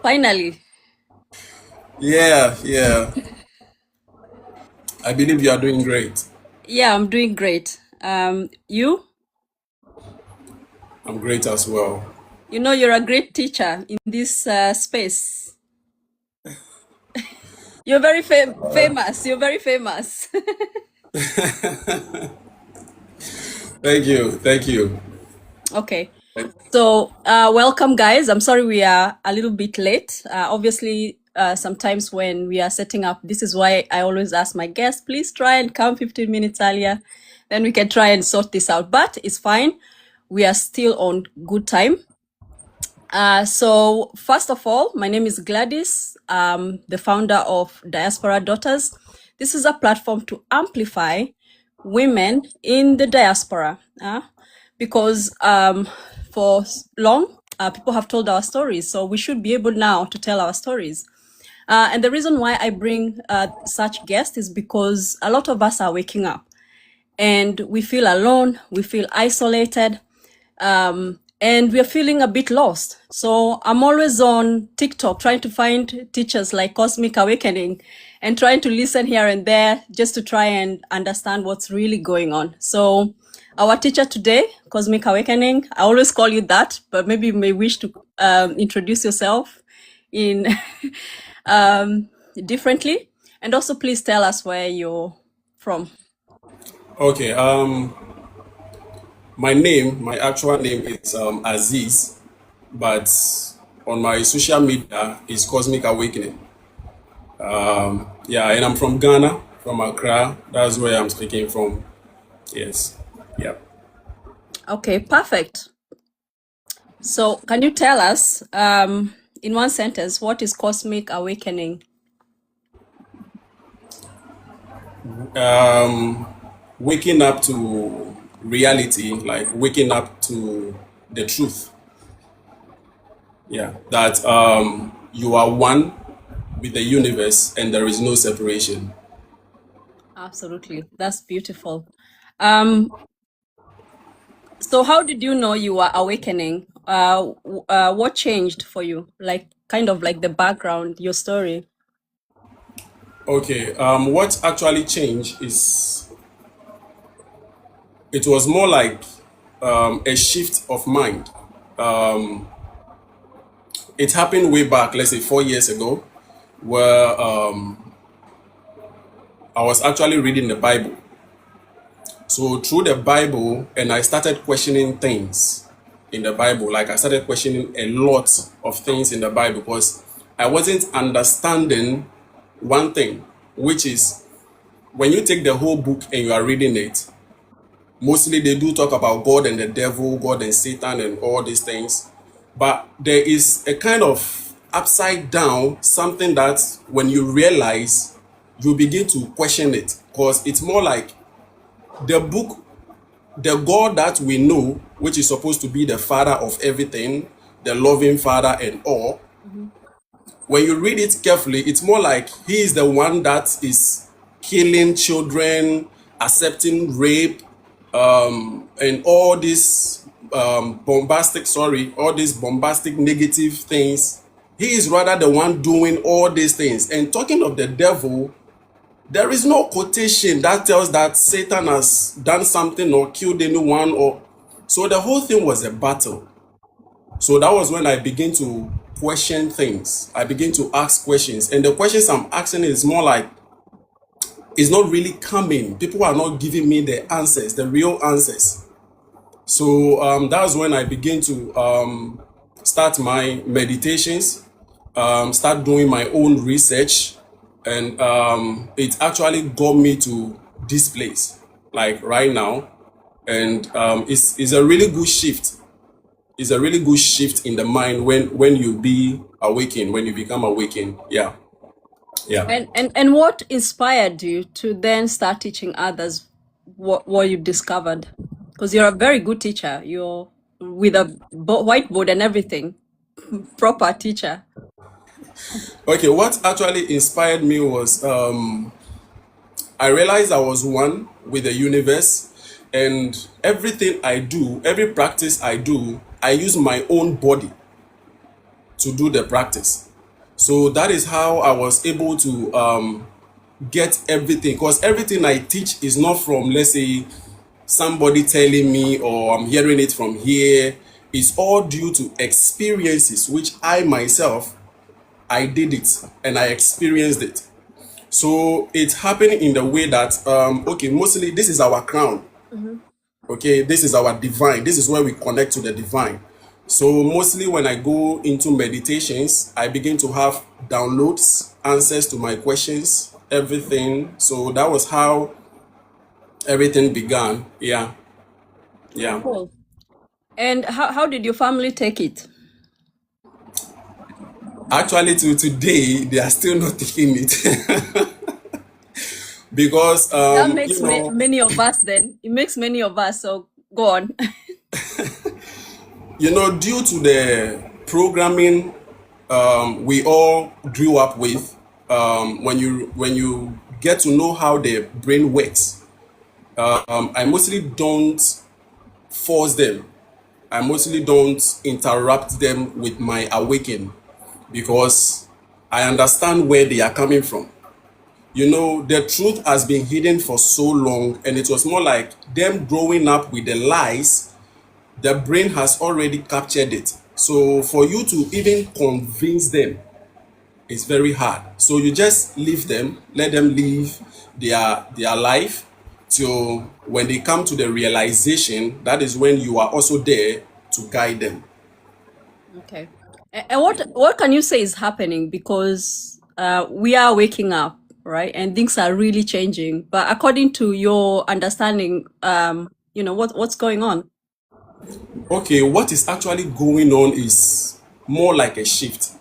Finally. Yeah, yeah. I believe you are doing great. Yeah, I'm doing great. You? I'm great as well. You know, you're a great teacher in this space. You're very famous. You're very famous. Thank you. Thank you. Okay. So, welcome, guys. I'm sorry we are a little bit late. Obviously, sometimes when we are setting up, this is why I always ask my guests, please try and come 15 minutes earlier. Then we can try and sort this out. But it's fine. We are still on good time. So first of all, my name is Gladys, the founder of Diaspora Daughters. This is a platform to amplify women in the diaspora, because for long, people have told our stories, so we should be able now to tell our stories. And the reason why I bring such guests is because a lot of us are waking up and we feel alone, we feel isolated, and we're feeling a bit lost. So I'm always on TikTok trying to find teachers like Cosmic Awakening and trying to listen here and there just to try and understand what's really going on. So our teacher today, Cosmic Awakening, I always call you that, but maybe you may wish to introduce yourself in differently. And also please tell us where you're from. Okay. My actual name is Aziz, but on my social media is Cosmic Awakening. Yeah, and I'm from Ghana, from Accra. That's where I'm speaking from. Yes. Yeah. Okay, perfect. So, can you tell us, in one sentence, what is cosmic awakening? Waking up to reality, like waking up to the truth. Yeah, that you are one with the universe and there is no separation. Absolutely, that's beautiful. Um, so how did you know you were awakening? What changed for you? Like, kind of like the background, your story. Okay, what actually changed is it was more like a shift of mind. Um, it happened way back, let's say 4 years ago, where I was actually reading the Bible. So through the Bible, and I started questioning things in the Bible. Like I started questioning a lot of things in the Bible because I wasn't understanding one thing, which is when you take the whole book and you are reading it, mostly they do talk about God and the devil, God and Satan, and all these things. But there is a kind of upside down something that when you realize, you begin to question it because it's more like the book, the God that we know, which is supposed to be the father of everything, the loving father and all, Mhm. when you read it carefully, it's more like he is the one that is killing children, accepting rape, and all these all these bombastic negative things. He is rather the one doing all these things. And talking of the devil, there is no quotation that tells that Satan has done something or killed anyone or so the whole thing was a battle. So that was when I began to question things. I began to ask questions. And the questions I'm asking is more like it's not really coming. People are not giving me the answers, the real answers. So that's when I began to start my meditations, start doing my own research, and it actually got me to this place, like right now. And it's a really good shift. It's a really good shift in the mind when you be awakened, when you become awakened. Yeah, yeah. And what inspired you to then start teaching others what you discovered? Because you're a very good teacher. You're with a whiteboard and everything, proper teacher. Okay, what actually inspired me was I realized I was one with the universe, and everything I do, every practice I do, I use my own body to do the practice. So that is how I was able to get everything, because everything I teach is not from, let's say, somebody telling me or I'm hearing it from here. It's all due to experiences which I myself, I did it and I experienced it. So it's happening in the way that okay, mostly this is our crown. Okay, this is our divine. This is where we connect to the divine. So mostly when I go into meditations, I begin to have downloads, answers to my questions, everything. So that was how everything began. Yeah. Oh, Yeah. cool. And how did your family take it? Actually, to today, they are still not taking it because That makes many of us then. It makes many of us. So go on. due to the programming we all grew up with, when you get to know how the brain works, I mostly don't force them. I mostly don't interrupt them with my awakening, because I understand where they are coming from. The truth has been hidden for so long, and it was more like them growing up with the lies. The brain has already captured it. So for you to even convince them, it's very hard. So you just leave them, let them live their life till when they come to the realization. That is when you are also there to guide them. Okay. And what can you say is happening? Because we are waking up, right? And things are really changing. But according to your understanding, what's going on? Okay, what is actually going on is more like a shift.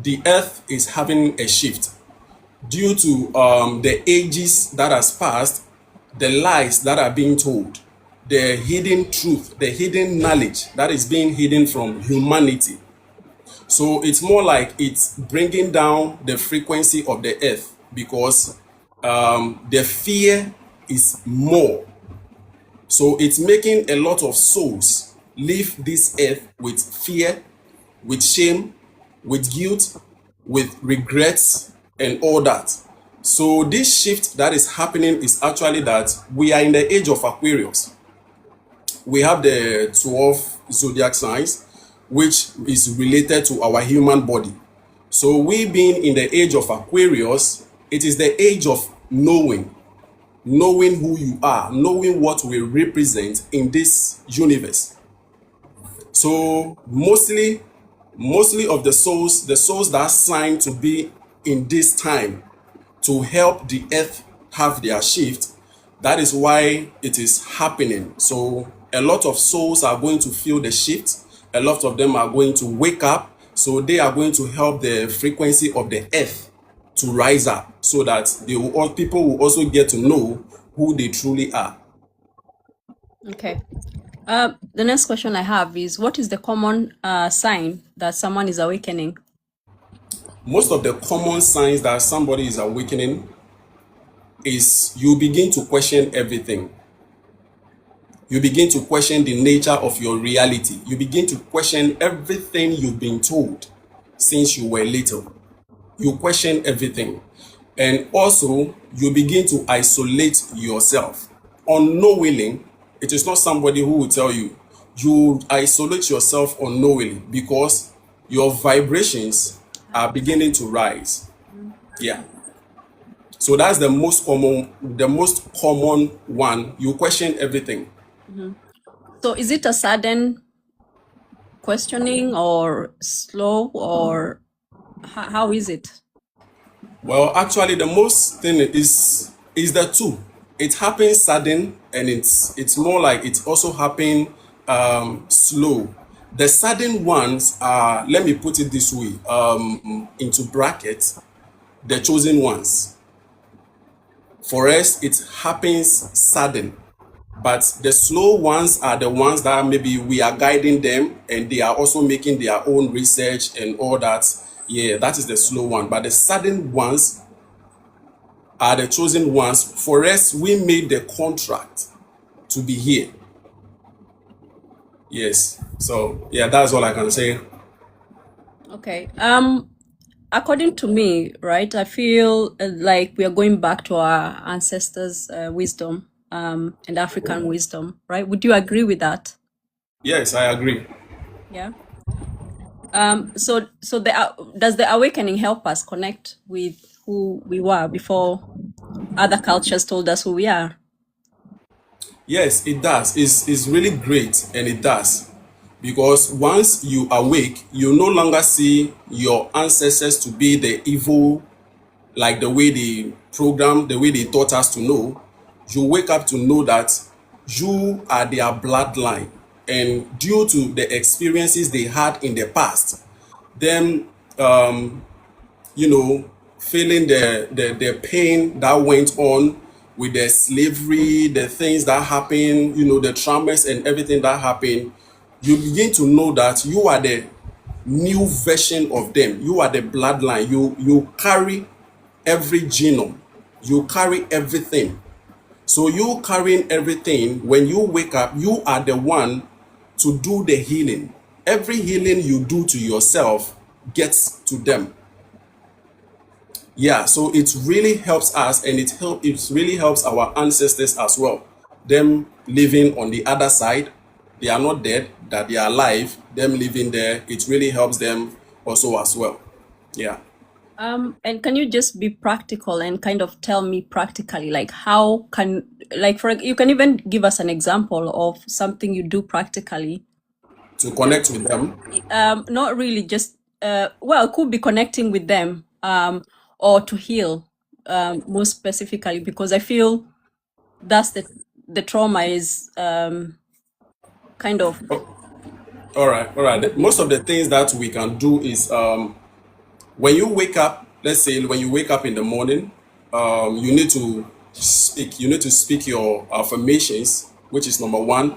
The earth is having a shift due to the ages that has passed, the lies that are being told, the hidden truth, the hidden knowledge that is being hidden from humanity. So it's more like it's bringing down the frequency of the earth, because the fear is more. So it's making a lot of souls leave this earth with fear, with shame, with guilt, with regrets, and all that. So this shift that is happening is actually that we are in the age of Aquarius. We have the 12 zodiac signs, which is related to our human body. So we being in the age of Aquarius, it is the age of knowing who you are, knowing what we represent in this universe. So mostly of the souls that are signed to be in this time to help the earth have their shift. That is why it is happening. So a lot of souls are going to feel the shift. A lot of them are going to wake up. So they are going to help the frequency of the earth to rise up, so that people will also get to know who they truly are. Okay. The next question I have is, what is the common sign that someone is awakening? Most of the common signs that somebody is awakening is you begin to question everything. You begin to question the nature of your reality. You begin to question everything you've been told since you were little. You question everything. And also, you begin to isolate yourself. Unknowingly, it is not somebody who will tell you. You isolate yourself unknowingly, because your vibrations are beginning to rise. Yeah. So that's the most common one. You question everything. Mhm. So is it a sudden questioning or slow, or how is it? Well, actually, the most thing is the two. It happens sudden, and it's more like it's also happening slow. The sudden ones are, let me put it this way, into brackets, the chosen ones. For us, it happens sudden. But the slow ones are the ones that maybe we are guiding them, and they are also making their own research and all that. Yeah, that is the slow one. But the sudden ones are the chosen ones. For us, we made the contract to be here. Yes. So yeah, that's all I can say. Okay. according to me, right, I feel like we are going back to our ancestors' wisdom and African wisdom, right? Would you agree with that? Yes, I agree. Yeah. So does the awakening help us connect with who we were before other cultures told us who we are? Yes, it does. It's really great, and it does. Because once you awake, you no longer see your ancestors to be the evil, like the way they programmed, the way they taught us to know. You wake up to know that you are their bloodline. And due to the experiences they had in the past, them you know, feeling the pain that went on with the slavery, the things that happened, the traumas and everything that happened, you begin to know that you are the new version of them. You are the bloodline. You carry every genome. You carry everything. So you carrying everything, when you wake up, you are the one to do the healing. Every healing you do to yourself gets to them. Yeah, so it really helps us, and it really helps our ancestors as well. Them living on the other side, they are not dead, that they are alive. Them living there, it really helps them also as well. Yeah. And can you just be practical and kind of tell me practically, like how can, like you can even give us an example of something you do practically To to, connect with them. not really just, well, it could be connecting with them, or to heal, more specifically, because I feel that's the trauma is, kind of, All right, all right. Most of the things that we can do is when you wake up. Let's say when you wake up in the morning, you need to speak. You need to speak your affirmations, which is number one,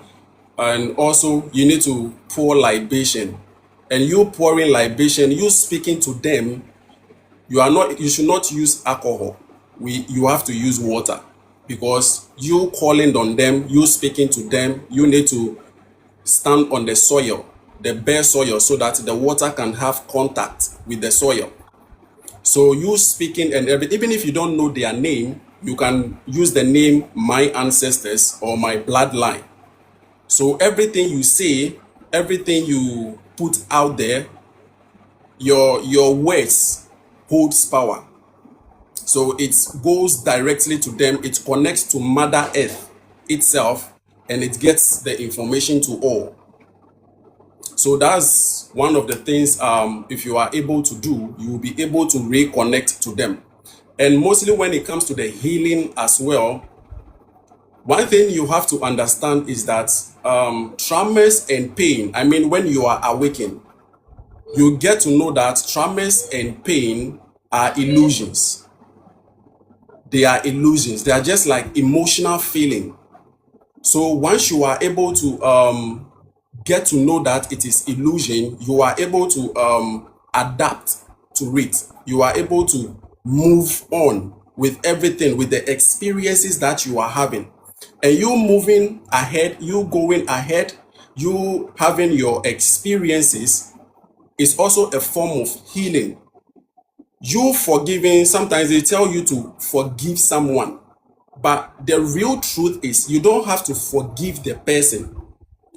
and also you need to pour libation. And you pouring libation, you speaking to them. You are not. You should not use alcohol. You have to use water, because you calling on them, you speaking to them. You need to stand on the soil, the bare soil, so that the water can have contact with the soil. So you speaking and everything, even if you don't know their name, you can use the name my ancestors or my bloodline. So everything you say, everything you put out there, your words holds power. So it goes directly to them, it connects to Mother Earth itself, and it gets the information to all. So that's one of the things, if you are able to do, you will be able to reconnect to them. And mostly when it comes to the healing as well, one thing you have to understand is that traumas and pain, I mean, when you are awakened, you get to know that traumas and pain are illusions. They are illusions. They are just like emotional feeling. So once you are able to get to know that it is illusion, you are able to adapt to it. You are able to move on with everything, with the experiences that you are having. And you moving ahead, you going ahead, you having your experiences is also a form of healing. You forgiving, sometimes they tell you to forgive someone. But the real truth is you don't have to forgive the person.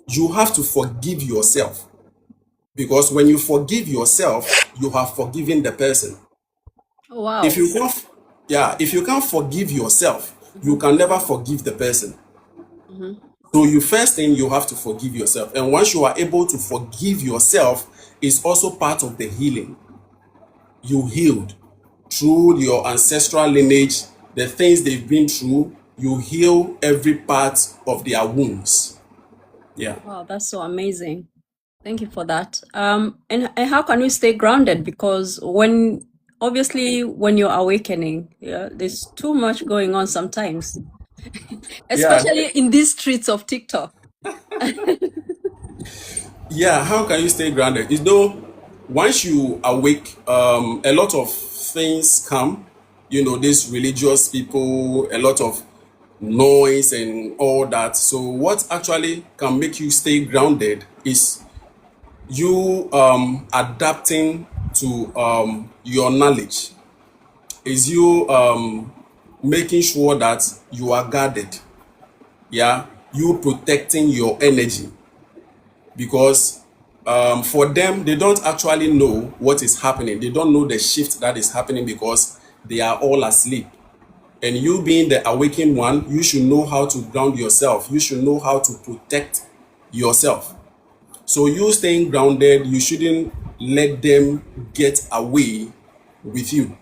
You have to forgive yourself. Because when you forgive yourself, you have forgiven the person. oh, If wow. you can't, yeah, if you can't forgive yourself, you Hmm. can never forgive the person. Hmm. So you first thing you have to forgive yourself. And once you are able to forgive yourself, is also part of the healing. You healed through your ancestral lineage, the things they've been through, you heal every part of their wounds. Yeah. Wow, that's so amazing. Thank you for that. And how can we stay grounded? Because when, obviously, when you're awakening, yeah, there's too much going on sometimes, Yeah. especially in these streets of TikTok. Yeah, how can you stay grounded? You know, once you awake, a lot of things come. These religious people, a lot of noise and all that. So, what actually can make you stay grounded is you adapting to your knowledge. Is you making sure that you are guarded. Yeah, you protecting your energy, because for them, they don't actually know what is happening. They don't know the shift that is happening because they are all asleep. And you being the awakened one, you should know how to ground yourself. You should know how to protect yourself. So you staying grounded, you shouldn't let them get away with you,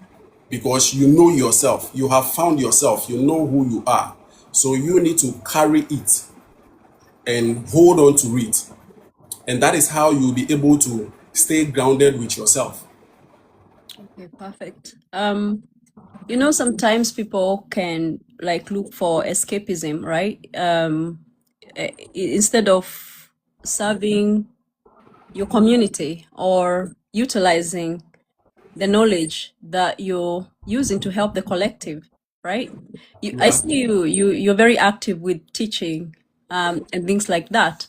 because you know yourself. You have found yourself. You know who you are. So you need to carry it and hold on to it. And that is how you'll be able to stay grounded with yourself. Okay, perfect. You know, sometimes people can like look for escapism, right? Instead of serving your community or utilizing the knowledge that you're using to help the collective, right? I Yeah. see you're very active with teaching and things like that.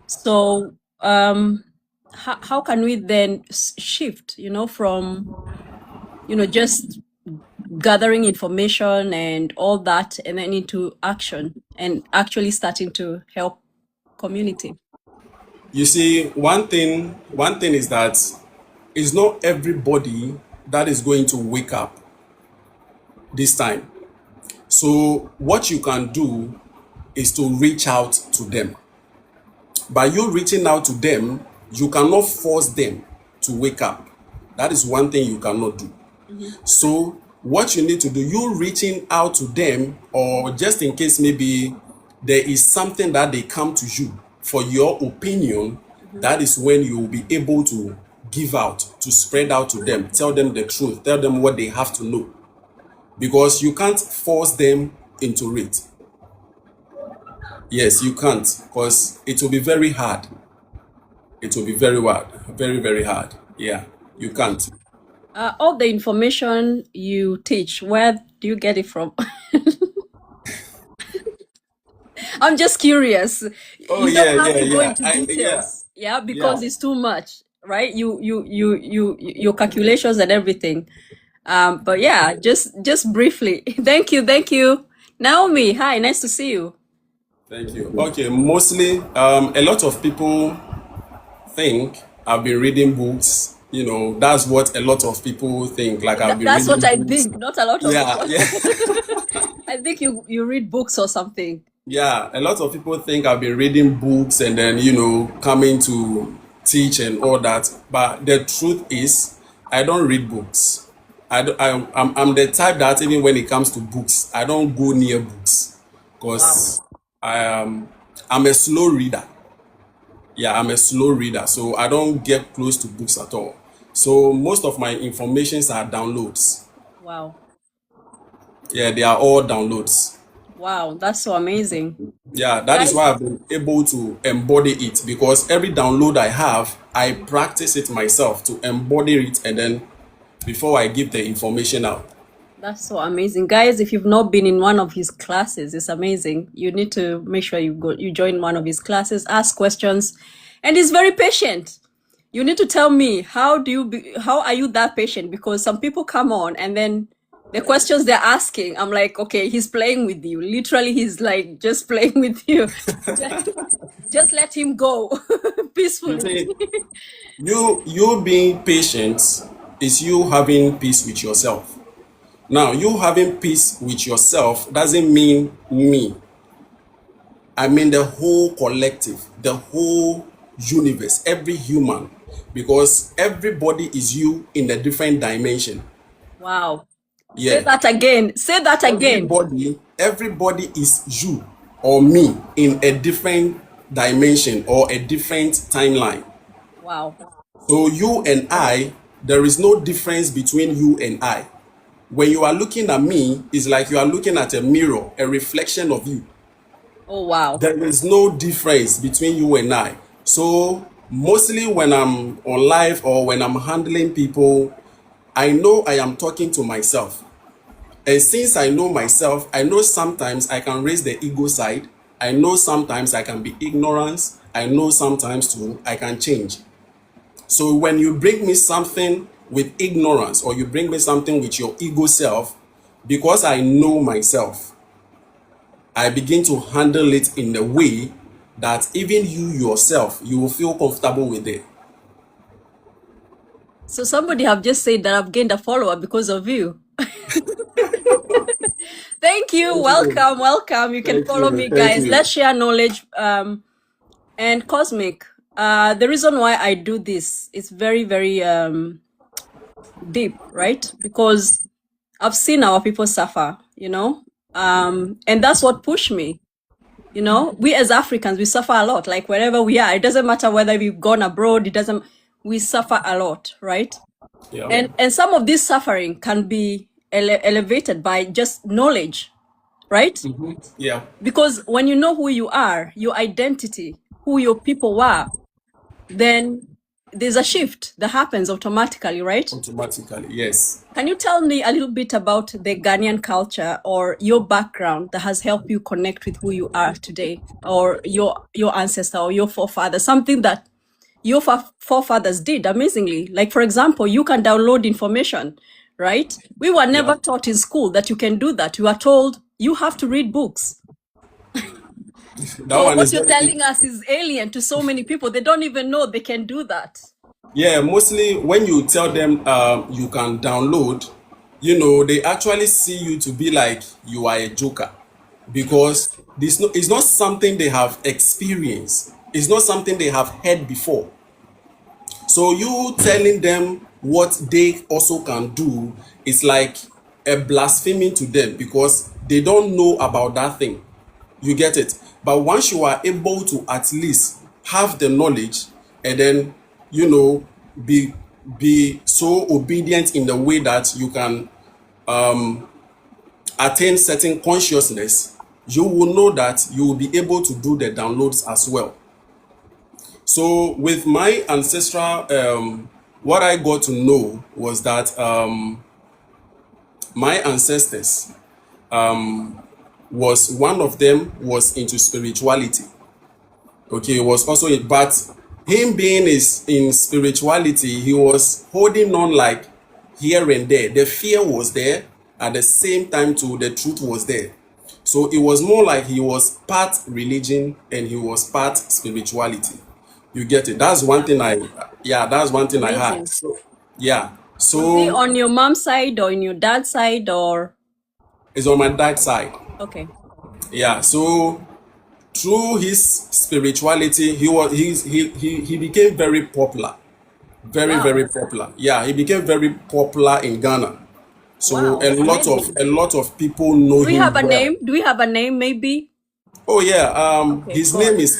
So how can we then shift, you know, from, you know, just gathering information and all that, and then into action and actually starting to help community? You see, one thing is that it's not everybody that is going to wake up this time. So what you can do is to reach out to them. By you reaching out to them, you cannot force them to wake up. That is one thing you cannot do. Mhm. So what you need to do, you reaching out to them, or just in case maybe there is something that they come to you for your opinion, Mhm. that is when you will be able to give out, to spread out to them, tell them the truth, tell them what they have to know. Because you can't force them into it. Yes, you can't, because it will be very hard. It will be very hard, very, very hard. Yeah, you can't. All the information you teach, where do you get it from? I'm just curious. Oh You don't yeah, have yeah, to go yeah. into Yeah, details, yeah, yeah. because it's too much, right? Your calculations and everything. But yeah, just briefly. Thank you, thank you. Naomi, hi, nice to see you. Thank you. Okay, mostly, a lot of people think I've been reading books. You know, that's what a lot of people think. Like I've been That's what reading I books. think. Not a lot of Yeah, people. yeah, I think you read books or something. yeah. A lot of people think I've been reading books and then coming to teach and all that. But the truth is, I don't read books. I'm the type that even when it comes to books, I don't go near books, Wow. because I am I'm a slow reader. Yeah, I'm a slow reader, so I don't get close to books at all. So most of my informations are downloads. Wow. Yeah, they are all downloads. Wow. That's so amazing. Yeah, that is Guys, why I've been able to embody it, because every download I have, I practice it myself to embody it, and then before I give the information out. that's so amazing. Guys, if you've not been in one of his classes, it's amazing. You need to make sure you join one of his classes, ask questions, and he's very patient. You need to tell me how are you that patient? Because some people come on and then the questions they're asking, I'm like, okay, he's playing with you. Literally, he's like just playing with you. Just let him go You peacefully. see, you being patient is you having peace with yourself. Now, you having peace with yourself doesn't mean me. I mean the whole collective, the whole universe, every human, because everybody is you in a different dimension. Wow. Say Yeah. that again. Say that again. Everybody is you or me in a different dimension or a different timeline. Wow. So you and I, there is no difference between you and I. When you are looking at me, it's like you are looking at a mirror, a reflection of you. Oh, wow. There is no difference between you and I. So mostly when I'm on live or when I'm handling people, I know I am talking to myself. And since I know myself, I know sometimes I can raise the ego side. I know sometimes I can be ignorance. I know sometimes too I can change. So when you bring me something with ignorance, or you bring me something with your ego self, because I know myself, I begin to handle it in a way that even you yourself, you will feel comfortable with it. So somebody have just said that I've gained a follower because of you. Thank you. Thank you. Welcome, welcome. You can Thank follow you. me, Thank guys. you. Let's share knowledge. And Cosmic. The reason why I do this is very, very deep, right? Because I've seen our people suffer, and that's what pushed me. We as Africans, we suffer a lot. Like wherever we are, it doesn't matter whether we've gone abroad. It doesn't. We suffer a lot, right? Yeah. And some of this suffering can be elevated by just knowledge, right? Yeah. Because when you know who you are, your identity, who your people were, then there's a shift that happens automatically, right? Automatically, yes. Can you tell me a little bit about the Ghanaian culture or your background that has helped you connect with who you are today, or your ancestor or your forefather, something that your forefathers did amazingly? Like, for example, you can download information, right? We were Yeah. never taught in school that you can do that. We were told you have to read books. That So one what is you're very, telling us is alien to so many people. They don't even know they can do that. yeah, mostly when you tell them you can download, they actually see you to be like you are a joker, because it's not something they have experienced. It's not something they have heard before. So you telling them what they also can do is like a blasphemy to them, because they don't know about that thing. You get it? But once you are able to at least have the knowledge, and then you know be be so obedient in the way that you can attain certain consciousness, you will know that you will be able to do the downloads as well. So with my ancestral, what I got to know was that my ancestors, was one of them was into spirituality. Okay, was also it, but him being is in spirituality, he was holding on like here and there. The fear was there, at the same time too, the truth was there. So it was more like he was part religion and he was part spirituality. You get it? That's one thing I, yeah, that's one thing I had. Amazing. So yeah, Was he so on your mom's side or on your dad's side or? it's on my dad's side. Okay. Yeah, so through his spirituality, he became very popular. Very, Wow. very popular. Yeah, he became very popular in Ghana. So Wow. Amazing. a lot of people know Do we have him a well. name? Do we have a name maybe? Oh yeah, Okay, his go name on. is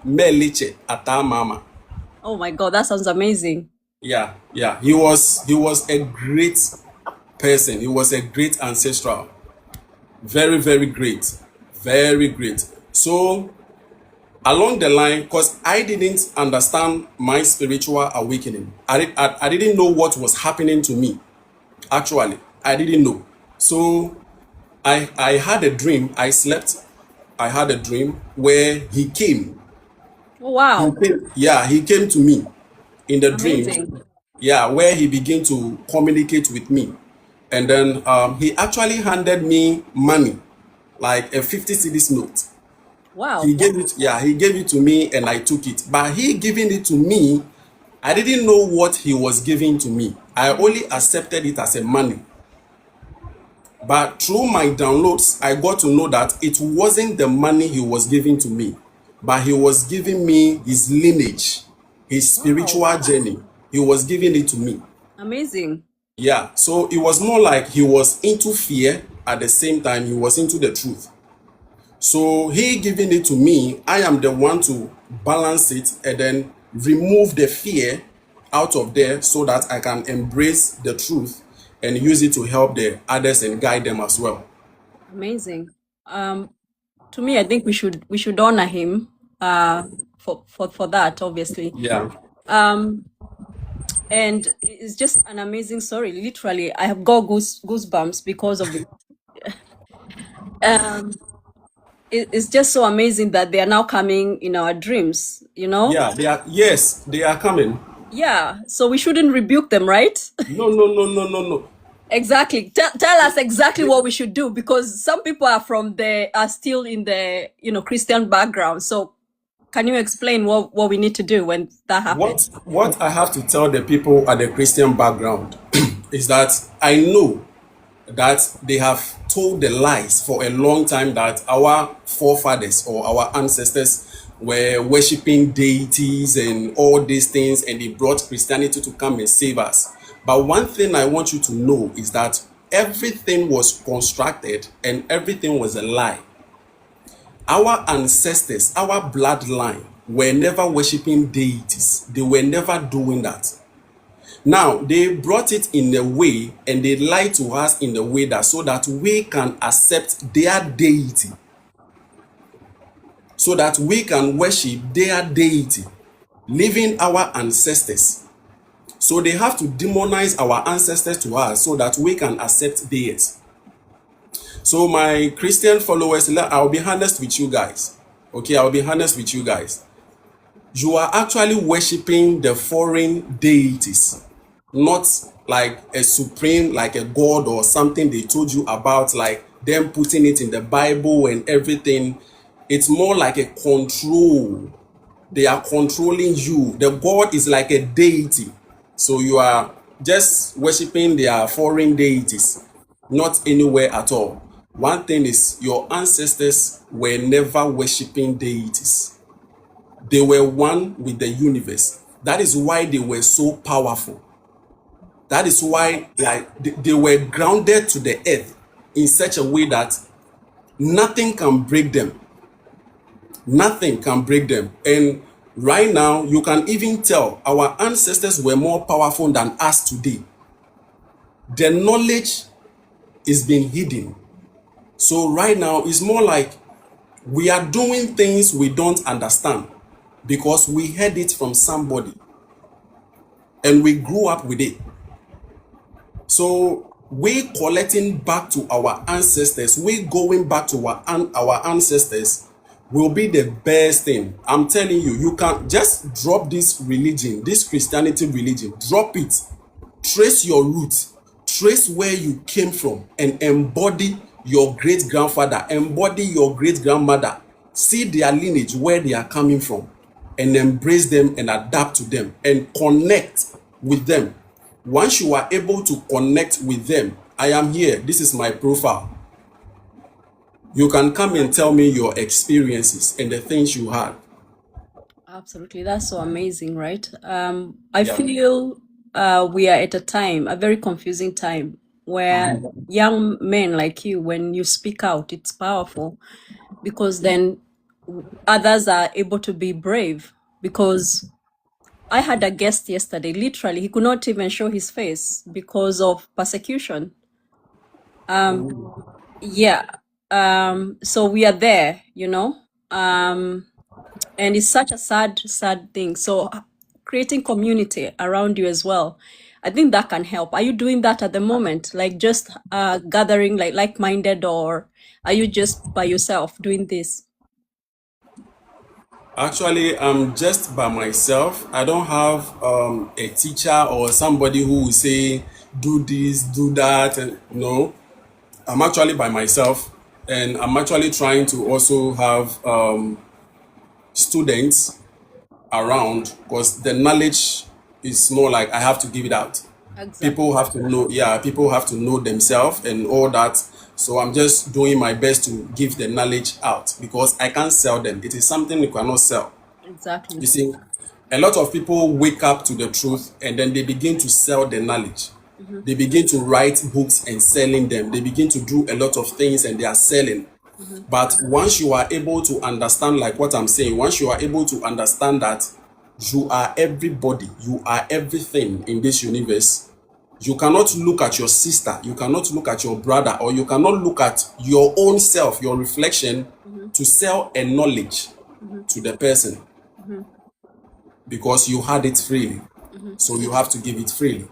Meliche Atamama. Oh my God, that sounds amazing. Yeah, yeah. He was a great person. He was a great ancestral. Very, very great. Very great. So along the line, because I didn't understand my spiritual awakening. I didn't know what was happening to me. Actually, I didn't know. So I had a dream. I slept. I had a dream where he came. Oh, wow. Yeah, he came to me in the dream. Amazing. Yeah, where he began to communicate with me. And then he actually handed me money, like a 50 cedis note. He Wow. gave it, yeah, he gave it to me and I took it. But he giving it to me, I didn't know what he was giving to me. I only accepted it as a money. But through my downloads, I got to know that it wasn't the money he was giving to me, but he was giving me his lineage, his Wow. spiritual journey. He was giving it to me. Amazing. Yeah, so it was more like he was into fear, at the same time, he was into the truth. So he giving it to me, I am the one to balance it and then remove the fear out of there so that I can embrace the truth and use it to help the others and guide them as well. Amazing. Um, to me, I think we should honor him for that, obviously. Yeah. Um, and it's just an amazing story. Literally, I have got goosebumps because of it. Um, it's just so amazing that they are now coming in our dreams, Yeah, they are, yes, they are coming. Yeah, so we shouldn't rebuke them, right? No, no, no, no, no, no. Exactly. Tell us exactly what we should do, because some people are still in the Christian background. So can you explain what we need to do when that happens? What I have to tell the people at the Christian background is that I know that they have told the lies for a long time that our forefathers or our ancestors were worshiping deities and all these things, and they brought Christianity to come and save us. But one thing I want you to know is that everything was constructed and everything was a lie. Our ancestors, our bloodline, were never worshiping deities. They were never doing that. Now, they brought it in a way and they lied to us in a way that so that we can accept their deity, so that we can worship their deity, leaving our ancestors. So they have to demonize our ancestors to us so that we can accept theirs. So my Christian followers, I'll be honest with you guys. Okay, I'll be honest with you guys. You are actually worshiping the foreign deities, not like a supreme, like a god or something they told you about, like them putting it in the Bible and everything. It's more like a control. They are controlling you. The god is like a deity. So you are just worshiping their foreign deities, not anywhere at all. One thing is, your ancestors were never worshiping deities. They were one with the universe. That is why they were so powerful. That is why they were grounded to the earth in such a way that nothing can break them. Nothing can break them. And right now, you can even tell our ancestors were more powerful than us today. The knowledge is being hidden. So right now, it's more like we are doing things we don't understand because we heard it from somebody and we grew up with it. So we collecting back to our ancestors, we going back to our ancestors will be the best thing. I'm telling you, you can just drop this religion, this Christianity religion, drop it, trace your roots, trace where you came from, and embody your great grandfather, embody your great grandmother, see their lineage, where they are coming from, and embrace them and adapt to them and connect with them. Once you are able to connect with them, I am here, this is my profile. You can come and tell me your experiences and the things you had. Absolutely. That's so amazing, right? I Yeah. feel we are at a time, a very confusing time, where young men like you, when you speak out, it's powerful, because then others are able to be brave. Because I had a guest yesterday, literally, he could not even show his face because of persecution. Yeah. So we are there, and it's such a sad thing. So creating community around you as well, I think that can help. Are you doing that at the moment, like just gathering like-minded, or are you just by yourself doing this? Actually, I'm just by myself. I don't have a teacher or somebody who will say, do this, do that. And no, I'm actually by myself. And I'm actually trying to also have students around because the knowledge is more like I have to give it out. Exactly. People have to know, yeah, people have to know themselves and all that. So I'm just doing my best to give the knowledge out because I can't sell them. It is something you cannot sell. Exactly. You see, a lot of people wake up to the truth and then they begin to sell the knowledge. Hmm. They begin to write books and selling them. They begin to do a lot of things and they are selling. Hmm. But once you are able to understand, like what I'm saying, once you are able to understand that you are everybody, you are everything in this universe, you cannot look at your sister, you cannot look at your brother, or you cannot look at your own self, your reflection, Hmm. to sell a knowledge Hmm. to the person Hmm. because you had it freely. Hmm. So you have to give it freely.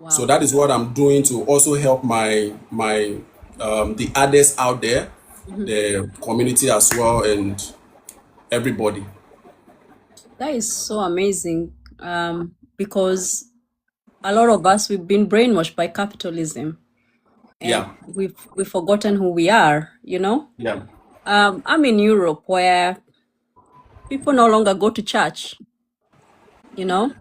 So Wow. that is what I'm doing to also help my the others out there, Hmm. the community as well, and everybody. That is so amazing. because a lot of us, we've been brainwashed by capitalism, and Yeah. we've forgotten who we are, you know. Yeah. I'm in Europe where people no longer go to church, you know.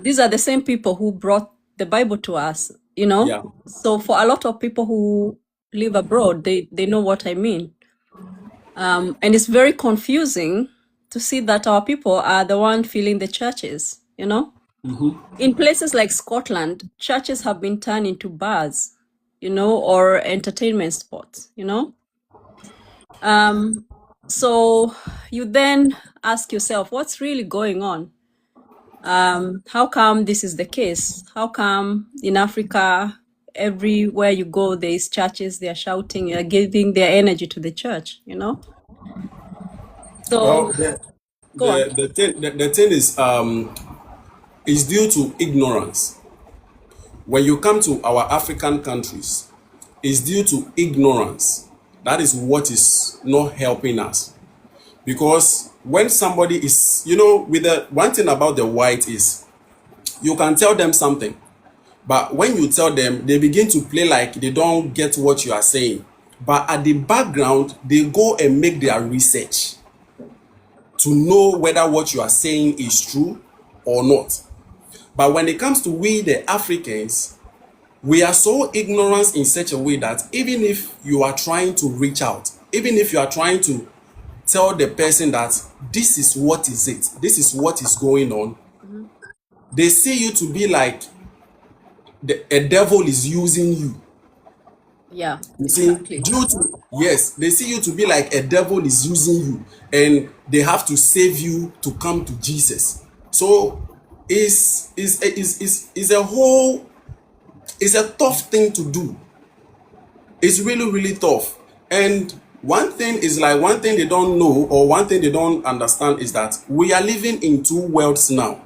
These are the same people who brought the Bible to us, you know. Yeah. So for a lot of people who live abroad, they know what I mean. And it's very confusing to see that our people are the one filling the churches, you know. In places like Scotland, churches have been turned into bars, you know, or entertainment spots, you know. So you then ask yourself, what's really going on? How come this is the case? How come in Africa, everywhere you go, there's churches, they're shouting, they're giving their energy to the church, you know? So Well, the go on. the thing is due to ignorance. When you come to our African countries, it's due to ignorance. That is what is not helping us. Because when somebody is, with the one thing about the white is you can tell them something, but when you tell them, they begin to play like they don't get what you are saying. But at the background, they go and make their research to know whether what you are saying is true or not. But when it comes to we, the Africans, we are so ignorant in such a way that even if you are trying to reach out, even if you are trying to tell the person that this is what is it, this is what is going on, Mhm. they see you to be like a devil is using you. Yeah, You see, exactly. yes, they see you to be like a devil is using you, and they have to save you to come to Jesus. So is a whole, it's a tough thing to do. It's really, really tough. And one thing they don't know, or one thing they don't understand, is that we are living in two worlds now.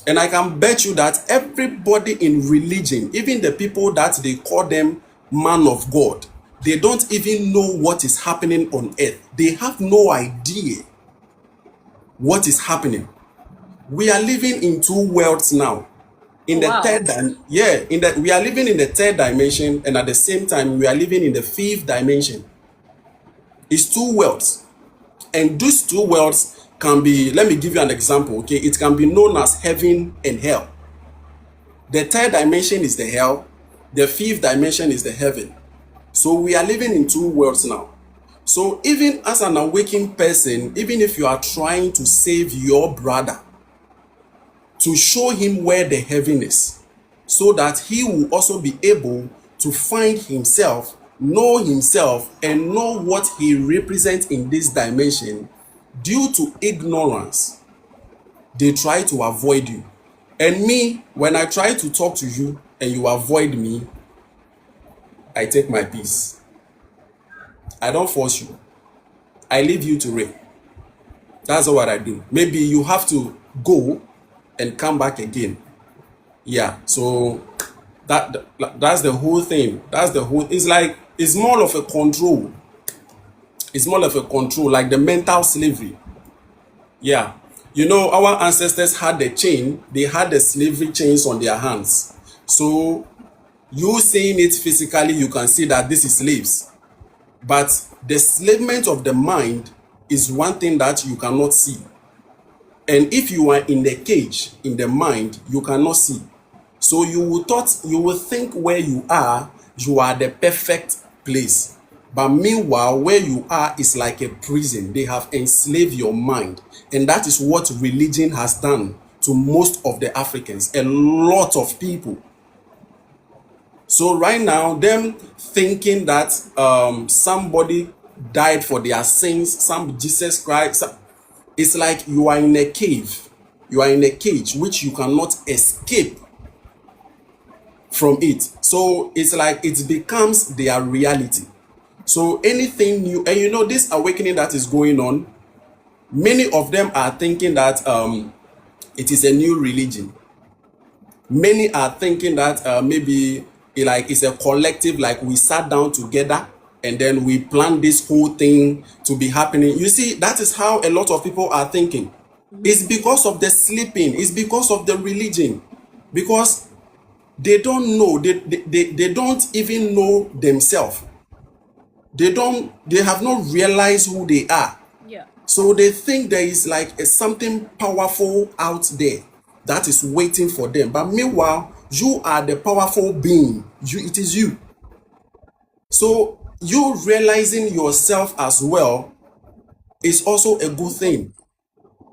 And I can bet you that everybody in religion, even the people that they call them man of God, they don't even know what is happening on earth. They have no idea what is happening. We are living in two worlds now. In Oh, the wow. we are living in the third dimension, and at the same time we are living in the fifth dimension. It's two worlds. And these two worlds can be, let me give you an example, okay? It can be known as heaven and hell. The third dimension is the hell, the fifth dimension is the heaven. So we are living in two worlds now. So even as an awakened person, even if you are trying to save your brother, to show him where the heaven is, so that he will also be able to find himself, and know what he represents in this dimension, due to ignorance, they try to avoid you. And me, when I try to talk to you and you avoid me, I take my peace. I don't force you. I leave you to reign. That's what I do. Maybe you have to go and come back again. Yeah. So that's the whole thing. It's more of a control. It's more of a control, like the mental slavery. Yeah. Our ancestors had the chain, they had the slavery chains on their hands. So you seeing it physically, you can see that this is slaves. But the enslavement of the mind is one thing that you cannot see. And if you are in the cage, in the mind, you cannot see. So you will think where you are the perfect place. But meanwhile, where you are is like a prison. They have enslaved your mind. And that is what religion has done to most of the Africans, a lot of people. So right now, them thinking that somebody died for their sins, some Jesus Christ, it's like you are in a cave. You are in a cage which you cannot escape from it. So it's like it becomes their reality. So anything new, and this awakening that is going on, many of them are thinking that it is a new religion. Many are thinking that maybe it's a collective, like we sat down together and then we planned this whole thing to be happening. You see, that is how a lot of people are thinking. It's because of the sleeping, it's because of the religion, because they don't know, they don't even know themselves. They have not realized who they are. Yeah. So they think there is like something powerful out there that is waiting for them. But meanwhile, you are the powerful being. It is you. So you realizing yourself as well is also a good thing.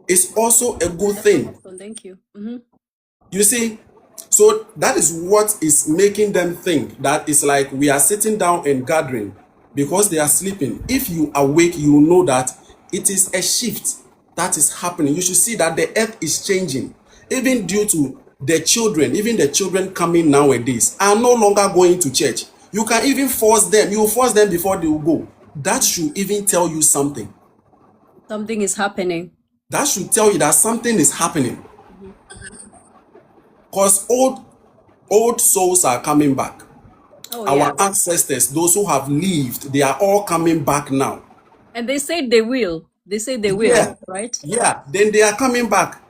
It's also a good That's a thing. milestone. Thank you. You see, so that is what is making them think that it's like we are sitting down and gathering because they are sleeping. If you awake, you know that it is a shift that is happening. You should see that the earth is changing, even due to the children. Even the children coming nowadays are no longer going to church. You can even force them. You force them before they will go. That should even tell you something. Something is happening. That should tell you that something is happening. Because old souls are coming back. Oh, yeah. Our ancestors, those who have lived, they are all coming back now. And they say they will. They say they will, Yeah, right? yeah. Then they are coming back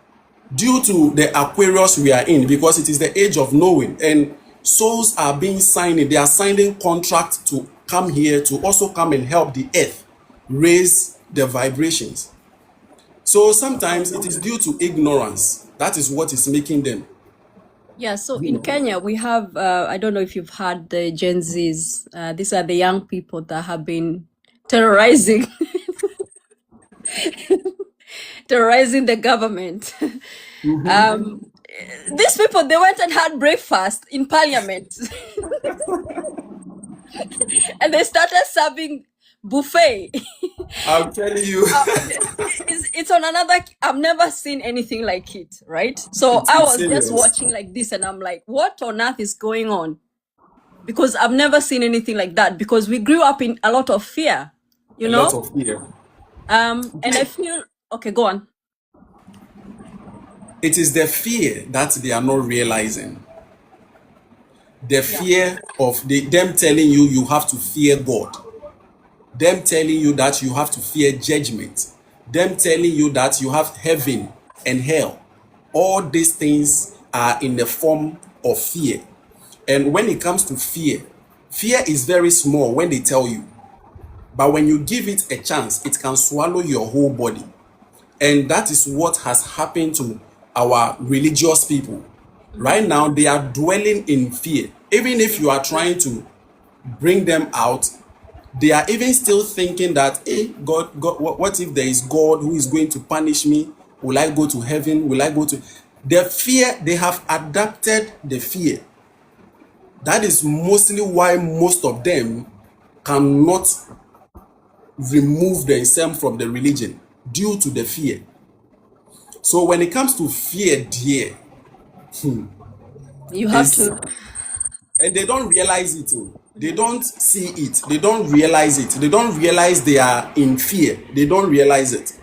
due to the Aquarius we are in, because it is the age of knowing, and souls are being signed. They are signing contracts to come here to also come and help the earth raise the vibrations. So sometimes it is due to ignorance. That is what is making them. Yeah, so You in know. Kenya, we have, I don't know if you've heard the Gen Zs. These are the young people that have been terrorizing, terrorizing the government. Um, these people, they went and had breakfast in parliament and they started serving buffet. I'm telling you, It's on another, I've never seen anything like it, right? So it I is was just serious. watching like this and I'm like, what on earth is going on? Because I've never seen anything like that, because we grew up in a lot of fear, you A lot know? of fear. And I feel, okay, go on. It is the fear that they are not realizing. The Yeah. fear of them telling you you have to fear God. Them telling you that you have to fear judgment. Them telling you that you have heaven and hell. All these things are in the form of fear. And when it comes to fear, fear is very small when they tell you. But when you give it a chance, it can swallow your whole body. And that is what has happened to our religious people. Right now, they are dwelling in fear. Even if you are trying to bring them out, they are even still thinking that, hey, God, what if there is God who is going to punish me? Will I go to heaven? Will I go to... The fear, they have adapted the fear. That is mostly why most of them cannot remove themselves from the religion, due to the fear. So when it comes to fear, dear, You have is to. and they don't realize it. Oh. They don't see it. They don't realize it. They don't realize they are in fear. They don't realize it.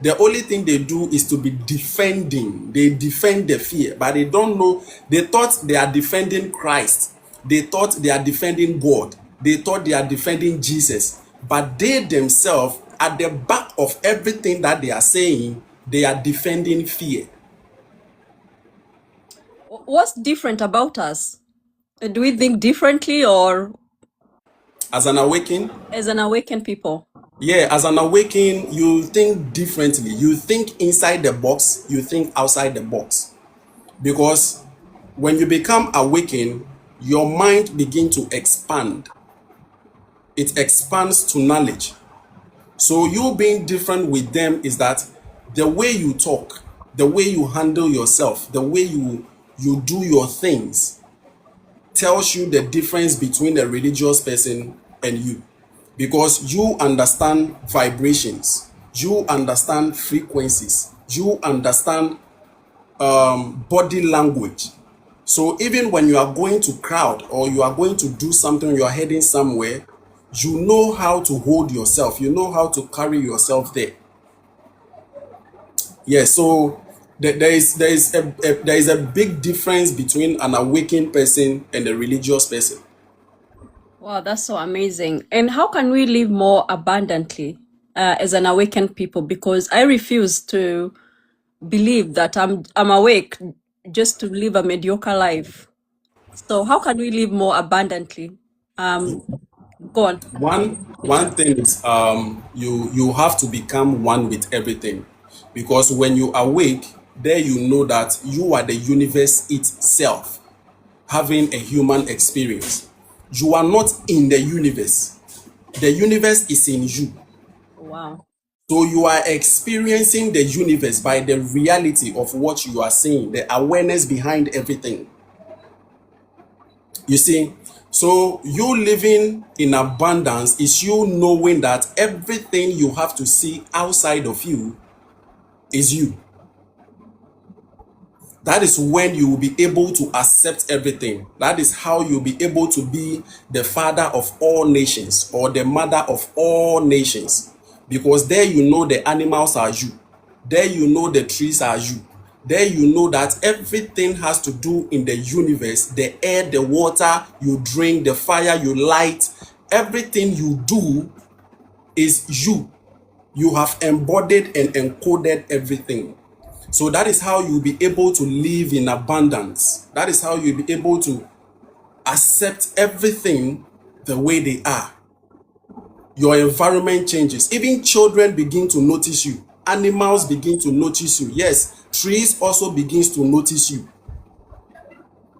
The only thing they do is to be defending. They defend the fear, but they don't know. They thought they are defending Christ. They thought they are defending God. They thought they are defending Jesus. But they themselves, at the back of everything that they are saying, they are defending fear. What's different about us? Do we think differently, or As an awakening, as an awakened people? yeah, as an awakening, you think differently. You think inside the box, you think outside the box. Because when you become awakened, your mind begins to expand. It expands to knowledge. So you being different with them is that the way you talk, the way you handle yourself, the way you do your things tells you the difference between a religious person and you. Because you understand vibrations, you understand frequencies, you understand body language. So even when you are going to crowd or you are going to do something, you are heading somewhere, you know how to hold yourself, you know how to carry yourself there. Yes, so there is a big difference between an awakened person and a religious person. Wow, that's so amazing. And how can we live more abundantly as an awakened people? Because I refuse to believe that I'm awake just to live a mediocre life. So how can we live more abundantly? Go on. One thing is you have to become one with everything, because when you awake, there you know that you are the universe itself having a human experience. You are not in the universe. The universe is in you. Wow. So you are experiencing the universe by the reality of what you are seeing, the awareness behind everything. You see, so you living in abundance is you knowing that everything you have to see outside of you is you. That is when you will be able to accept everything. That is how you'll be able to be the father of all nations or the mother of all nations. Because there you know the animals are you. There you know the trees are you. There you know that everything has to do in the universe, the air, the water you drink, the fire you light, everything you do is you. You have embodied and encoded everything. So that is how you'll be able to live in abundance. That is how you'll be able to accept everything the way they are. Your environment changes. Even children begin to notice you. Animals begin to notice you. Yes, trees also begins to notice you.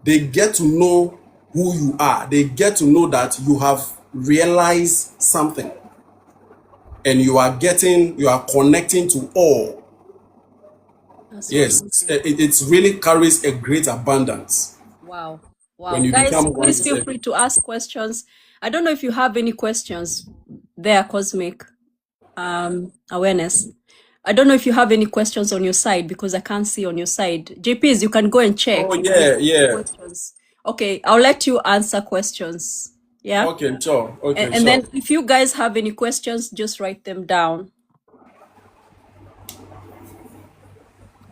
They get to know who you are. They get to know that you have realized something and you are connecting to all. That's so Yes, amazing. it really carries a great abundance Wow. when Wow. you Guys, become one please with feel free everything. to ask questions. I don't know if you have any questions there, Cosmic Awareness. I don't know if you have any questions on your side because I can't see on your side. JPs, you can go and Oh check if there's yeah, yeah. questions. Okay, I'll let you answer questions. Yeah. Okay, sure. Okay, And sure. then if you guys have any questions, just write them down.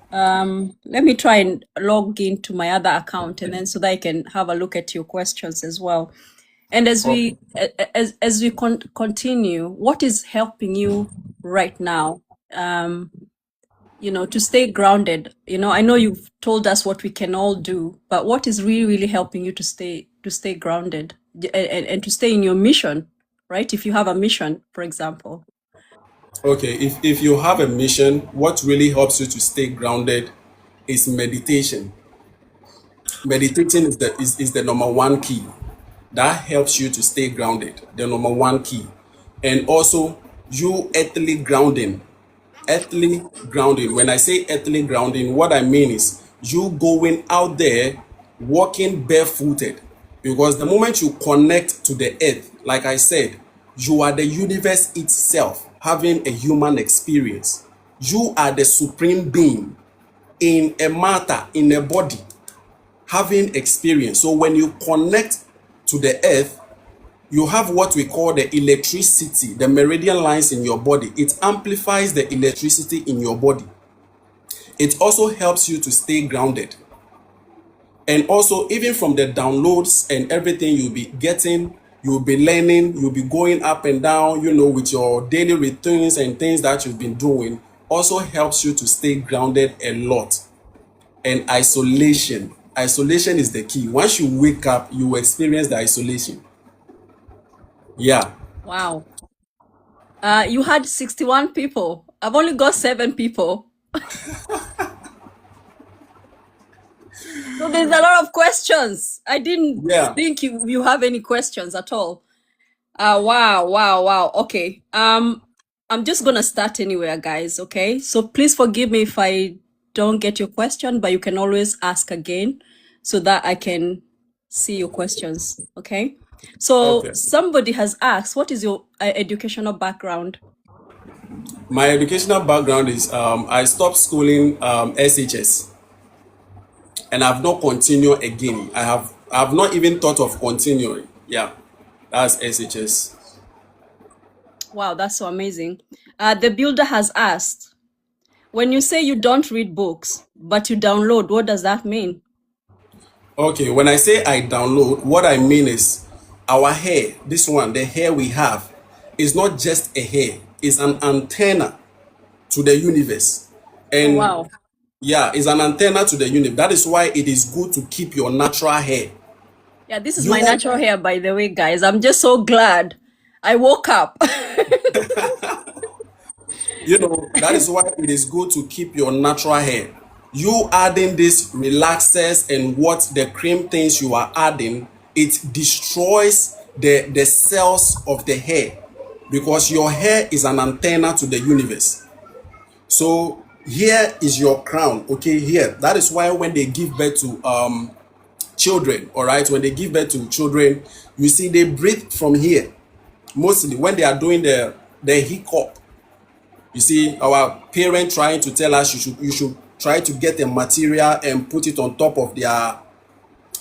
Let me try and log into my other account and then so that I can have a look at your questions as well. And as Okay. we continue, what is helping you right now? To stay grounded. I know you've told us what we can all do, but what is really helping you to stay grounded and to stay in your mission, right? If you have a mission, for example. Okay, if you have a mission, what really helps you to stay grounded is meditation. Meditating is the number one key. That helps you to stay grounded, the number one key. And also you earthly grounding. Earthly grounding. When I say earthly grounding, what I mean is you going out there walking barefooted. Because the moment you connect to the earth, like I said, you are the universe itself having a human experience. You are the supreme being in a matter, in a body, having experience. So when you connect to the earth, you have what we call the electricity, the meridian lines in your body. It amplifies the electricity in your body. It also helps you to stay grounded. And also, even from the downloads and everything you'll be getting, you'll be learning, you'll be going up and down, with your daily routines and things that you've been doing, also helps you to stay grounded a lot. And isolation. Isolation is the key. Once you wake up, you will experience the isolation. Yeah. Wow. You had 61 people. I've only got 7 people. So there's a lot of questions. I didn't Yeah. think you have any questions at all. Wow. Okay. I'm just gonna start anywhere, guys. Okay. So please forgive me if I don't get your question, but you can always ask again so that I can see your questions. Okay. So Okay. somebody has asked, what is your educational background? My educational background is I stopped schooling SHS and I've not continued again. I have not even thought of continuing. Yeah, that's SHS. Wow, that's so amazing. The builder has asked, when you say you don't read books, but you download, what does that mean? Okay, when I say I download, what I mean is our hair, this one, the hair we have, is not just a hair, it's an antenna to the universe. Oh, And wow. Yeah, it's an antenna to the universe. That is why it is good to keep your natural hair. Yeah, this is my You, natural hair, by the way, guys. I'm just so glad I woke up. that is why it is good to keep your natural hair. You adding this relaxers and what the cream things you are adding, it destroys the cells of the hair, because your hair is an antenna to the universe. So here is your crown, okay? Here, that is why when they give birth to children, all right, when they give birth to children, you see they breathe from here. Mostly when they are doing the hiccup, you see our parent trying to tell us you should try to get a material and put it on top of their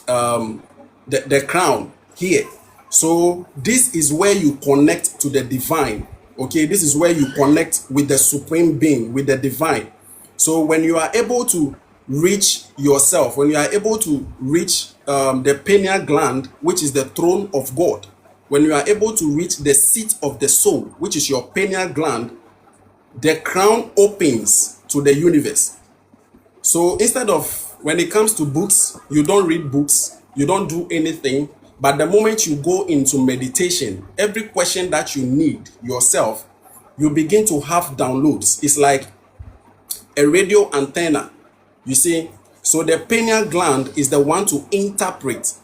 the crown here. So this is where you connect to the divine. Okay, this is where you connect with the supreme being, with the divine. So when you are able to reach yourself, when you are able to reach the pineal gland, which is the throne of God, when you are able to reach the seat of the soul, which is your pineal gland, the crown opens to the universe. So instead of, when it comes to books, you don't read books, you don't do anything. But the moment you go into meditation, every question that you need yourself, you begin to have downloads. It's like a radio antenna, you see. So the pineal gland is the one to interpret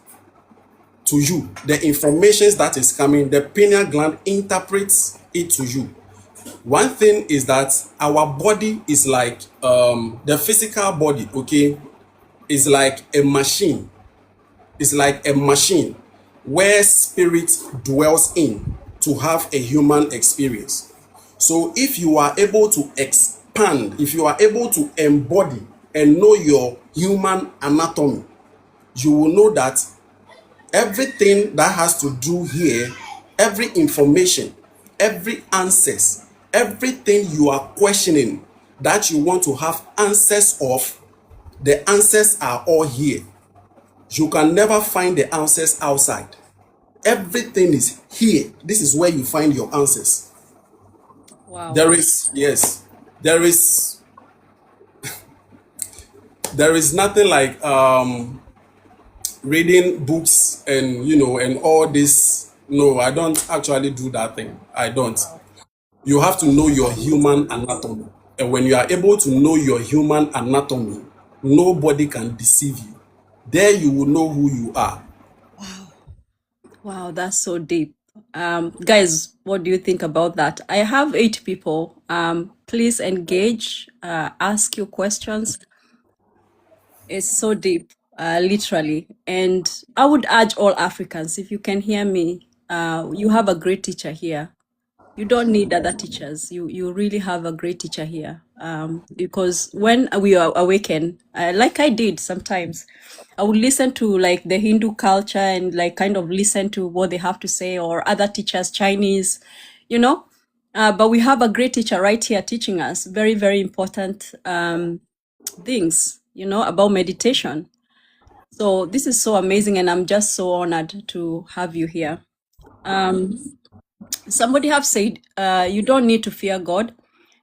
to you the information that is coming. The pineal gland interprets it to you. One thing is that our body is like the physical body, okay, is like a machine. It's like a machine where spirit dwells in to have a human experience. So if you are able to expand, if you are able to embody and know your human anatomy, you will know that everything that has to do here, every information, every answers, everything you are questioning that you want to have answers of, the answers are all here. You can never find the answers outside. Everything is here. This is where you find your answers. Wow. There is, yes, there is there is nothing like reading books and and all this. No, I don't actually do that thing. I don't. You have to know your human anatomy. And when you are able to know your human anatomy, nobody can deceive you. There you will know who you are. Wow. Wow, that's so deep. Guys, what do you think about that? I have 8 people. Please engage, ask your questions. It's so deep, literally. And I would urge all Africans, if you can hear me, you have a great teacher here. You don't need other teachers. You really have a great teacher here. Because when we are awakened, like I did sometimes, I would listen to like the Hindu culture and like kind of listen to what they have to say, or other teachers, Chinese, you know. But we have a great teacher right here teaching us very, very important things, about meditation. So this is so amazing, and I'm just so honored to have you here. Um, Somebody have said, you don't need to fear God,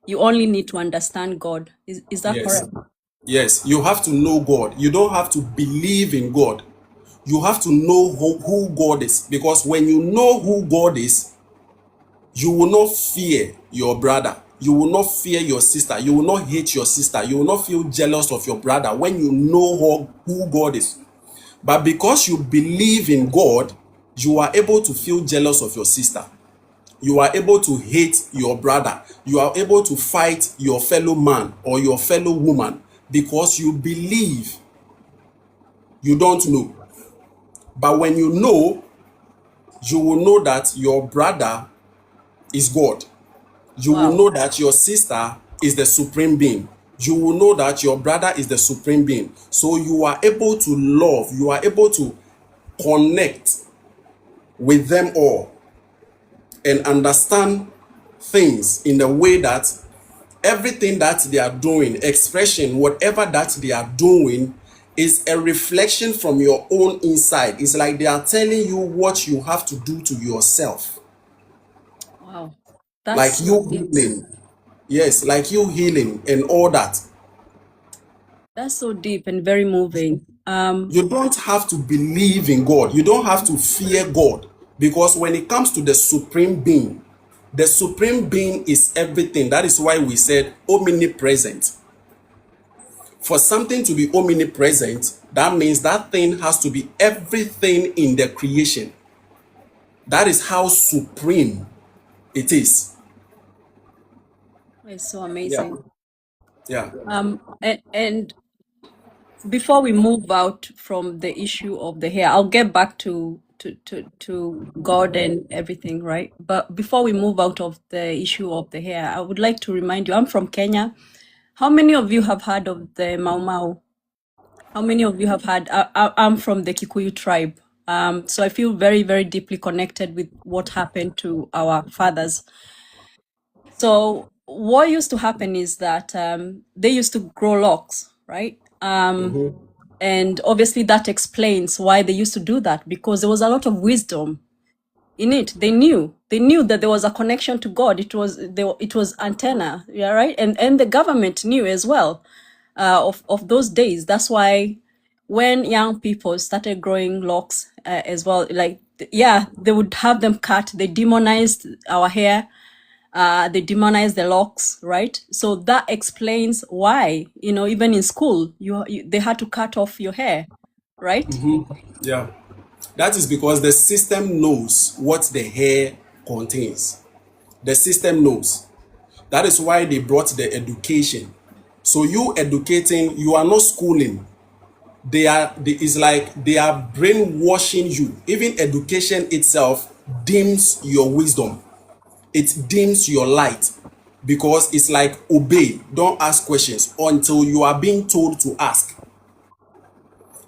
you only need to understand God. Is that Yes. correct? Yes, you have to know God. You don't have to believe in God. You have to know who God is. Because when you know who God is, you will not fear your brother. You will not fear your sister. You will not hate your sister. You will not feel jealous of your brother when you know who God is. But because you believe in God, you are able to feel jealous of your sister. You are able to hate your brother. You are able to fight your fellow man or your fellow woman because you believe. You don't know. But when you know, you will know that your brother is God. You will Wow. know that your sister is the supreme being. You will know that your brother is the supreme being. So you are able to love, you are able to connect with them all and understand things in a way that everything that they are doing, expression, whatever that they are doing, is a reflection from your own inside. It's like they are telling you what you have to do to yourself. Wow. That's Like so you deep. healing. Yes, like you healing and all that. That's so deep and very moving. You don't have to believe in God. You don't have to fear God. Because when it comes to the supreme being is everything. That is why we said omnipresent. For something to be omnipresent, that means that thing has to be everything in the creation. That is how supreme it is. It's so Yeah. amazing. Yeah. And before we move out from the issue of the hair, I'll get back to God and everything, right? But before we move out of the issue of the hair, I would like to remind you, I'm from Kenya. How many of you have heard of the Mau Mau? How many of you have had? I'm from the Kikuyu tribe. So I feel very, very deeply connected with what happened to our fathers. So what used to happen is that they used to grow locks, right? And obviously that explains why they used to do that, because there was a lot of wisdom in it. They knew that there was a connection to God. It was antenna, yeah, right? And the government knew as well of those days. That's why when young people started growing locks as well, like, yeah, they would have them cut. They demonized our hair. They demonized the locks, right? So that explains why, even in school, they had to cut off your hair, right? Yeah. That is because the system knows what the hair contains. The system knows. That is why they brought the education. So you educating, you are not schooling. It's like they are brainwashing you. Even education itself dims your wisdom. It dims your light, because it's like obey, don't ask questions until you are being told to ask.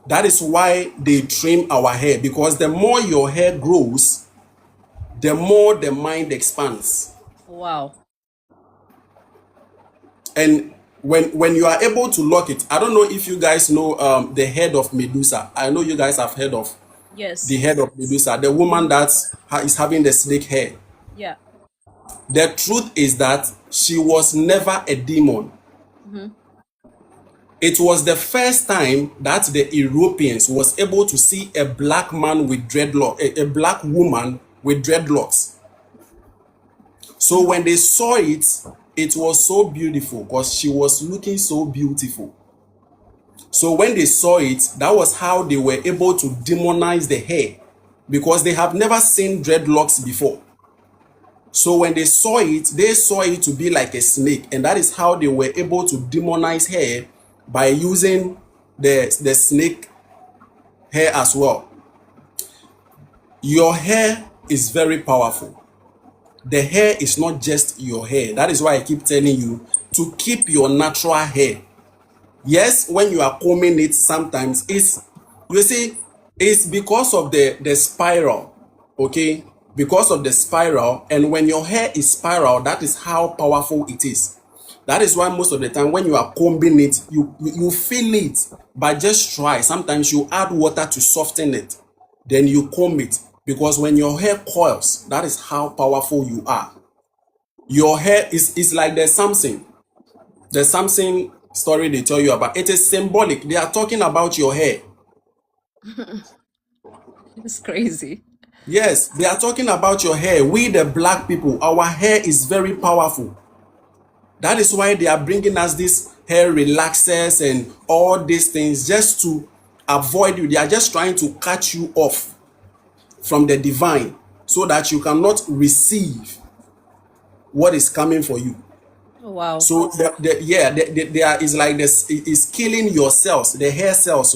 That is why they trim our hair, because the more your hair grows, the more the mind expands. Wow. And when you are able to lock it, I don't know if you guys know the head of Medusa. I know you guys have heard of the Yes. head of Medusa, the woman that is having the snake hair. Yeah. The truth is that she was never a demon. Hmm. It was the first time that the Europeans was able to see a black man with dreadlock, a black woman with dreadlocks. So when they saw it, it was so beautiful because she was looking so beautiful. So when they saw it, that was how they were able to demonize the hair, because they have never seen dreadlocks before. So when they saw it to be like a snake, and that is how they were able to demonize hair by using the snake hair as well. Your hair is very powerful. The hair is not just your hair. That is why I keep telling you to keep your natural hair. Yes, when you are combing it, sometimes you see, it's because of the spiral, okay? Because of the spiral, and when your hair is spiral, that is how powerful it is. That is why most of the time when you are combing it, you feel it, but just try. Sometimes you add water to soften it, then you comb it, because when your hair coils, that is how powerful you are. Your hair is like the Samson story they tell you about. It is symbolic. They are talking about your hair. It's crazy. Yes, they are talking about your hair. We, the black people, our hair is very powerful. That is why they are bringing us these hair relaxers and all these things just to avoid you. They are just trying to cut you off from the divine so that you cannot receive what is coming for you. Oh, wow. So they are, is like this is killing your cells, the hair cells,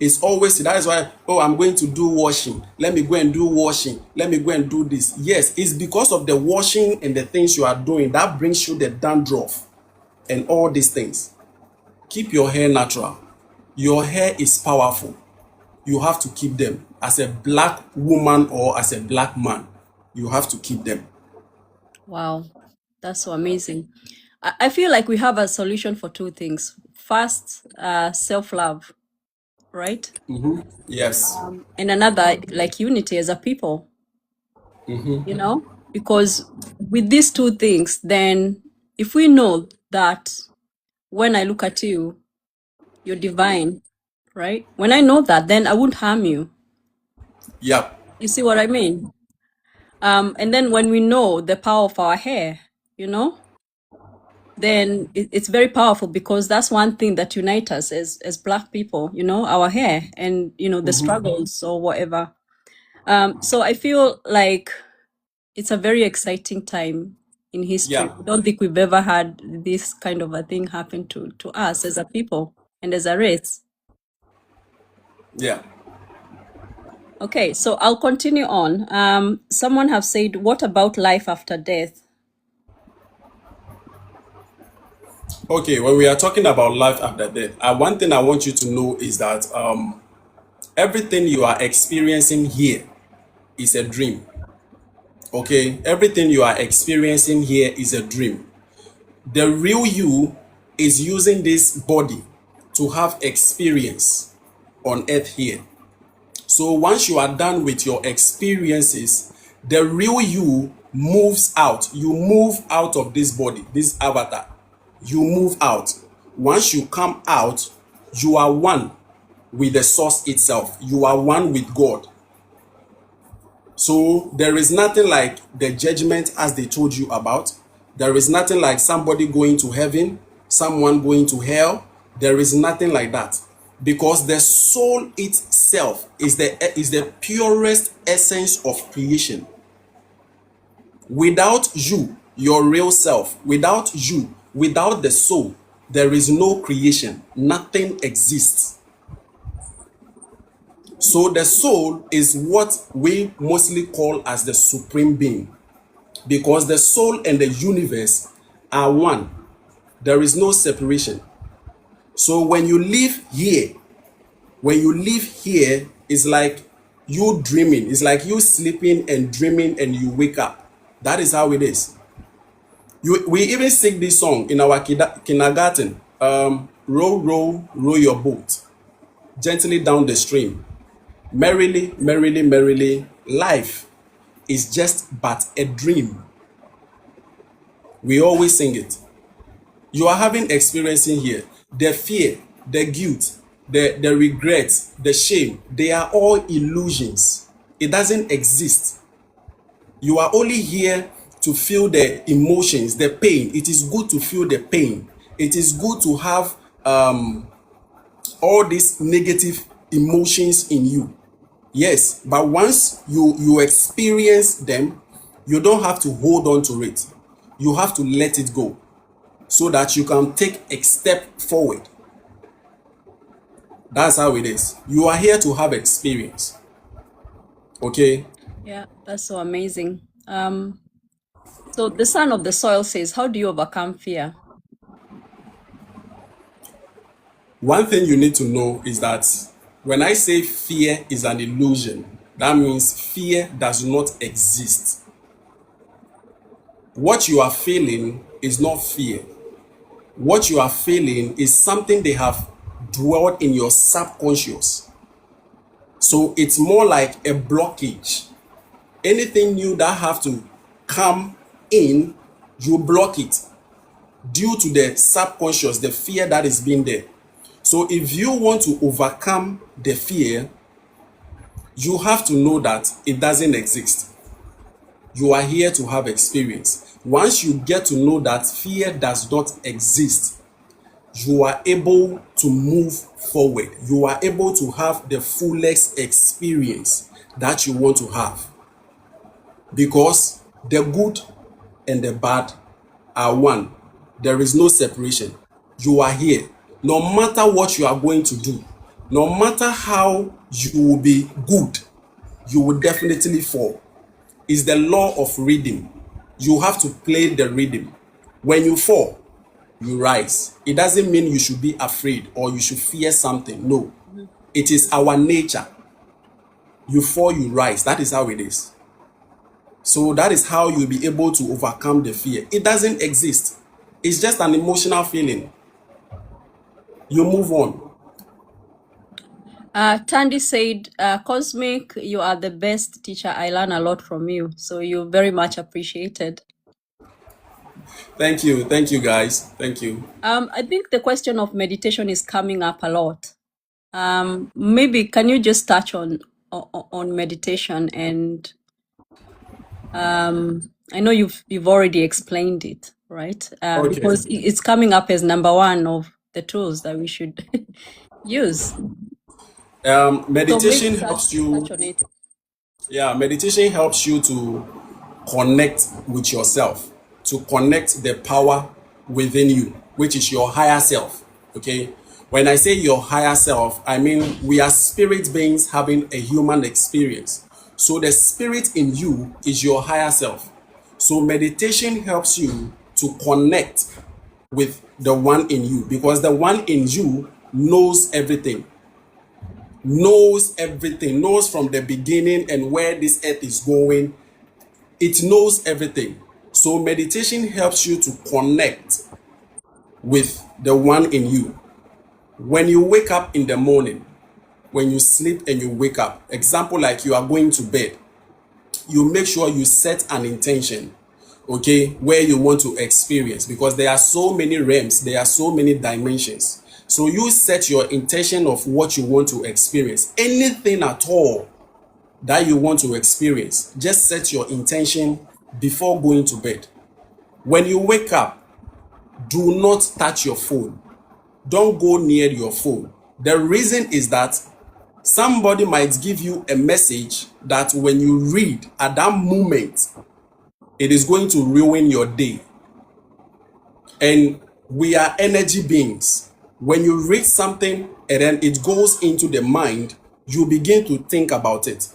It's always, that is why, oh, I'm going to do washing. Let me go and do washing. Let me go and do this. Yes, it's because of the washing and the things you are doing that brings you the dandruff and all these things. Keep your hair natural. Your hair is powerful. You have to keep them. As a black woman or as a black man, you have to keep them. Wow. That's so amazing. I feel like we have a solution for two things. First, self-love, right? Yes. And another, like, unity as a people, because with these two things, then if we know that when I look at you, You're divine, right? When I know that, then I wouldn't harm you. Yeah. You see what I mean? And then when we know the power of our hair, you know, then it's very powerful, because that's one thing that unites us as Black people, you know, our hair and, you know, the struggles or whatever. So I feel like it's a very exciting time in history. Yeah. I don't think we've ever had this kind of a thing happen to us as a people and as a race. Yeah. Okay, so I'll continue on. Someone have said, what about life after death? Okay, when we are talking about life after death, one thing I want you to know is that everything you are experiencing here is a dream. Okay, everything you are experiencing here is a dream. The real you is using this body to have experience on earth here. So once you are done with your experiences, the real you moves out. You move out of this body, this avatar. You move out. Once you come out, you are one with the source itself. You are one with God. So there is nothing like the judgment as they told you about. There is nothing like somebody going to heaven, someone going to hell. There is nothing like that. Because the soul itself is the purest essence of creation. Without you, your real self, without you, without the soul, there is no creation. Nothing exists. So the soul is what we mostly call as the supreme being, because the soul and the universe are one. There is no separation. So when you live here, it's like you dreaming. It's like you sleeping and dreaming and you wake up. That is how it is. We even sing this song in our kindergarten. Row, row, row your boat gently down the stream. Merrily, merrily, merrily, life is just but a dream. We always sing it. You are having experiencing here. The fear, the guilt, the regret, the shame, they are all illusions. It doesn't exist. You are only here to feel the emotions, the pain. It is good to feel the pain. It is good to have all these negative emotions in you. Yes, but once you experience them, you don't have to hold on to it. You have to let it go so that you can take a step forward. That's how it is. You are here to have experience. Okay? Yeah, that's so amazing. So the son of the soil says, how do you overcome fear? One thing you need to know is that when I say fear is an illusion, that means fear does not exist. What you are feeling is not fear. What you are feeling is something they have dwelled in your subconscious. So it's more like a blockage. Anything new that have to come in, you block it due to the subconscious, the fear that is being there. So if you want to overcome the fear, you have to know that it doesn't exist. You are here to have experience. Once you get to know that fear does not exist, you are able to move forward. You are able to have the fullest experience that you want to have. Because the good and the bad are one. There is no separation. You are here. No matter what you are going to do, no matter how you will be good, you will definitely fall. It's the law of rhythm. You have to play the rhythm. When you fall, you rise. It doesn't mean you should be afraid or you should fear something. No. It is our nature. You fall, you rise. That is how it is. So that is how you'll be able to overcome the fear. It doesn't exist. It's just an emotional feeling. You move on. Tandy said, Cosmic, you are the best teacher. I learn a lot from you. So you're very much appreciated. Thank you. Thank you, guys. Thank you. I think the question of meditation is coming up a lot. Maybe can you just touch on meditation? And I know you've already explained it, right? Okay. Because it's coming up as number one of the tools that we should use. So maybe Meditation helps touch you. on it. Yeah, meditation helps you to connect with yourself, to connect the power within you, which is your higher self. Okay. When I say your higher self, I mean we are spirit beings having a human experience. So the spirit in you is your higher self. So meditation helps you to connect with the one in you because the one in you knows everything, knows from the beginning and where this earth is going. It knows everything. So meditation helps you to connect with the one in you. When you wake up in the morning, when you sleep and you wake up, example like you are going to bed, you make sure you set an intention, okay, where you want to experience because there are so many realms, there are so many dimensions. So you set your intention of what you want to experience, anything at all that you want to experience. Just set your intention before going to bed. When you wake up, do not touch your phone. Don't go near your phone. The reason is that somebody might give you a message that when you read at that moment, it is going to ruin your day. And we are energy beings. When you read something and then it goes into the mind, you begin to think about it.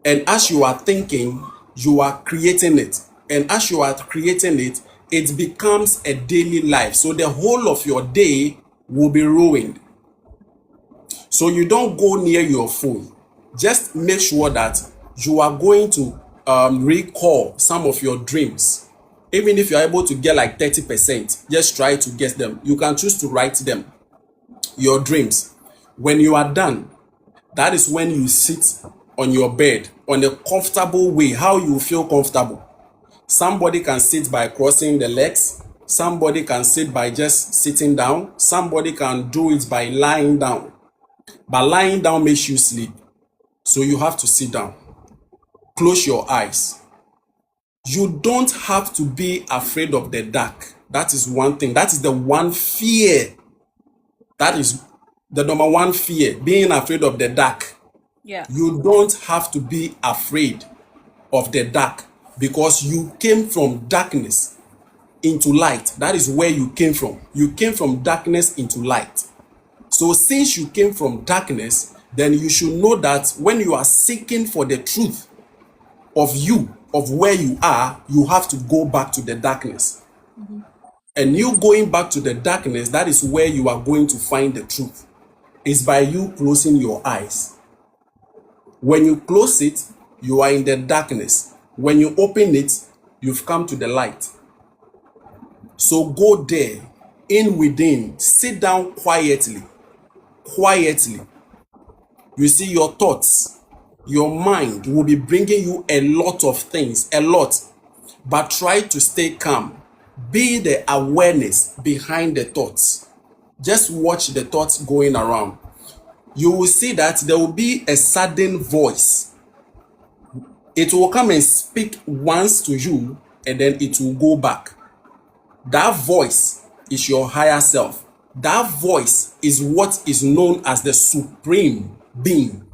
And as you are thinking, you are creating it. And as you are creating it, it becomes a daily life. So the whole of your day will be ruined. So you don't go near your phone. Just make sure that you are going to recall some of your dreams. Even if you're able to get like 30%, just try to get them. You can choose to write them, your dreams. When you are done, that is when you sit on your bed on a comfortable way, how you feel comfortable. Somebody can sit by crossing the legs. Somebody can sit by just sitting down. Somebody can do it by lying down. But lying down makes you sleep. So you have to sit down. Close your eyes. You don't have to be afraid of the dark. That is one thing. That is the one fear. That is the number one fear, being afraid of the dark. Yeah. You don't have to be afraid of the dark because you came from darkness into light. That is where you came from. You came from darkness into light. So since you came from darkness, then you should know that when you are seeking for the truth of you, of where you are, you have to go back to the darkness. Mm-hmm. And you going back to the darkness, that is where you are going to find the truth. It's by you closing your eyes. When you close it, you are in the darkness. When you open it, you've come to the light. So go there, in within, sit down quietly. Quietly. You see, your thoughts, your mind will be bringing you a lot of things, a lot. But try to stay calm. Be the awareness behind the thoughts. Just watch the thoughts going around. You will see that there will be a sudden voice. It will come and speak once to you and then it will go back. That voice is your higher self. That voice is what is known as the supreme being.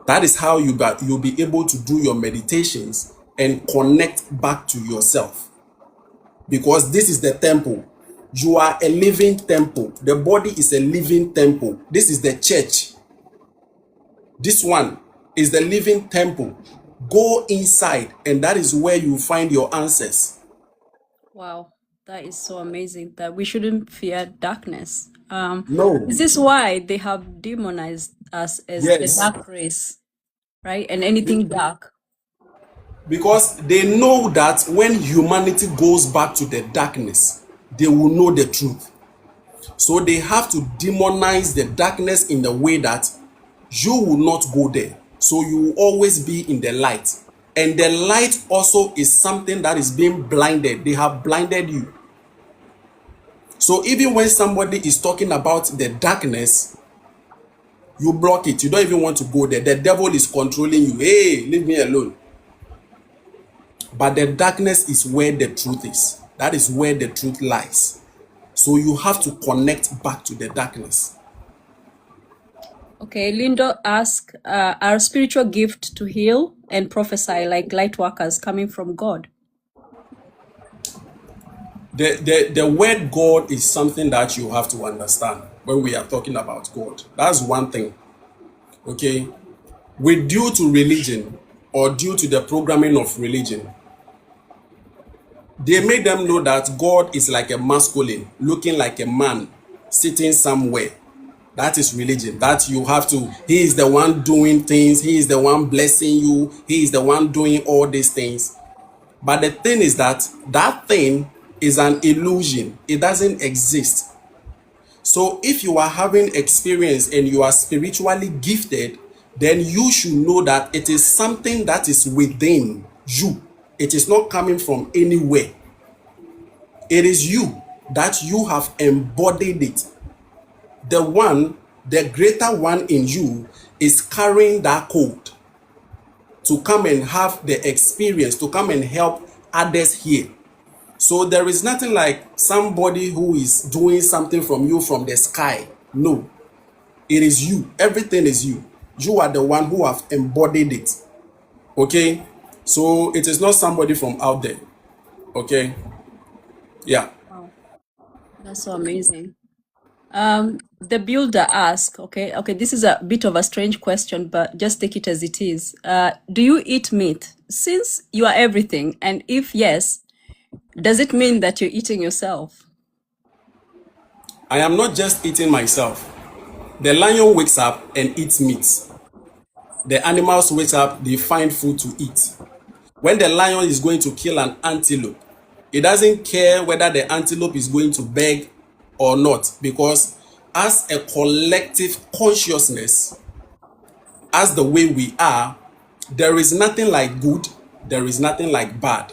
That is how you'll be able to do your meditations and connect back to yourself. Because this is the temple. You are a living temple. The body is a living temple. This is the church. This one is the living temple. Go inside, and that is where you find your answers. Wow, that is so amazing that we shouldn't fear darkness. No. Is this why they have demonized us as the Yes. dark race, right? And anything dark. Because they know that when humanity goes back to the darkness, they will know the truth. So they have to demonize the darkness in the way that you will not go there. So you will always be in the light. And the light also is something that is being blinded. They have blinded you. So even when somebody is talking about the darkness, you block it. You don't even want to go there. The devil is controlling you. Hey, leave me alone. But the darkness is where the truth is. That is where the truth lies. So you have to connect back to the darkness. Okay, Lindo asks, are spiritual gift to heal and prophesy like light workers coming from God? The word God is something that you have to understand when we are talking about God. That's one thing. Okay? With due to religion or due to the programming of religion, they made them know that God is like a masculine, looking like a man, sitting somewhere. That is religion. That you have to, he is the one doing things, he is the one blessing you, he is the one doing all these things. But the thing is that that thing is an illusion. It doesn't exist. So if you are having experience and you are spiritually gifted, then you should know that it is something that is within you. It is not coming from anywhere. It is you that you have embodied it. The greater one in you is carrying that code to come and have the experience, to come and help others here. So there is nothing like somebody who is doing something from you from the sky. No, it is you. Everything is you. You are the one who have embodied it. Okay? So it is not somebody from out there. Okay? Yeah. Wow, that's so amazing. The builder asks, okay, this is a bit of a strange question, but just take it as it is. Do you eat meat? Since you are everything, and if yes, does it mean that you're eating yourself? I am not just eating myself. The lion wakes up and eats meat. The animals wake up, they find food to eat. When the lion is going to kill an antelope, it doesn't care whether the antelope is going to beg or not, because as a collective consciousness, as the way we are, there is nothing like good, there is nothing like bad.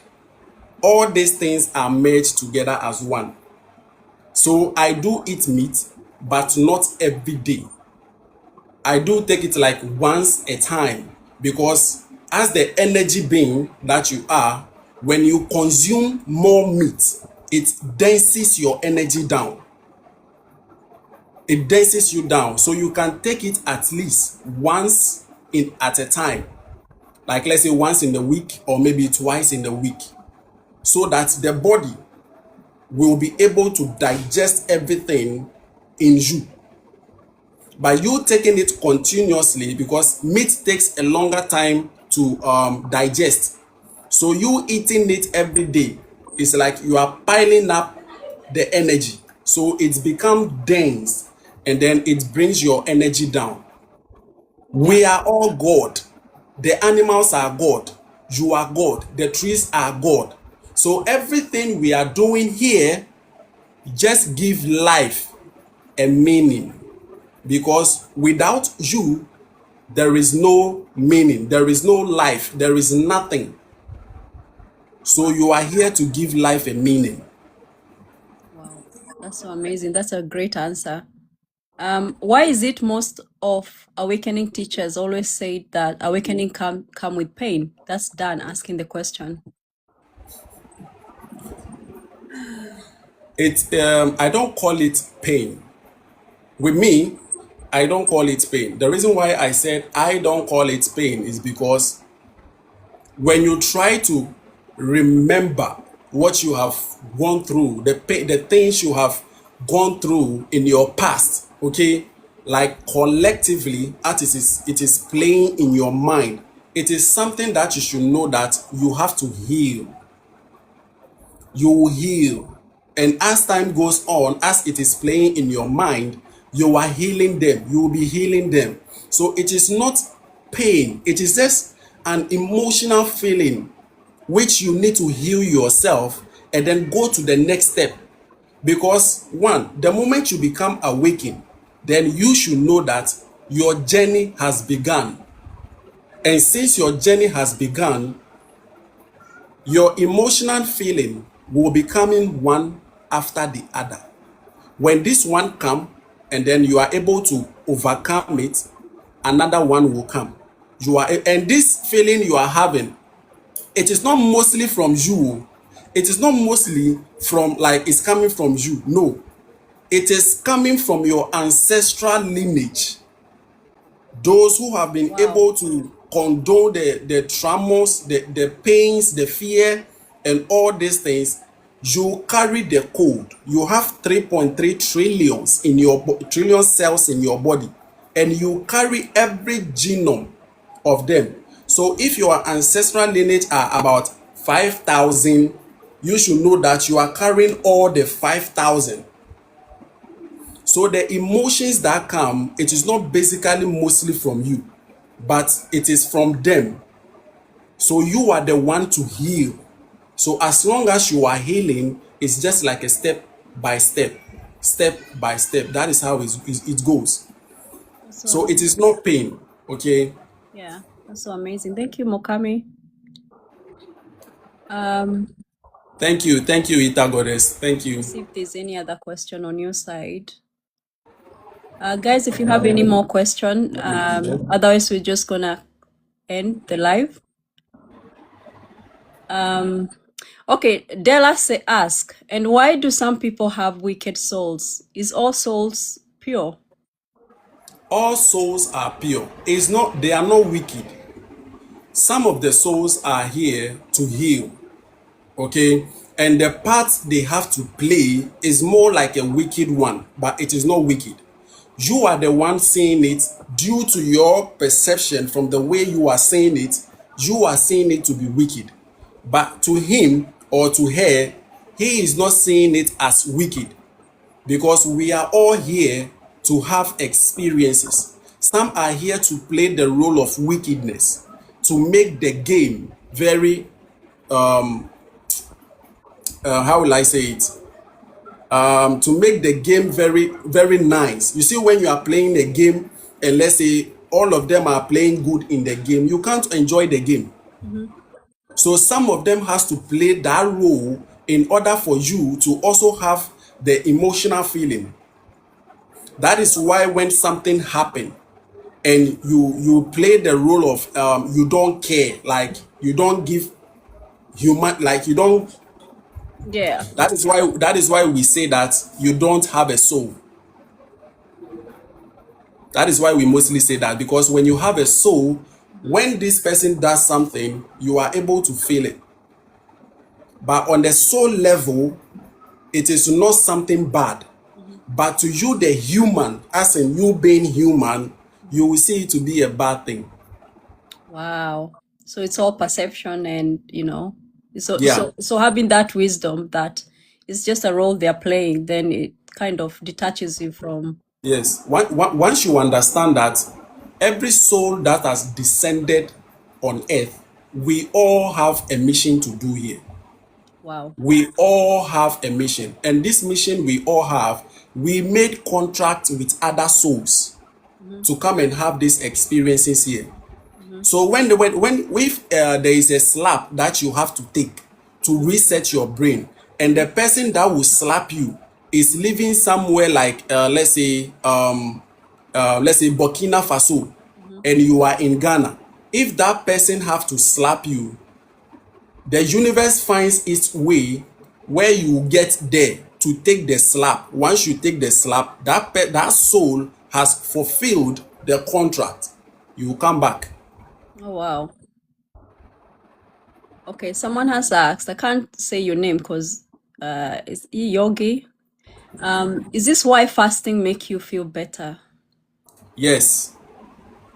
All these things are merged together as one. So I do eat meat, but not every day. I do take it like once a time, because as the energy being that you are, when you consume more meat, it denses your energy down. It denses you down. So you can take it at least once at a time. Like let's say once in a week or maybe twice in a week. So that the body will be able to digest everything in you. By you taking it continuously, because meat takes a longer time to digest. So you eating it every day, it's like you are piling up the energy. So it's become dense and then it brings your energy down. We are all God. The animals are God. You are God. The trees are God. So everything we are doing here just give life a meaning. Because without you, there is no meaning, there is no life, there is nothing. So you are here to give life a meaning. Wow, that's so amazing. That's a great answer. Why is it most of awakening teachers always say that awakening come with pain? That's Dan asking the question. I don't call it pain. With me, I don't call it pain. The reason why I said I don't call it pain is because when you try to remember what you have gone through, the things you have gone through in your past, okay, like collectively, as it is playing in your mind, it is something that you should know that you have to heal. You will heal. And as time goes on, as it is playing in your mind, you are healing them. You will be healing them. So it is not pain. It is just an emotional feeling which you need to heal yourself and then go to the next step. Because one, the moment you become awakened, then you should know that your journey has begun. And since your journey has begun, Your emotional feeling will be coming one after the other. When this one come and then you are able to overcome it, another one will come. And this feeling you are having, it is not mostly from you. It is not mostly from like it's coming from you. No, it is coming from your ancestral lineage. Those who have been Wow. able to condone the traumas, the pains, the fear, and all these things, you carry the code. You have 3.3 trillions in your trillion cells in your body, and you carry every genome of them. So if your ancestral lineage are about 5,000, you should know that you are carrying all the 5,000. So the emotions that come, it is not basically mostly from you, but it is from them. So you are the one to heal. So as long as you are healing, it's just like a step by step. That is how it goes. That's so So it is amazing. not pain, okay? Yeah, that's so amazing. Thank you, Mokami. Um, Thank you, Ita Goddess. Thank let me you. see if there's any other question on your side. Guys, if you have any more question, otherwise we're just gonna end the live. Okay, Della ask, and why do some people have wicked souls? Is all souls pure? All souls are pure. They are not wicked. Some of the souls are here to heal. Okay, and the part they have to play is more like a wicked one, but it is not wicked. You are the one seeing it. Due to your perception from the way you are saying it, you are seeing it to be wicked, but to him or to her, he is not seeing it as wicked, because we are all here to have experiences. Some are here to play the role of wickedness, to make the game very how will I say it? To make the game very, very nice. You see, when you are playing a game, and let's say all of them are playing good in the game, you can't enjoy the game. Mm-hmm. So some of them has to play that role in order for you to also have the emotional feeling. That is why when something happen and you play the role of you don't care, like you don't give human, like you don't. Yeah. That is why we say that you don't have a soul. That is why we mostly say that, because when you have a soul, Mm-hmm. when this person does something, you are able to feel it. But on the soul level, it is not something bad. Mm-hmm. But to you, the human, as in you being human, you will see it to be a bad thing. Wow. So it's all perception, and Yeah. so having that wisdom that it's just a role they're playing, then it kind of detaches you from. Yes. Once you understand that every soul that has descended on earth, we all have a mission to do here. Wow. We all have a mission, and this mission we all have, we made contract with other souls Mm-hmm. to come and have these experiences here. Mm-hmm. So when if there is a slap that you have to take to reset your brain, and Mm-hmm. the person that will slap you is living somewhere like let's say Burkina Faso, Mm-hmm. and you are in Ghana, if that person have to slap you, the universe finds its way where you get there to take the slap. Once you take the slap, that soul has fulfilled the contract. You will come back. Oh, wow. Okay, someone has asked, I can't say your name because it's Yogi. Is this why fasting make you feel better? Yes,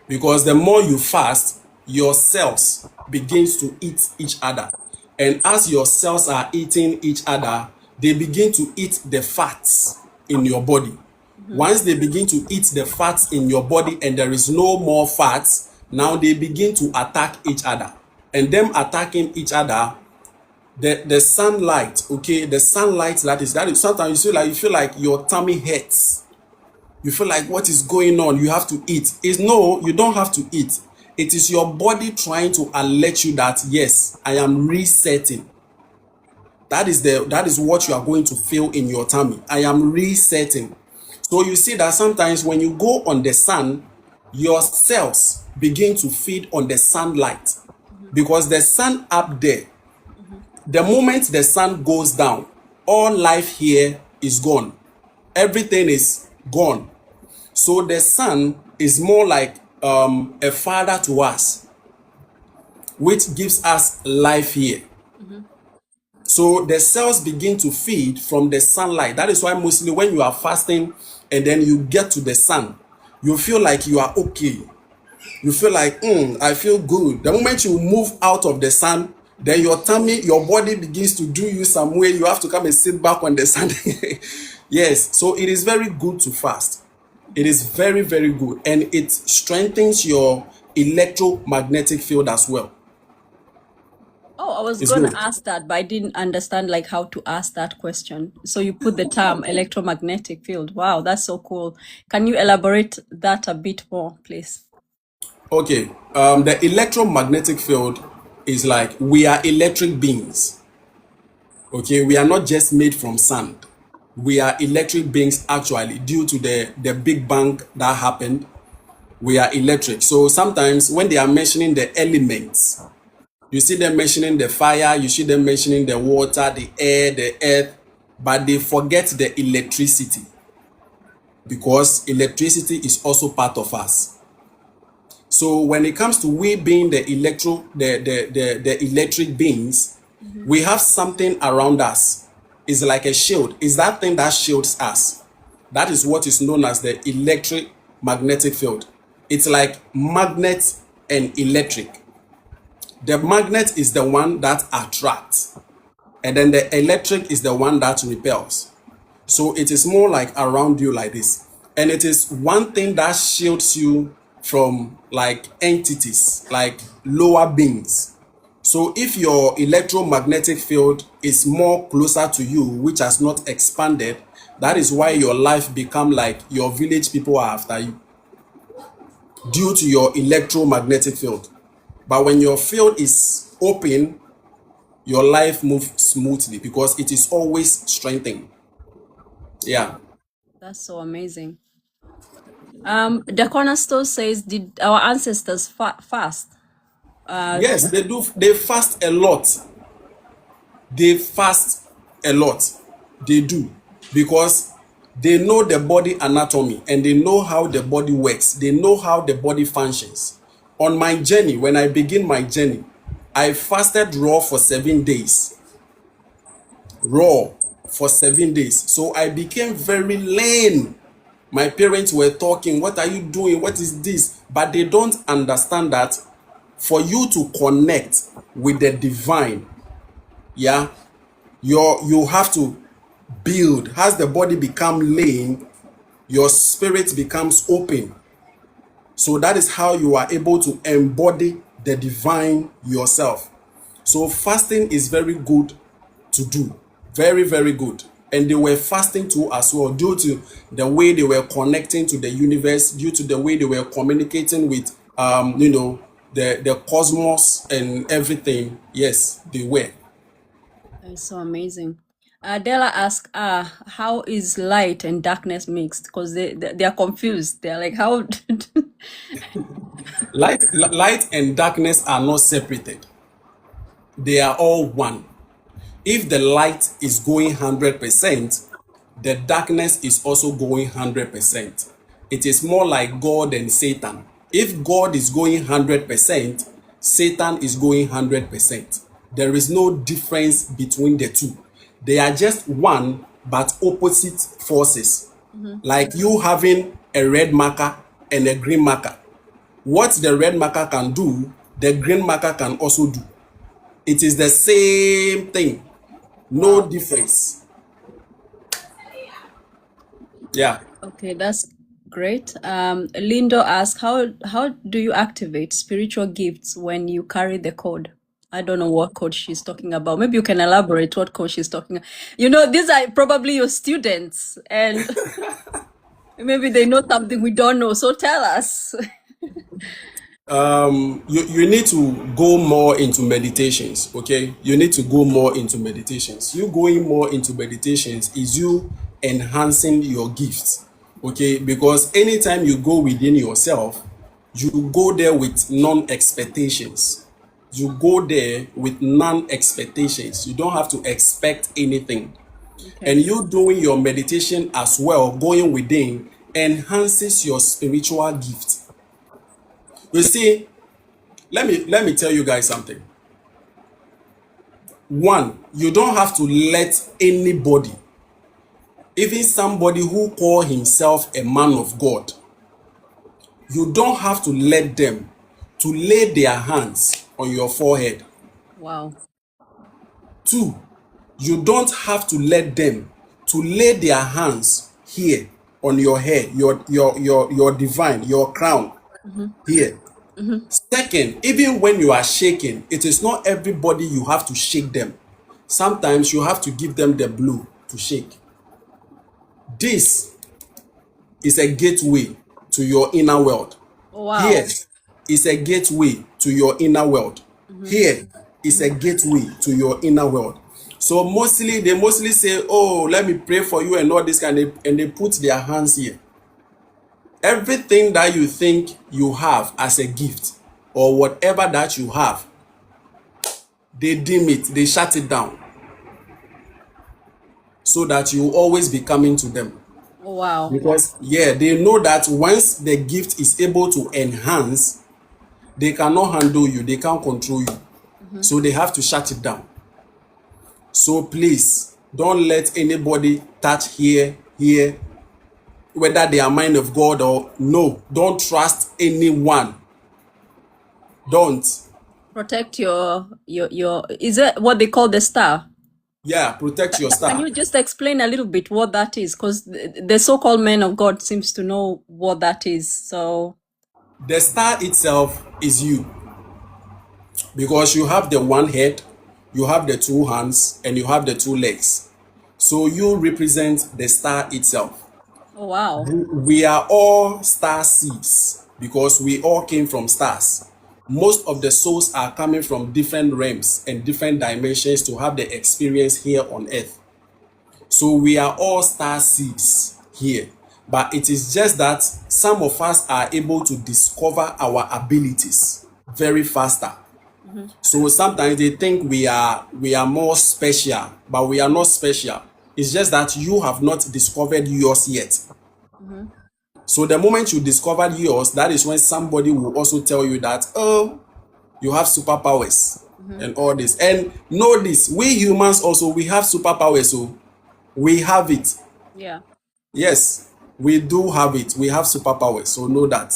because the more you fast, your cells begins to eat each other, and as your cells are eating each other, they begin to eat the fats in your body. Mm-hmm. Once they begin to eat the fats in your body and there is no more fats, now they begin to attack each other, and them attacking each other, the sunlight, okay, the sunlight that is sometimes you feel like your tummy hurts. You feel like, what is going on? You have to eat. Is no, you don't have to eat. It is your body trying to alert you that yes, I am resetting. That is what you are going to feel in your tummy. I am resetting. So you see that sometimes when you go on the sun, your cells begin to feed on the sunlight Mhm. because the sun up there, Mhm. the moment the sun goes down, all life here is gone. Everything is gone. So the sun is more like a father to us, which gives us life here. Mhm. So the cells begin to feed from the sunlight. That is why mostly when you are fasting and then you get to the sun, you feel like you are okay. You feel like, I feel good. The moment you move out of the sun, then your tummy, your body begins to do you some way. You have to come and sit back on the sun. Yes, so it is very good to fast. It is very, very good. And it strengthens your electromagnetic field as well. Oh, I was It's gonna good. ask that, but I didn't understand like how to ask that question. So you put the term electromagnetic field. Wow, that's so cool. Can you elaborate that a bit more, please? Okay, the electromagnetic field is like we are electric beings. Okay, we are not just made from sand. We are electric beings actually due to the Big Bang that happened. We are electric. So sometimes when they are mentioning the elements, you see them mentioning the fire, you see them mentioning the water, the air, the earth, but they forget the electricity because electricity is also part of us. So when it comes to we being the electric beings, Mhm. we have something around us. It's like a shield. It's that thing that shields us. That is what is known as the electric magnetic field. It's like magnet and electric. The magnet is the one that attracts, and then the electric is the one that repels. So it is more like around you like this. And it is one thing that shields you from like entities, like lower beings. So if your electromagnetic field is more closer to you, which has not expanded, that Mhm. is why your life become like your village people are after you due to your electromagnetic field. But when your field is open, your life moves smoothly because it is always strengthened. Yeah. Wow, that's so amazing. The cornerstone says, "Did our ancestors fast?" Uh, Yes, they do. They fast a lot. They fast a lot. They do because they know the body anatomy and they know how the body works. They know how the body functions. On my journey, when I begin my journey, I fasted raw for 7 days. Raw for 7 days. So I became very lean. My parents were talking, what are you doing? What is this? But they don't understand that for you to connect with the divine, yeah, you have to build. As the body become lean, your spirit becomes open. So that is how you are able to embody the divine yourself. So fasting is very good to do. Very, very good. And they were fasting too as well due to the way they were connecting to the universe, due to the way they were communicating with the cosmos and everything. Yes, they were. it's so amazing. Della asked, how is light and darkness mixed? Because they are confused. They're like, how? Light and darkness are not separated. They are all one. If the light is going 100%, the darkness is also going 100%. It is more like God and Satan. If God is going 100%, Satan is going 100%. There is no difference between the two. They are just one but opposite forces. Mhm. Like you having a red marker and a green marker. What the red marker can do, the green marker can also do. It is the same thing. No Wow. difference. Yeah. Okay, that's great. Lindo asked, how do you activate spiritual gifts when you carry the code? I don't know what code she's talking about. Maybe you can elaborate what code she's talking about. These are probably your students, and maybe they know something we don't know. So tell us. You need to go more into meditations. Okay, you need to go more into meditations. You going more into meditations is you enhancing your gifts. Okay, because anytime you go within yourself, you go there with non-expectations. You go there with non-expectations. You don't have to expect anything. Okay. And you doing your meditation as well, going within, enhances your spiritual gift. You see, let me tell you guys something. One, you don't have to let anybody, even somebody who call himself a man of God, you don't have to let them to lay their hands on your forehead. Wow. Two, you don't have to let them to lay their hands here on your head, your divine, your crown Mm-hmm. here. Mm-hmm. Second, even when you are shaking, it is not everybody you have to shake them. Sometimes you have to give them the blow to shake. This is a gateway to your inner world. Here Wow. is a gateway to your inner world. Mm-hmm. Here is a Mm-hmm. gateway to your inner world. So they mostly say, "Oh, let me pray for you," and all this kind of, and they put their hands here. Everything that you think you have as a gift, or whatever that you have, they dim it, they shut it down, so that you will always be coming to them. Wow. Because yeah, they know that once the gift is able to enhance, they cannot handle you, they can't control you. Mm-hmm. So they have to shut it down. So please don't let anybody touch here, whether they are mind of God or no. Don't trust anyone. Don't. Protect your is it what they call the star? Yeah, protect your Can star. you just explain a little bit what that is? Because the so-called man of God seems to know what that is. So, The star itself is you, because you have the one head, you have the two hands, and you have the two legs. So you represent the star itself. oh wow. We are all star seeds because we all came from stars. Most of the souls are coming from different realms and different dimensions to have the experience here on earth. So we are all star seeds here. But it is just that some of us are able to discover our abilities very faster. Mm-hmm. So sometimes they think we are more special, but we are not special. It's just that you have not discovered yours yet. Mm-hmm. So the moment you discover yours, that is when somebody will also tell you that, oh, you have superpowers Mm-hmm. and all this. And know this, we humans also, we have superpowers. So we have it. Yeah. Yes, we do have it. We have superpowers. So know that.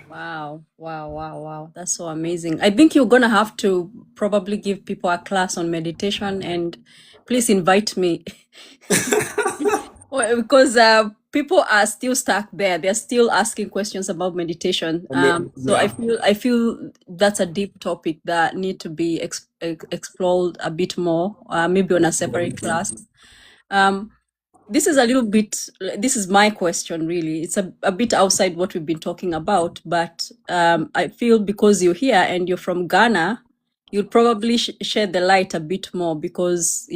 Wow. Wow. Wow. Wow. That's so amazing. I think you're gonna have to probably give people a class on meditation and please invite me. Well, because people are still stuck there. They're still asking questions about meditation. So I Yeah. feel that's a deep topic that need to be explored a bit more, maybe on a separate class. Um, this is a little bit. This is my question, really. It's a bit outside what we've been talking about, but I feel because you're here and you're from Ghana, you'll probably shed the light a bit more because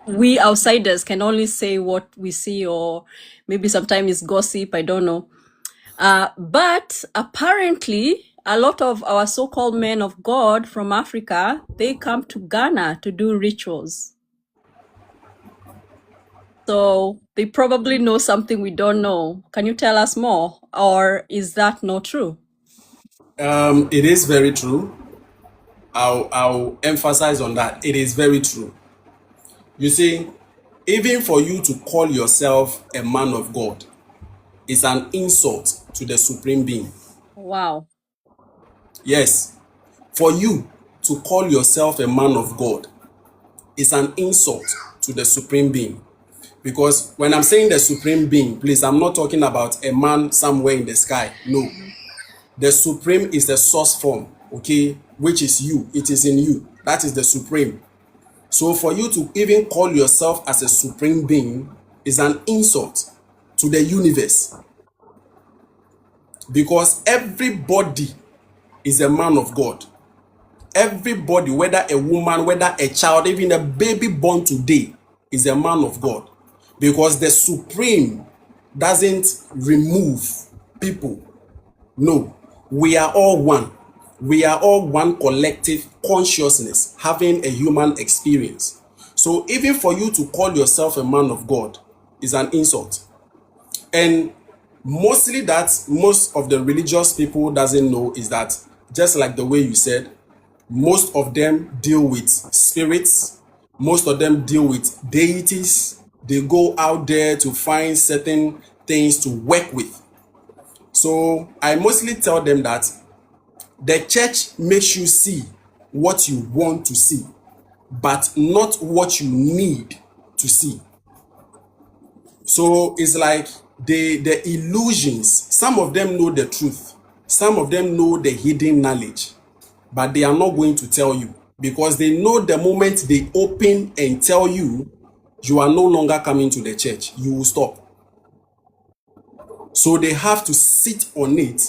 we outsiders can only say what we see, or maybe sometimes it's gossip, I don't know. But apparently a lot of our so-called men of God from Africa, they come to Ghana to do rituals, so they probably know something we don't know. Can you tell us more, or is that not true? It is very true. I'll emphasize on that. It is very true. You see, even for you to call yourself a man of God is an insult to the supreme being. Wow. Yes, for you to call yourself a man of God is an insult to the supreme being. Because when I'm saying the supreme being, please, I'm not talking about a man somewhere in the sky. No. Mhm. The supreme is the source form, okay, which is you. It is in you. That is the supreme. So for you to even call yourself as a supreme being is an insult to the universe. because everybody is a man of God. Everybody, whether a woman, whether a child, even a baby born today, is a man of God. Because the Supreme doesn't remove people. No, we are all one. We are all one collective consciousness having a human experience. So even for you to call yourself a man of God is an insult. And mostly that most of the religious people doesn't know is that, just like the way you said, most of them deal with spirits, most of them deal with deities. They go out there to find certain things to work with. So I mostly tell them that the church makes you see what you want to see, but not what you need to see. So it's like the illusions. Some of them know the truth. Some of them know the hidden knowledge, but they are not going to tell you because they know the moment they open and tell you, you are no longer coming to the church. You will stop. So they have to sit on it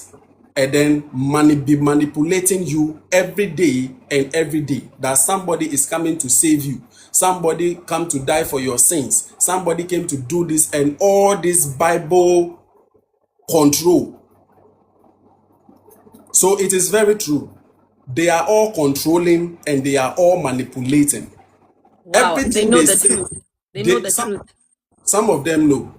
and then be manipulating you every day and every day that somebody is coming to save you. Somebody come to die for your sins. Somebody came to do this, and all this Bible control. So it is very true. They are all controlling and they are all manipulating. Wow, they Everything know they the say, truth. They know the truth. some of them know.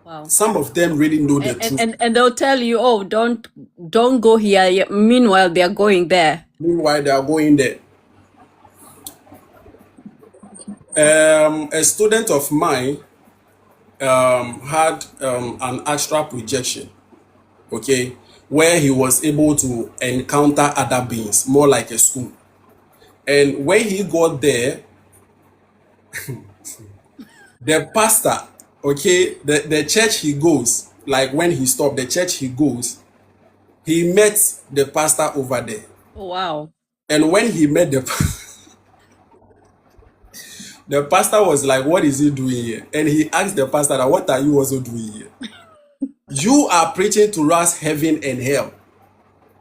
Wow. Some of them really know the truth. And they'll tell you, oh, don't go here. Meanwhile, they are going there. Meanwhile, they are going there. A student of mine had an astral projection, okay, where he was able to encounter other beings, more like a school. And when he got there, the pastor, okay, the church he goes, like when he stopped, the church he goes, he met the pastor over there. Oh, wow. And when he met the pastor was like, what is he doing here? And he asked the pastor, that, what are you also doing here? You are preaching to us heaven and hell.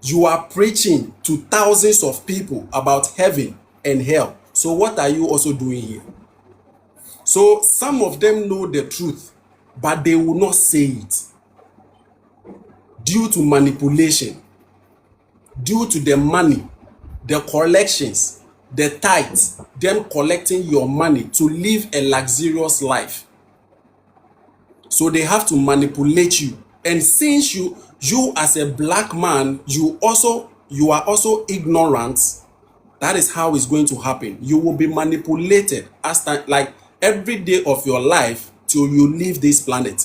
You are preaching to thousands of people about heaven and hell. So what are you also doing here? So some of them know the truth, but they will not say it due to manipulation, due to the money, the collections, the tithes, them collecting your money to live a luxurious life. So they have to manipulate you. And since you as a black man, you are also ignorant, that is how it's going to happen. You will be manipulated as like every day of your life till you leave this planet.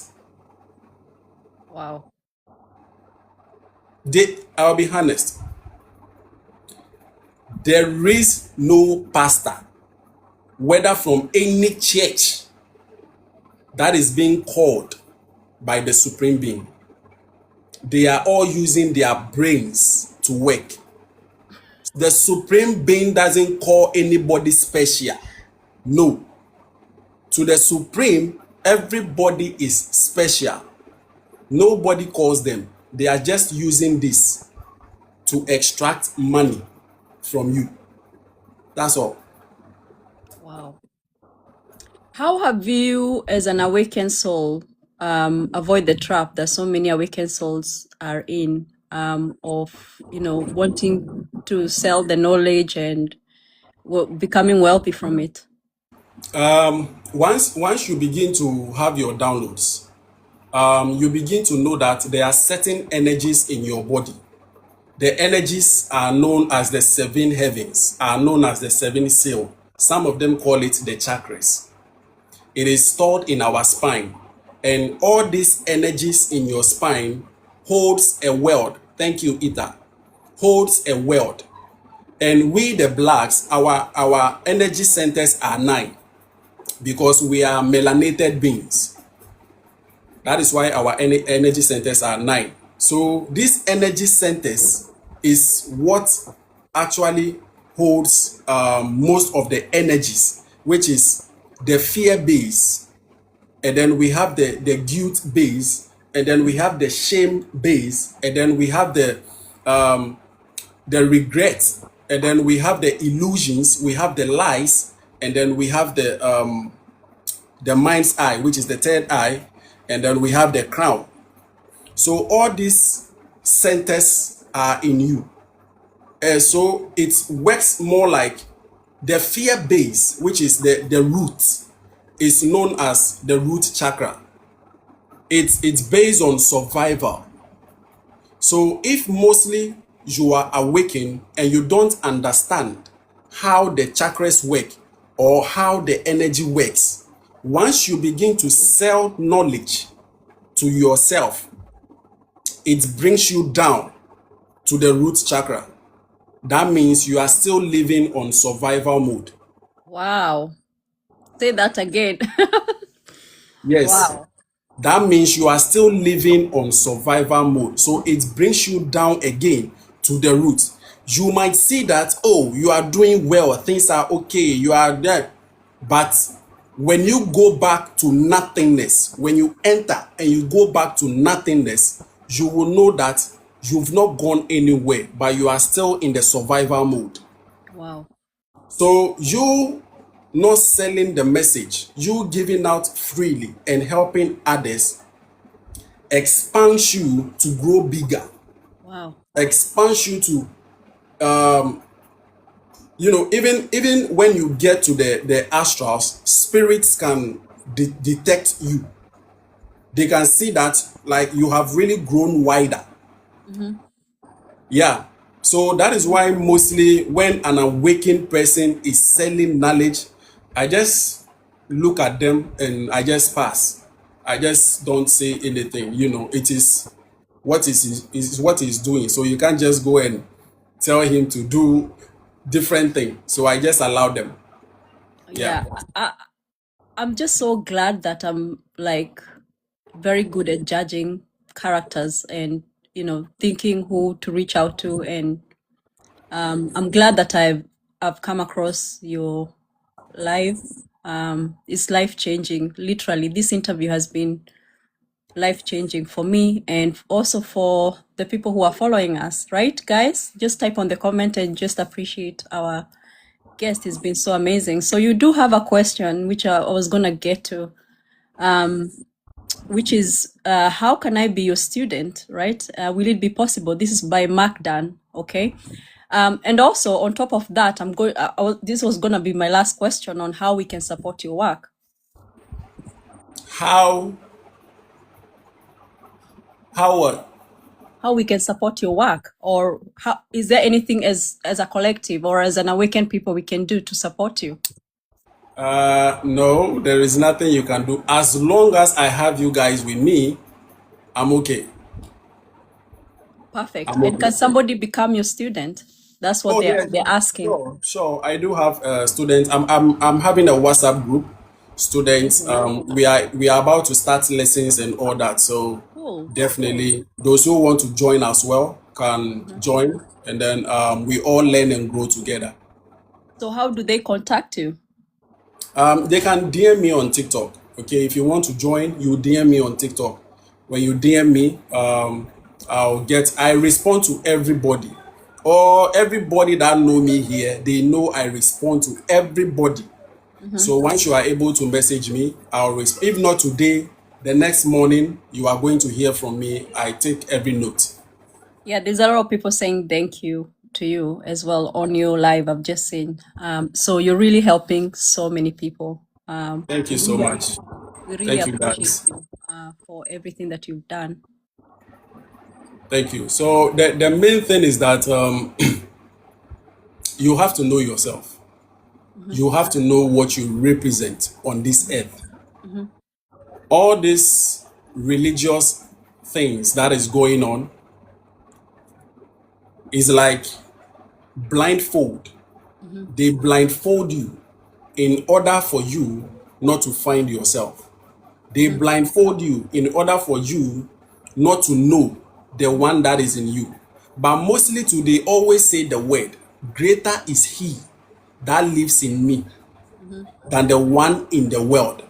Wow. I'll be honest. There is no pastor, whether from any church, that is being called by the Supreme Being. They are all using their brains to work. The Supreme Being doesn't call anybody special. No. To the Supreme, everybody is special. Nobody calls them. They are just using this to extract money from you. That's all. Wow. How have you, as an awakened soul, avoid the trap that so many awakened souls are in, of wanting to sell the knowledge and becoming wealthy from it? Once you begin to have your downloads, you begin to know that there are certain energies in your body. The energies are known as the seven heavens, are known as the seven seal. Some of them call it the chakras. It is stored in our spine. And all these energies in your spine holds a world. Thank you, Ita. Holds a world. And we, the blacks, our energy centers are 9 because we are melanated beings. That is why our energy centers are 9. So these energy centers is what actually holds most of the energies, which is the fear base, and then we have the guilt base, and then we have the shame base, and then we have the regrets, and then we have the illusions, we have the lies, and then we have the mind's eye, which is the third eye, and then we have the crown. So all these centers are in you. So it works more like the fear base, which is the root, is known as the root chakra. It's based on survival. So if mostly you are awakened and you don't understand how the chakras work or how the energy works, once you begin to sell knowledge to yourself, it brings you down to the root chakra. That means you are still living on survival mode. Wow. Say that again. Yes. Wow. That means you are still living on survival mode. So it brings you down again to the root. You might see that, oh, you are doing well, things are okay, you are there. But when you go back to nothingness, when you enter and you go back to nothingness, you will know that you've not gone anywhere, but you are still in the survival mode. Wow. So you not selling the message, you giving out freely and helping others expands you to grow bigger, Wow. expands you to even when you get to the astrals, spirits can detect you. They can see that like you have really grown wider. Mm-hmm. Yeah. So that is why mostly when an awakened person is selling knowledge, I just look at them and I just pass. I just don't say anything. It is what he's doing. So you can't just go and tell him to do different thing. So I just allow them. Yeah. Yeah. I'm just so glad that I'm like very good at judging characters and thinking who to reach out to, and I'm glad that I've come across your live. It's life changing. Literally, this interview has been life changing for me and also for the people who are following us. Right, guys? Just type on the comment and just appreciate our guest. Has been so amazing. So you do have a question which I was gonna get to, which is how can I be your student, right? Will it be possible? This is by Mark Dan, okay? And also on top of that, this was gonna be my last question on how we can support your work. How what? How we can support your work, or how is there anything as a collective or as an awakened people we can do to support you? No, there is nothing you can do. As long as I have you guys with me, I'm okay. Perfect. I'm And okay. can somebody become your student? That's what Oh they're yes, they're asking. sure. I do have students. I'm having a WhatsApp group. Students. Mhm. We are about to start lessons and all that. So Cool. definitely, those who want to join as well can Mhm. join, and then we all learn and grow together. So how do they contact you? They can DM me on TikTok. Okay, if you want to join, you DM me on TikTok. When you DM me, I respond to everybody. Or everybody that know me here, they know I respond to everybody. Mhm. So once you are able to message me, I'll respond. If not today, the next morning, you are going to hear from me. I take every note. Yeah, there's a lot of people saying thank you to you as well on your live. I've just seen. So you're really helping so many people. Thank you We so really, much. we really Thank you, appreciate guys. you for everything that you've done. Thank you. So the main thing is that you have to know yourself. Mhm. You have to know what you represent on this earth. Mhm. All these religious things that is going on is like blindfold. Mhm. They blindfold you in order for you not to find yourself. They Mhm. blindfold you in order for you not to know the one that is in you. But mostly too, they always say the word, greater is he that lives in me Mhm. than the one in the world.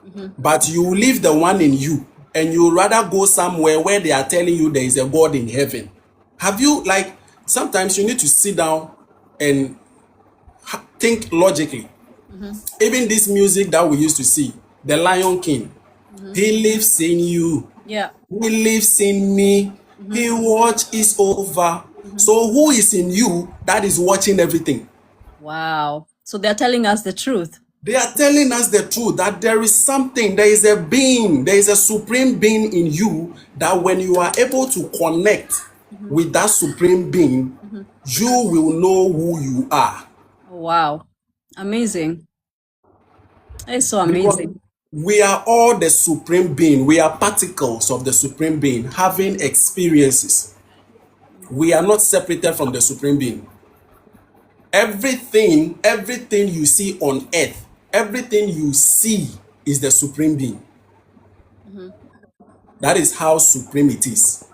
Mhm. But you leave the one in you and you rather go somewhere where they are telling you there is a God in heaven. Have you, like, sometimes you need to sit down and think logically. Even this music that we used to see, the Lion King, he lives in you, Yeah. he lives in me, he watch is over. So who is in you that is watching everything? Wow. So they're telling us the truth. They are telling us the truth, that there is something, there is a being, there is a supreme being in you, that when you are able to connect with that supreme being, you will know who you are. Wow. Amazing. It's so Because amazing. we are all the supreme being, we are particles of the supreme being having experiences. We are not separated from the supreme being. Everything you see on earth, everything you see is the supreme being. That is how supreme it is.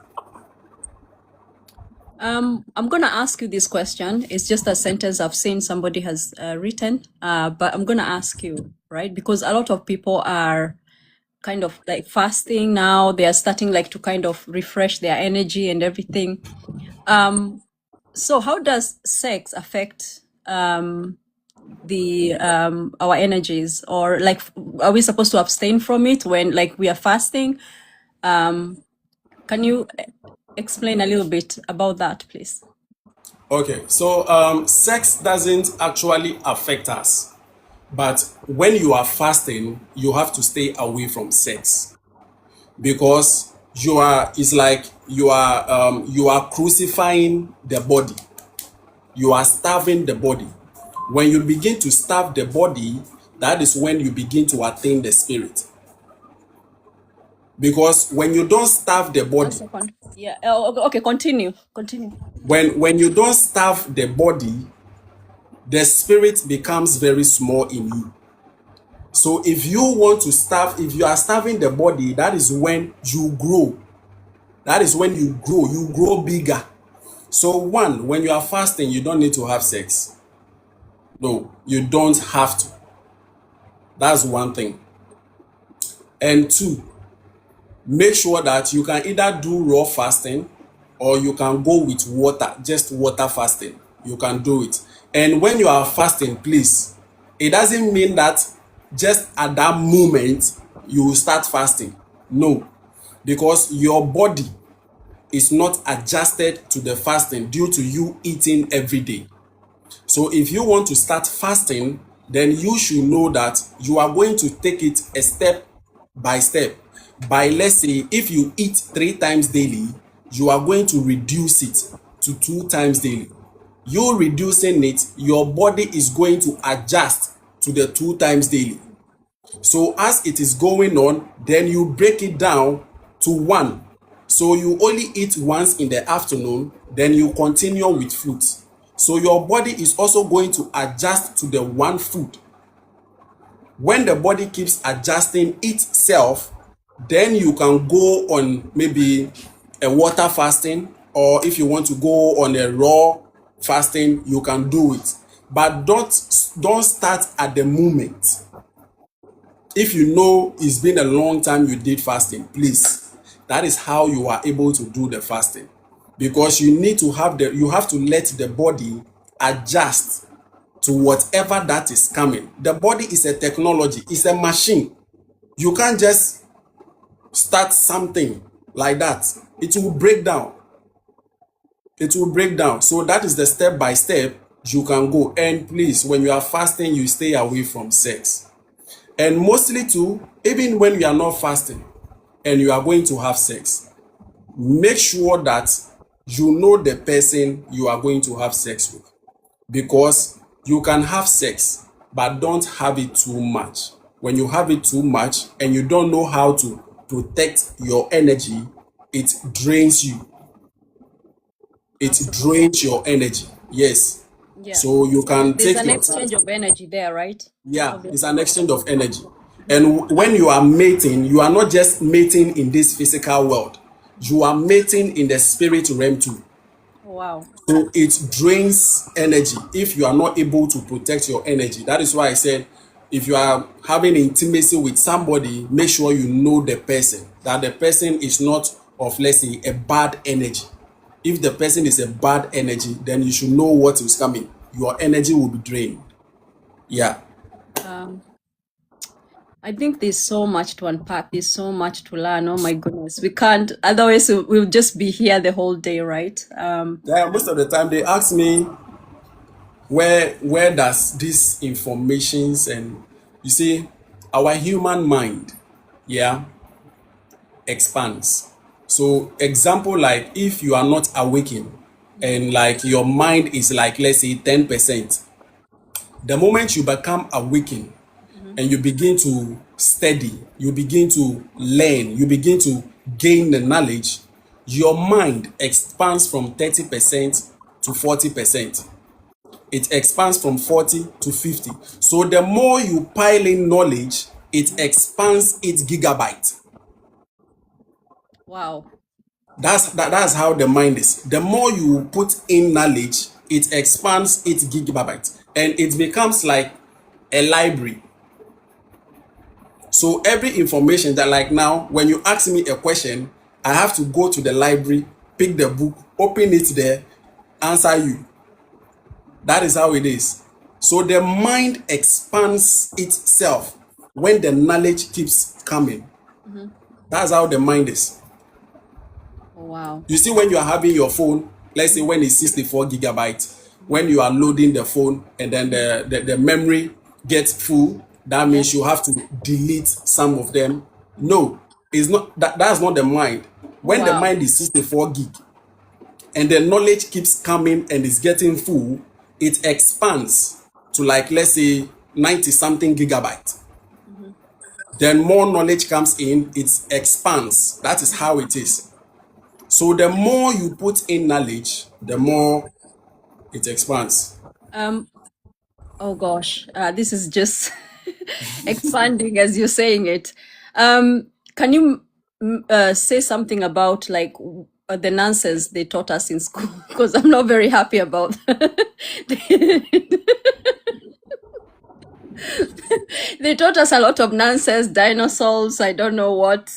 I'm gonna ask you this question. It's just a sentence I've seen somebody has written, but I'm gonna ask you, right? Because a lot of people are kind of like fasting now. They are starting like to kind of refresh their energy and everything. So how does sex affect the our energies, or like are we supposed to abstain from it when like we are fasting? Can you explain a little bit about that, please? Okay, so sex doesn't actually affect us, but when you are fasting, you have to stay away from sex, because it's like you are crucifying the body, you are starving the body. When you begin to starve the body, that is when you begin to attain the spirit. Because when you don't starve the One body, second. Yeah. Oh, okay. Continue. Continue. when you don't starve the body, the spirit becomes very small in you. So if you want to starve, if you are starving the body, that is when you grow. That is when you grow bigger. So one, when you are fasting, you don't need to have sex. No, you don't have to. That's one thing. And two, make sure that you can either do raw fasting or you can go with water, just water fasting. You can do it. And when you are fasting, please, it doesn't mean that just at that moment you will start fasting. No, because your body is not adjusted to the fasting due to you eating every day. So if you want to start fasting, then you should know that you are going to take it a step by step. By, let's say, if you eat 3 times daily, you are going to reduce it to 2 times daily. You reducing it, your body is going to adjust to the 2 times daily. So as it is going on, then you break it down to one. So you only eat once in the afternoon, then you continue with fruit. So your body is also going to adjust to the one food. When the body keeps adjusting itself, then you can go on maybe a water fasting, or if you want to go on a raw fasting, you can do it. But don't start at the moment. If you know it's been a long time you did fasting, please, that is how you are able to do the fasting, because you need to you have to let the body adjust to whatever that is coming. The body is a technology, it's a machine. You can't just start something like that. It will break down. It will break down. So that is the step by step you can go. And please, when you are fasting, you stay away from sex. And mostly too, even when you are not fasting and you are going to have sex, make sure that you know the person you are going to have sex with. Because you can have sex, but don't have it too much. When you have it too much and you don't know how to protect your energy, it drains you. It Absolutely. drains your energy. Yes. Yeah. So you can There's take an your time. exchange of energy there, right? Yeah, it's Obviously. an exchange of energy. And when you are mating, you are not just mating in this physical world, you are mating in the spirit realm too. Wow. So it drains energy if you are not able to protect your energy. That is why I said, if you are having intimacy with somebody, make sure you know the person. that the person is not of, let's say, a bad energy. If the person is a bad energy, then you should know what is coming. Your energy will be drained. Yeah. Um, I think there's so much to unpack. There's so much to learn. Oh my goodness, we can't. Otherwise, we'll just be here the whole day, right? Yeah, most of the time they ask me where does this informations, and you see, our human mind, yeah, expands. So example, like if you are not awakened and like your mind is like, let's say, 10%, the moment you become awakened Mhm. and you begin to study, you begin to learn, you begin to gain the knowledge, your mind expands from 30% to 40%. It expands from 40 to 50. So the more you pile in knowledge, it expands its gigabyte. Wow. That's how the mind is. The more you put in knowledge, it expands its gigabyte and it becomes like a library. So every information that, like now, when you ask me a question, I have to go to the library, pick the book, open it there, answer you. That is how it is. So the mind expands itself when the knowledge keeps coming. Hmm. That's how the mind is. Oh, wow. You see, when you are having your phone, let's say when it's 64 gigabytes, when you are loading the phone and then the memory gets full, that Yeah. means you have to delete some of them. No, it's not that's not the mind. Oh, When the wow. mind is 64 gig and the knowledge keeps coming and is getting full, it expands to, like, let's say 90 something gigabyte. Hmm. Then more knowledge comes in, it expands. That is how it is. So the more you put in knowledge, the more it expands. Um. Oh gosh, this is just expanding as you're saying it. Can you say something about like the nonsense they taught us in school? Because I'm not very happy about. They taught us a lot of nonsense, dinosaurs. I don't know what.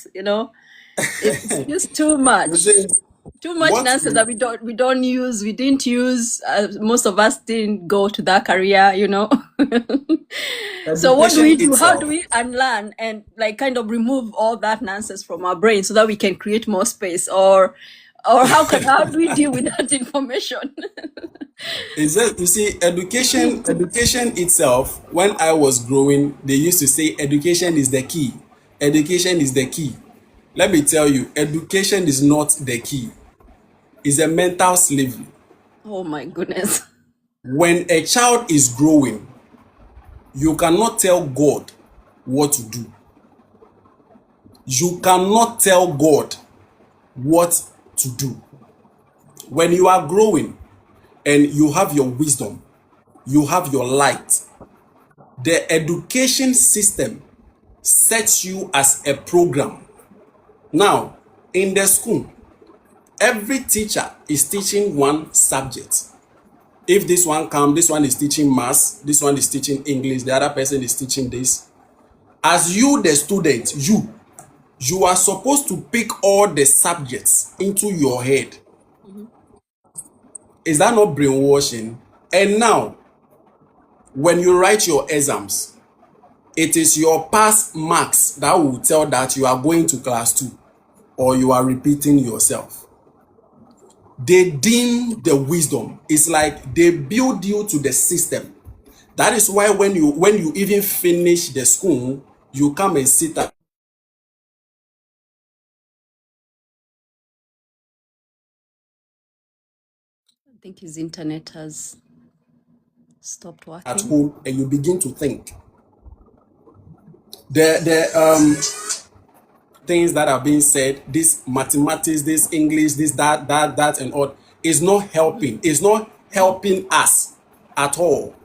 It's just too You much. see, Too much what nonsense that we didn't use. Most of us didn't go to that career. So what do education we do? How do itself, we unlearn and like kind of remove all that nonsense from our brain so that we can create more space? Or how do we deal with that information? is that, you see, education itself, when I was growing, they used to say education is the key. Education is the key. Let me tell you, education is not the key. It's a mental slavery. Oh my goodness. When a child is growing, you cannot tell God what to do. You cannot tell God what to do. When you are growing and you have your wisdom, you have your light, the education system sets you as a program. Now, in the school, every teacher is teaching one subject. If this one comes, this one is teaching maths, this one is teaching English, the other person is teaching this. As you, the student, you are supposed to pick all the subjects into your head. Mhm. Is that not brainwashing? And now, when you write your exams, it is your pass marks that will tell that you are going to class 2 or you are repeating yourself. They dim the wisdom. It's like they build you to the system. That is why when you even finish the school, you come and sit I think his internet has stopped at working. home and you begin to think. The things that are being said, this mathematics, this English, this that and all, is not helping. It's not helping us at all.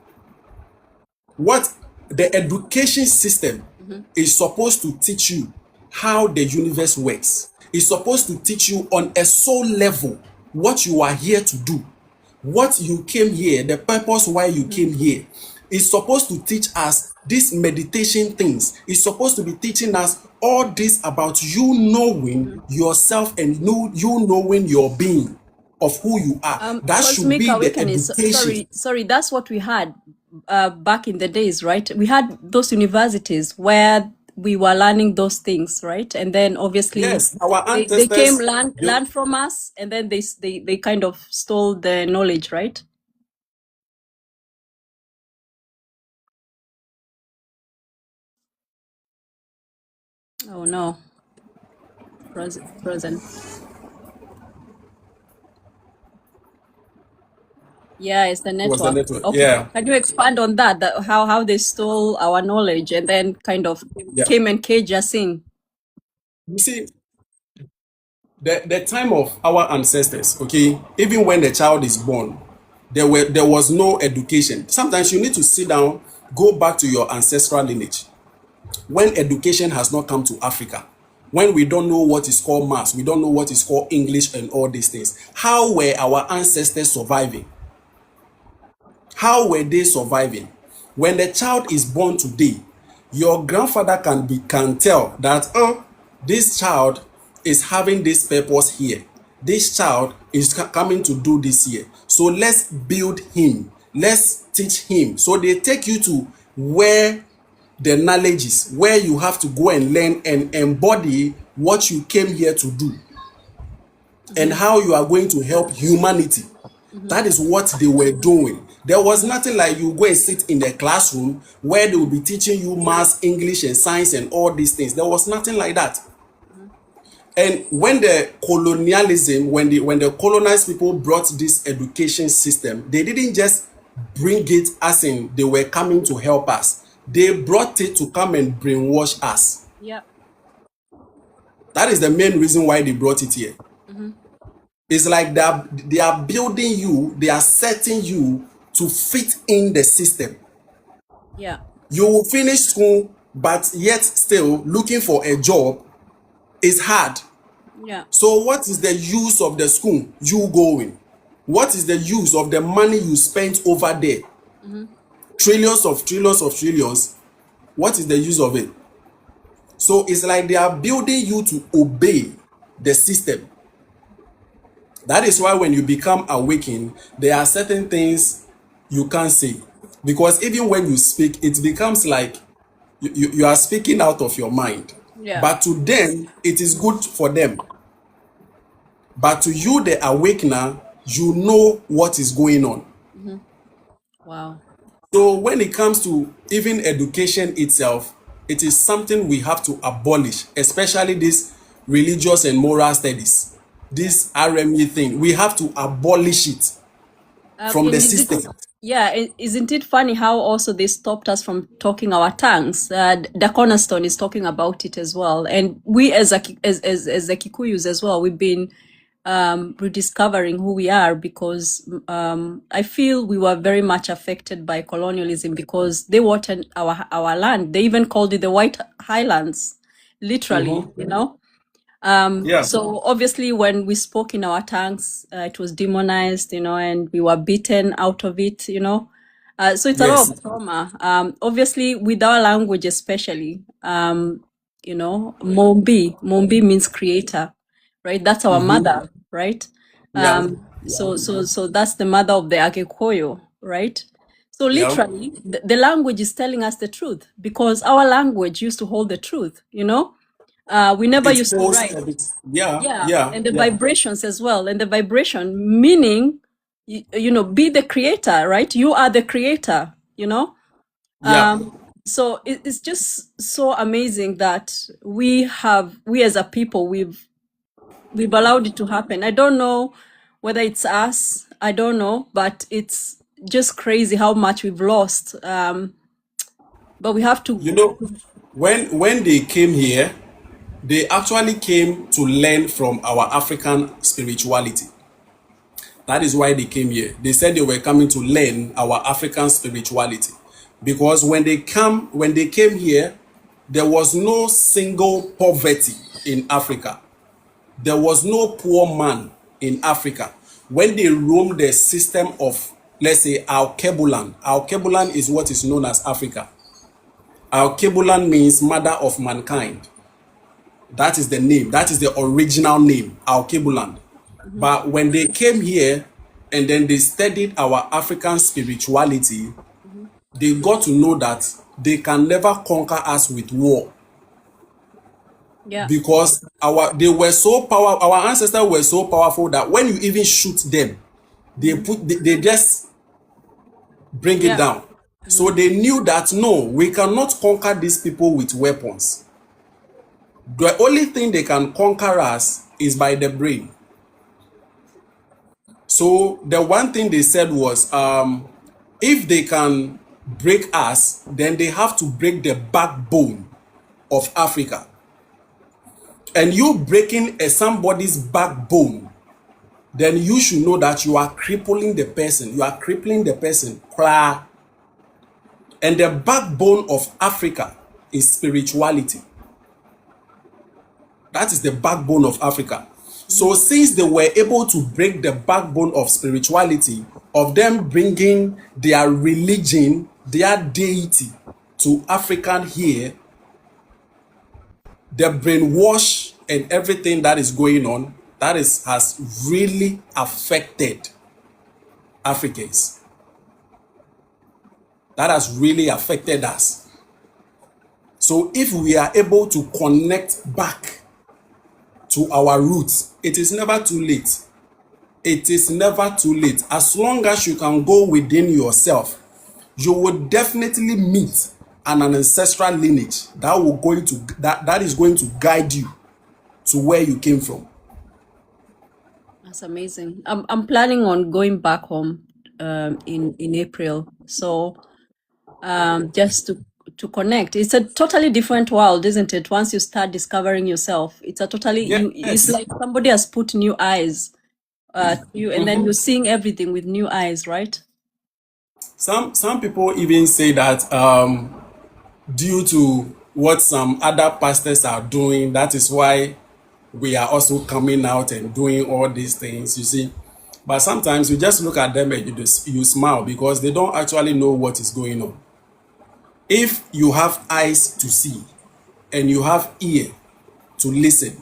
What the education system Hmm. is supposed to teach you how the universe works. It's supposed to teach you on a soul level what you are here to do, what you came here, the purpose why you came here. It's supposed to teach us These meditation things is supposed to be teaching us all this about you knowing yourself and you knowing your being of who you are. That should Cosmic be the Awakenings. education. Sorry, that's what we had back in the days, right? We had those universities where we were learning those things, right? And then obviously Yes, our they came ancestors, learn from us, and then they kind of stole the knowledge, right? Oh no, frozen. Yeah, it's the was the network. network. Okay, Yeah, can you expand on that? That how they stole our knowledge and then kind of yeah. came and caged us in? You see, the time of our ancestors, okay, even when the child is born, there was no education. Sometimes you need to sit down, go back to your ancestral lineage. When education has not come to Africa, when we don't know what is called maths, we don't know what is called English and all these things, how were our ancestors surviving? How were they surviving? When the child is born today, your grandfather can tell that this child is having this purpose here. This child is coming to do this here. So let's build him. Let's teach him. So they take you to where the knowledge is, where you have to go and learn and embody what you came here to do and how you are going to help humanity. That is what they were doing. There was nothing like you go and sit in the classroom where they will be teaching you maths, English, and science and all these things. There was nothing like that. And when the colonialism, when the colonized people brought this education system, they didn't just bring it as in they were coming to help us. They brought it to come and brainwash us. Yeah. That is the main reason why they brought it here. Mm-hmm. It's like they are building you, they are setting you to fit in the system. Yeah. You will finish school, but yet still looking for a job is hard. Yeah. So what is the use of the school you going? What is the use of the money you spent over there? Mm-hmm. Trillions of trillions of trillions. What is the use of it? So it's like they are building you to obey the system. That is why when you become awakened, there are certain things you can't say. Because even when you speak, it becomes like you are speaking out of your mind. Yeah. But to them, it is good for them. But to you, the awakener, you know what is going on. Mm-hmm. Wow. So when it comes to even education itself, it is something we have to abolish, especially this religious and moral studies. This RME thing, we have to abolish it from the And is it, system. yeah, isn't it funny how also they stopped us from talking our tongues? The cornerstone is talking about it as well, and we as as the Kikuyus as well, we've been rediscovering who we are because I feel we were very much affected by colonialism because they wanted our land. They even called it the White Highlands, literally, Mhm. you know. Yeah. So obviously, when we spoke in our tongues, it was demonized, you know, and we were beaten out of it, you know. So it's a lot Yes. of trauma. Obviously, with our language, especially, you know, Mombi means creator, right? That's our Mm-hmm. mother, right? Yeah. So that's the mother of the Agekoyo, right? So Yeah. literally, the language is telling us the truth because our language used to hold the truth, you know. We never It used to holds write. everything. Yeah. Yeah, Yeah. and the Yeah. vibrations as well, and the vibration meaning, you know, be the creator, right? You are the creator, you know. Yeah. So it's just so amazing that we as a people, we've allowed it to happen. I don't know whether it's us, I don't know, but it's just crazy how much we've lost. But we have to. You know, when they came here, they actually came to learn from our African spirituality. That is why they came here. They said they were coming to learn our African spirituality. Because when they came here, there was no single poverty in Africa. There was no poor man in Africa. When they roamed the system of, let's say, Al-Kebulan is what is known as Africa. Alkebulan means mother of mankind. That is the name. That is the original name, Alkebulan. Mm-hmm. But when they came here and then they studied our African spirituality, Mm-hmm. they got to know that they can never conquer us with war, Yeah. because our ancestors were so powerful that when you even shoot them, Mm-hmm. they just bring it Yeah. down. So Mm-hmm. they knew that no, we cannot conquer these people with weapons. The only thing they can conquer us is by the brain. So the one thing they said was, if they can break us, then they have to break the backbone of Africa. And you breaking somebody's backbone, then you should know that you are crippling the person. You are crippling the person. And the backbone of Africa is spirituality. That is the backbone of Africa. So since they were able to break the backbone of spirituality, of them bringing their religion, their deity to African here, the brainwash and everything that is going on, has really affected Africans. That has really affected us. So if we are able to connect back to our roots, it is never too late. It is never too late. As long as you can go within yourself, you will definitely meet an ancestral lineage that is going to guide you to where you came from. That's amazing. I'm planning on going back home in April. So just to connect. It's a totally different world, isn't it? Once you start discovering yourself, it's a totally it's Yes. like somebody has put new eyes to you, and then you're seeing everything with new eyes, right? Some people even say that due to what some other pastors are doing, that is why we are also coming out and doing all these things, you see. But sometimes you just look at them and you smile, because they don't actually know what is going on. If you have eyes to see and you have ear to listen,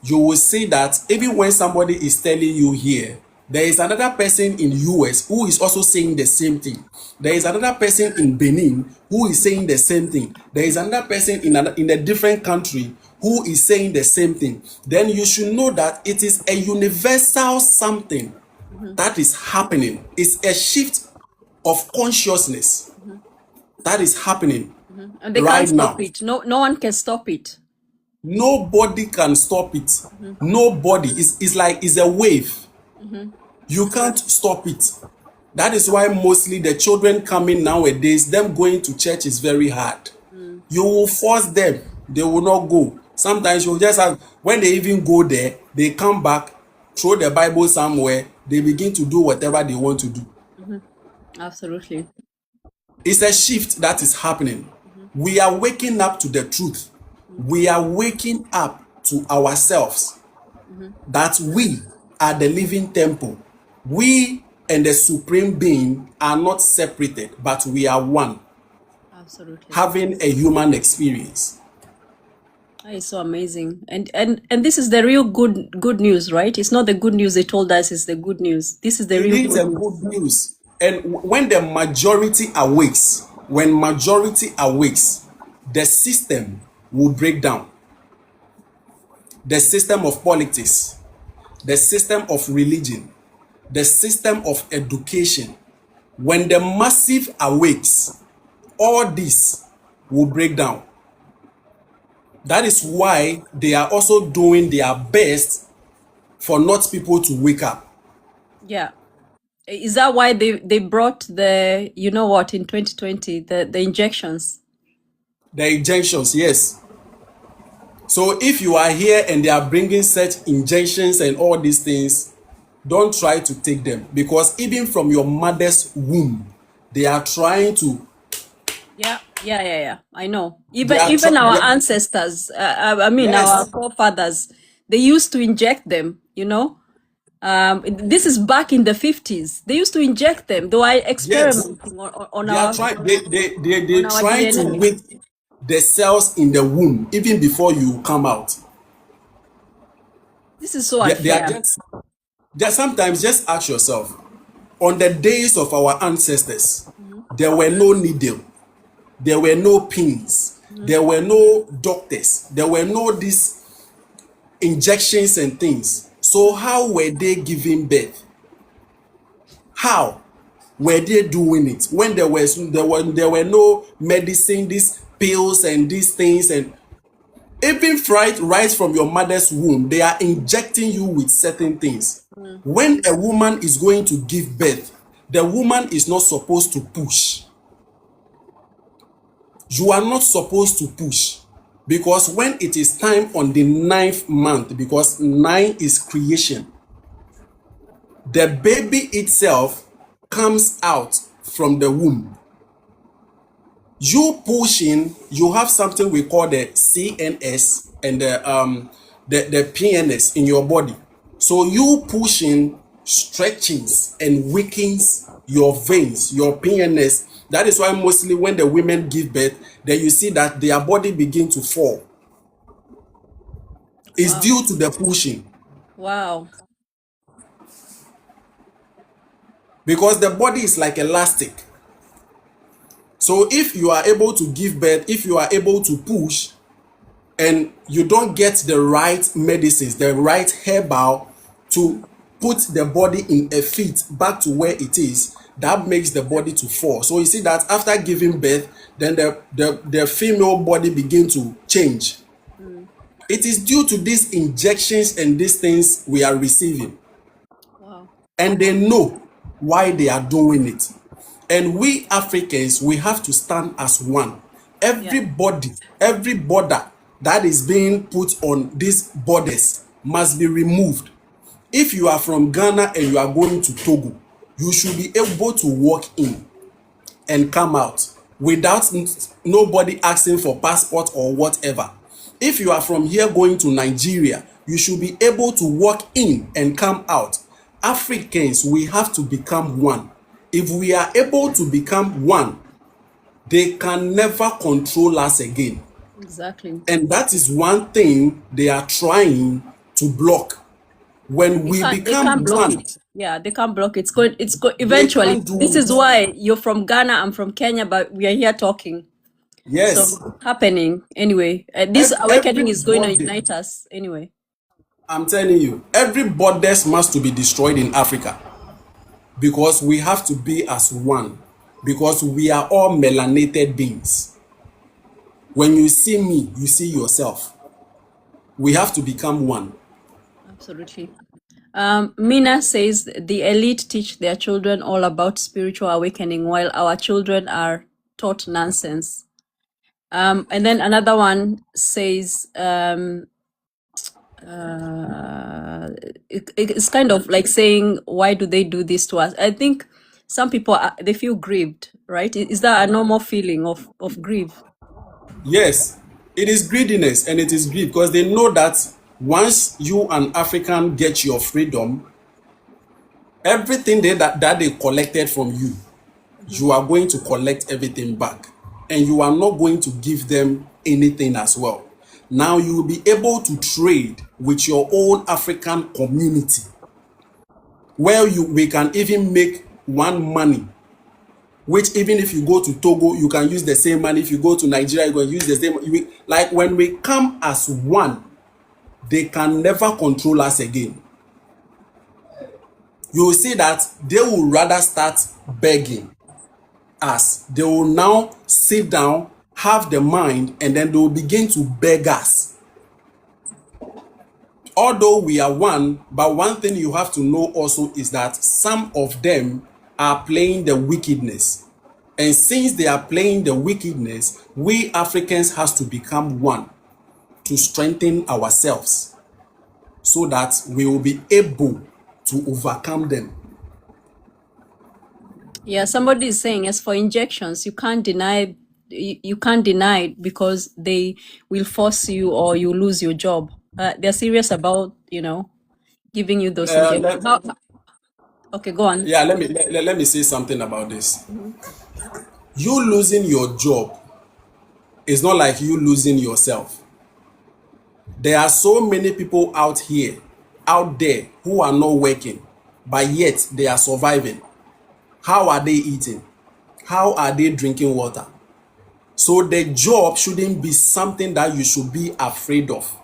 you will see that even when somebody is telling you here, there is another person in US who is also saying the same thing. There is another person in Benin who is saying the same thing. There is another person in a different country who is saying the same thing. Then you should know that it is a universal something Mm-hmm. that is happening. It's a shift of consciousness Mm-hmm. that is happening Mm-hmm. And they can't right stop now. it. No one can stop it. Nobody can stop it. Mm-hmm. Nobody. It's a wave. Mm-hmm. You can't stop it. That is why mostly the children coming nowadays, them going to church is very hard. Mm. You will force them, they will not go. Sometimes you just have, when they even go there, they come back, throw the Bible somewhere, they begin to do whatever they want to do. Mm-hmm. Absolutely. It's a shift that is happening. Mm-hmm. We are waking up to the truth. We are waking up to ourselves, Mm-hmm. that we are the living temple. We and the supreme being are not separated, but we are one, Absolutely. having a human experience. That is so amazing. And this is the real good news, right? It's not the good news they told us, it's the good news. This is the It real is good a news. good news. And when the majority awakes, the system will break down. The system of politics, the system of religion, the system of education. When the massive awakes, all this will break down. That is why they are also doing their best for not people to wake up. Yeah. Is that why they brought the, you know what, in 2020, the injections? The injunctions, yes. So if you are here and they are bringing such injunctions and all these things, don't try to take them, because even from your mother's womb, they are trying to. Yeah. I know. They Even are even trying. our ancestors, I mean our Yes, forefathers, they used to inject them, you know. This is back in the 50s. They used to inject them. They were yes. experimenting They are trying. They on our trying to DNA. wake. the cells in the womb even before you come out. This is so They are unfair. just sometimes just ask yourself, on the days of our ancestors, Mhm. there were no needle, there were no pins, Mhm. there were no doctors, there were no these injections and things. So how were they giving birth? How were they doing it when there were no medicine, these pills and these things, and even fried right from your mother's womb, they are injecting you with certain things. Mm. When a woman is going to give birth, the woman is not supposed to push. You are not supposed to push, because when it is time on the ninth month, because nine is creation, the baby itself comes out from the womb. You pushing, you have something we call the CNS and the PNS in your body. So you pushing stretchings and weakens your veins, your PNS. That is why mostly when the women give birth, then you see that their body begin to fall. It's Wow. due to the pushing, Wow. because the body is like elastic. So if you are able to give birth, if you are able to push, and you don't get the right medicines, the right herbal to put the body in a fit back to where it is, that makes the body to fall. So you see that after giving birth, then the female body begin to change. Mm. It is due to these injections and these things we are receiving, Wow. and they know why they are doing it. And we Africans, we have to stand as one. Yeah. Everybody, every border that is being put on these borders must be removed. If you are from Ghana and you are going to Togo, you should be able to walk in and come out without nobody asking for passport or whatever. If you are from here going to Nigeria, you should be able to walk in and come out. Africans, we have to become one. If we are able to become one, they can never control us again. Exactly. And that is one thing they are trying to block. When They we can't. They become can't block one, it. Yeah, they can't block it. It's going. It's go. they Eventually, can't do this it. is why you're from Ghana. I'm from Kenya, but we are here talking. Yes, So happening anyway. This awakening is going to everybody, unite us anyway. I'm telling you, every borders must to be destroyed in Africa, because we have to be as one, because we are all melanated beings. When you see me, you see yourself. We have to become one. Absolutely. Mina says the elite teach their children all about spiritual awakening, while our children are taught nonsense. And then another one says it's kind of like saying, why do they do this to us? I think some people they feel grieved, right? Is that a normal feeling of grief? Yes, it is greediness and it is greed, because they know that once you an African get your freedom, everything that they collected from you, Mhm. you are going to collect everything back, and you are not going to give them anything as well. Now you will be able to trade with your own African community, where we can even make one money, which even if you go to Togo, you can use the same money. If you go to Nigeria, you can use the same. Like when we come as one, they can never control us again. You will see that they will rather start begging us. They will now sit down, have the mind, and then they will begin to beg us. Although we are one, but one thing you have to know also is that some of them are playing the wickedness. And since they are playing the wickedness, we Africans has to become one to strengthen ourselves, so that we will be able to overcome them. Yeah, somebody is saying as for injections, you can't deny you can't deny it because they will force you or you lose your job. They're serious about giving you those Uh, injections. let, Okay, go on. yeah, let me say something about this. Mhm. You losing your job It's not like you losing yourself. There are so many people out there who are not working, but yet they are surviving. How are they eating? How are they drinking water? So the job shouldn't be something that you should be afraid of.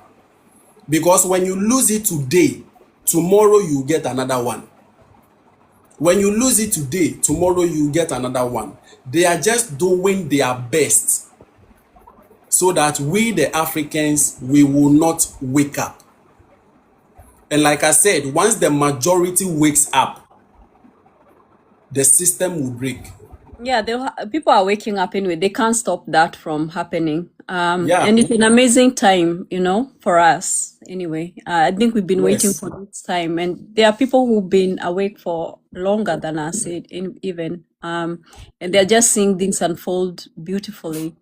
Because when you lose it today, tomorrow you get another one. When you lose it today, tomorrow you get another one. They are just doing their best so that we, the Africans, we will not wake up. And like I said, once the majority wakes up, the system will break. Yeah, people are waking up anyway. They can't stop that from happening. Yeah, And it's an amazing time, for us. Anyway, I think we've been waiting yes. for this time, and there are people who've been awake for longer than us, even. And they're just seeing things unfold beautifully.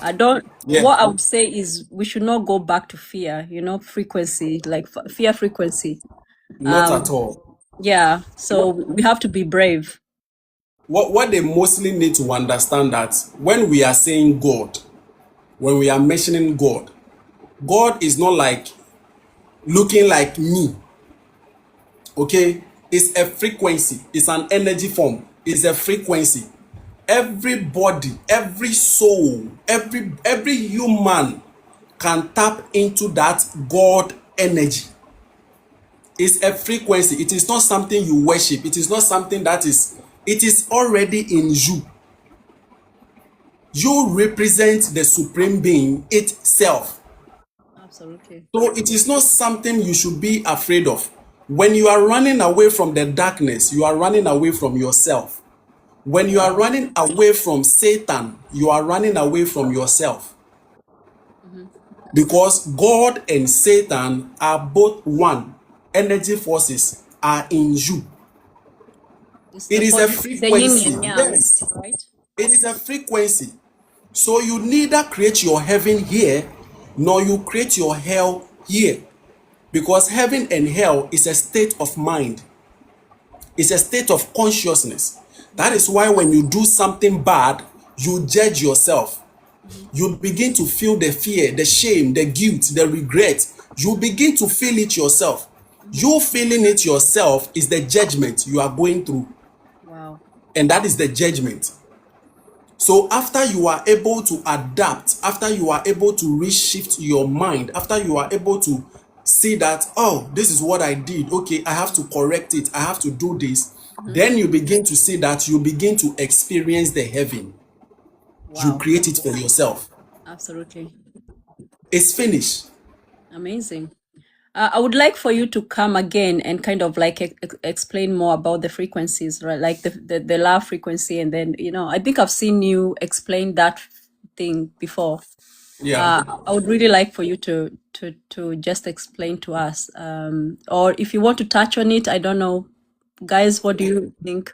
Yeah, What I would say is we should not go back to fear, frequency, like fear frequency. not at all. Yeah, so we have to be brave. What they mostly need to understand that when we are saying God, when we are mentioning God, God is not like looking like me. Okay? It's a frequency, it's an energy form, it's a frequency. Everybody, every soul, every human can tap into that God energy. It's a frequency. It is not something you worship. It is not something it is already in you. You represent the supreme being itself. Absolutely. So it is not something you should be afraid of. When you are running away from the darkness, you are running away from yourself. When you are running away from Satan, you are running away from yourself. Mhm. Because God and Satan are both one. Energy forces are in you. It's It is a the yin frequency. and yang, Yes, right? it is a frequency. So you neither create your heaven here, nor you create your hell here. Because heaven and hell is a state of mind. It's a state of consciousness. That is why when you do something bad, you judge yourself. Mhm. You begin to feel the fear, the shame, the guilt, the regret. You begin to feel it yourself. Mhm. You feeling it yourself is the judgment you are going through. Wow. And that is the judgment. So after you are able to adapt, after you are able to reshift your mind, after you are able to see that, oh, this is what I did. Okay, I have to correct it. I have to do this. Mhm. Then you begin to see that you begin to experience the heaven. You Wow. create it for yourself. Absolutely. It's finished. Amazing. I would like for you to come again and kind of like explain more about the frequencies, right? Like the love frequency, and then I think I've seen you explain that thing before. Yeah. I would really like for you to just explain to us, or if you want to touch on it. I don't know, guys. What do you think?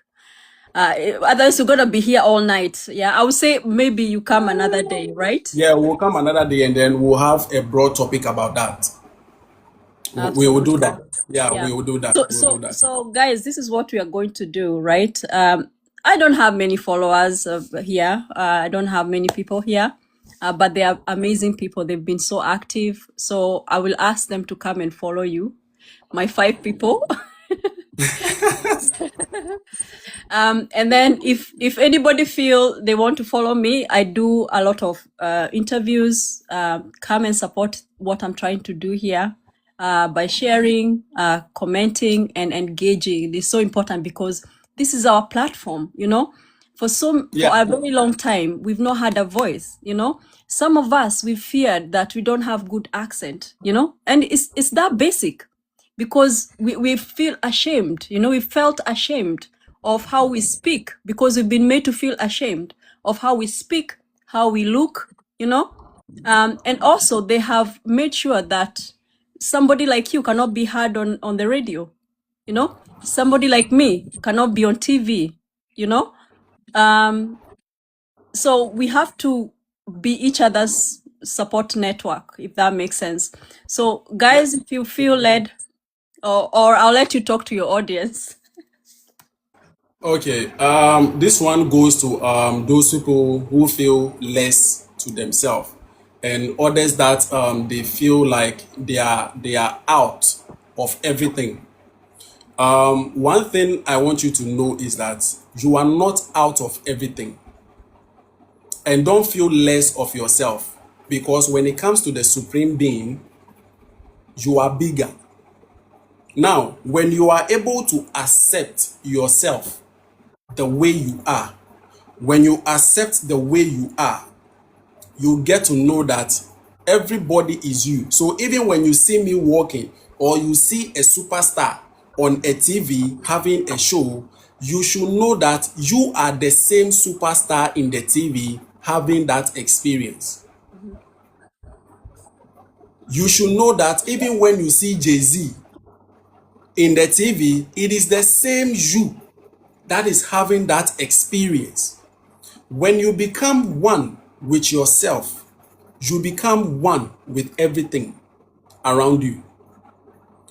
Otherwise, you're gonna be here all night. Yeah, I would say maybe you come another day, right? Yeah, we'll come another day and then we'll have a broad topic about that. We will do Absolutely. that. Yeah, Yeah. we will do that. So, We will do so, that. so, guys, this is what we are going to do, right? I don't have many followers here. I don't have many people here, but they are amazing people. They've been so active. So I will ask them to come and follow you, my 5 people. And then if anybody feel they want to follow me, I do a lot of interviews. Come and support what I'm trying to do here by sharing, commenting, and engaging. It is so important because this is our platform. For Yeah. a very long time we've not had a voice. Some of us, we feared that we don't have good accent. And it's that basic, because we feel ashamed. We felt ashamed of how we speak, because we've been made to feel ashamed of how we speak, how we look. And also they have made sure that somebody like you cannot be heard on the radio. Somebody like me cannot be on TV. you know so we have to be each other's support network, if that makes sense. So Yeah. guys, if you feel led, or I'll let you talk to your audience. Okay. This one goes to those people who feel less to themselves, and others that they feel like they are out of everything. One thing I want you to know is that you are not out of everything, and don't feel less of yourself, because when it comes to the supreme being, you are bigger. Now, when you are able to accept yourself the way you are, when you accept the way you are, you get to know that everybody is you. So even when you see me walking, or you see a superstar on a TV having a show, you should know that you are the same superstar in the TV having that experience. You should know that even when you see Jay-Z in the TV, it is the same you that is having that experience. When you become one with yourself, you become one with everything around you.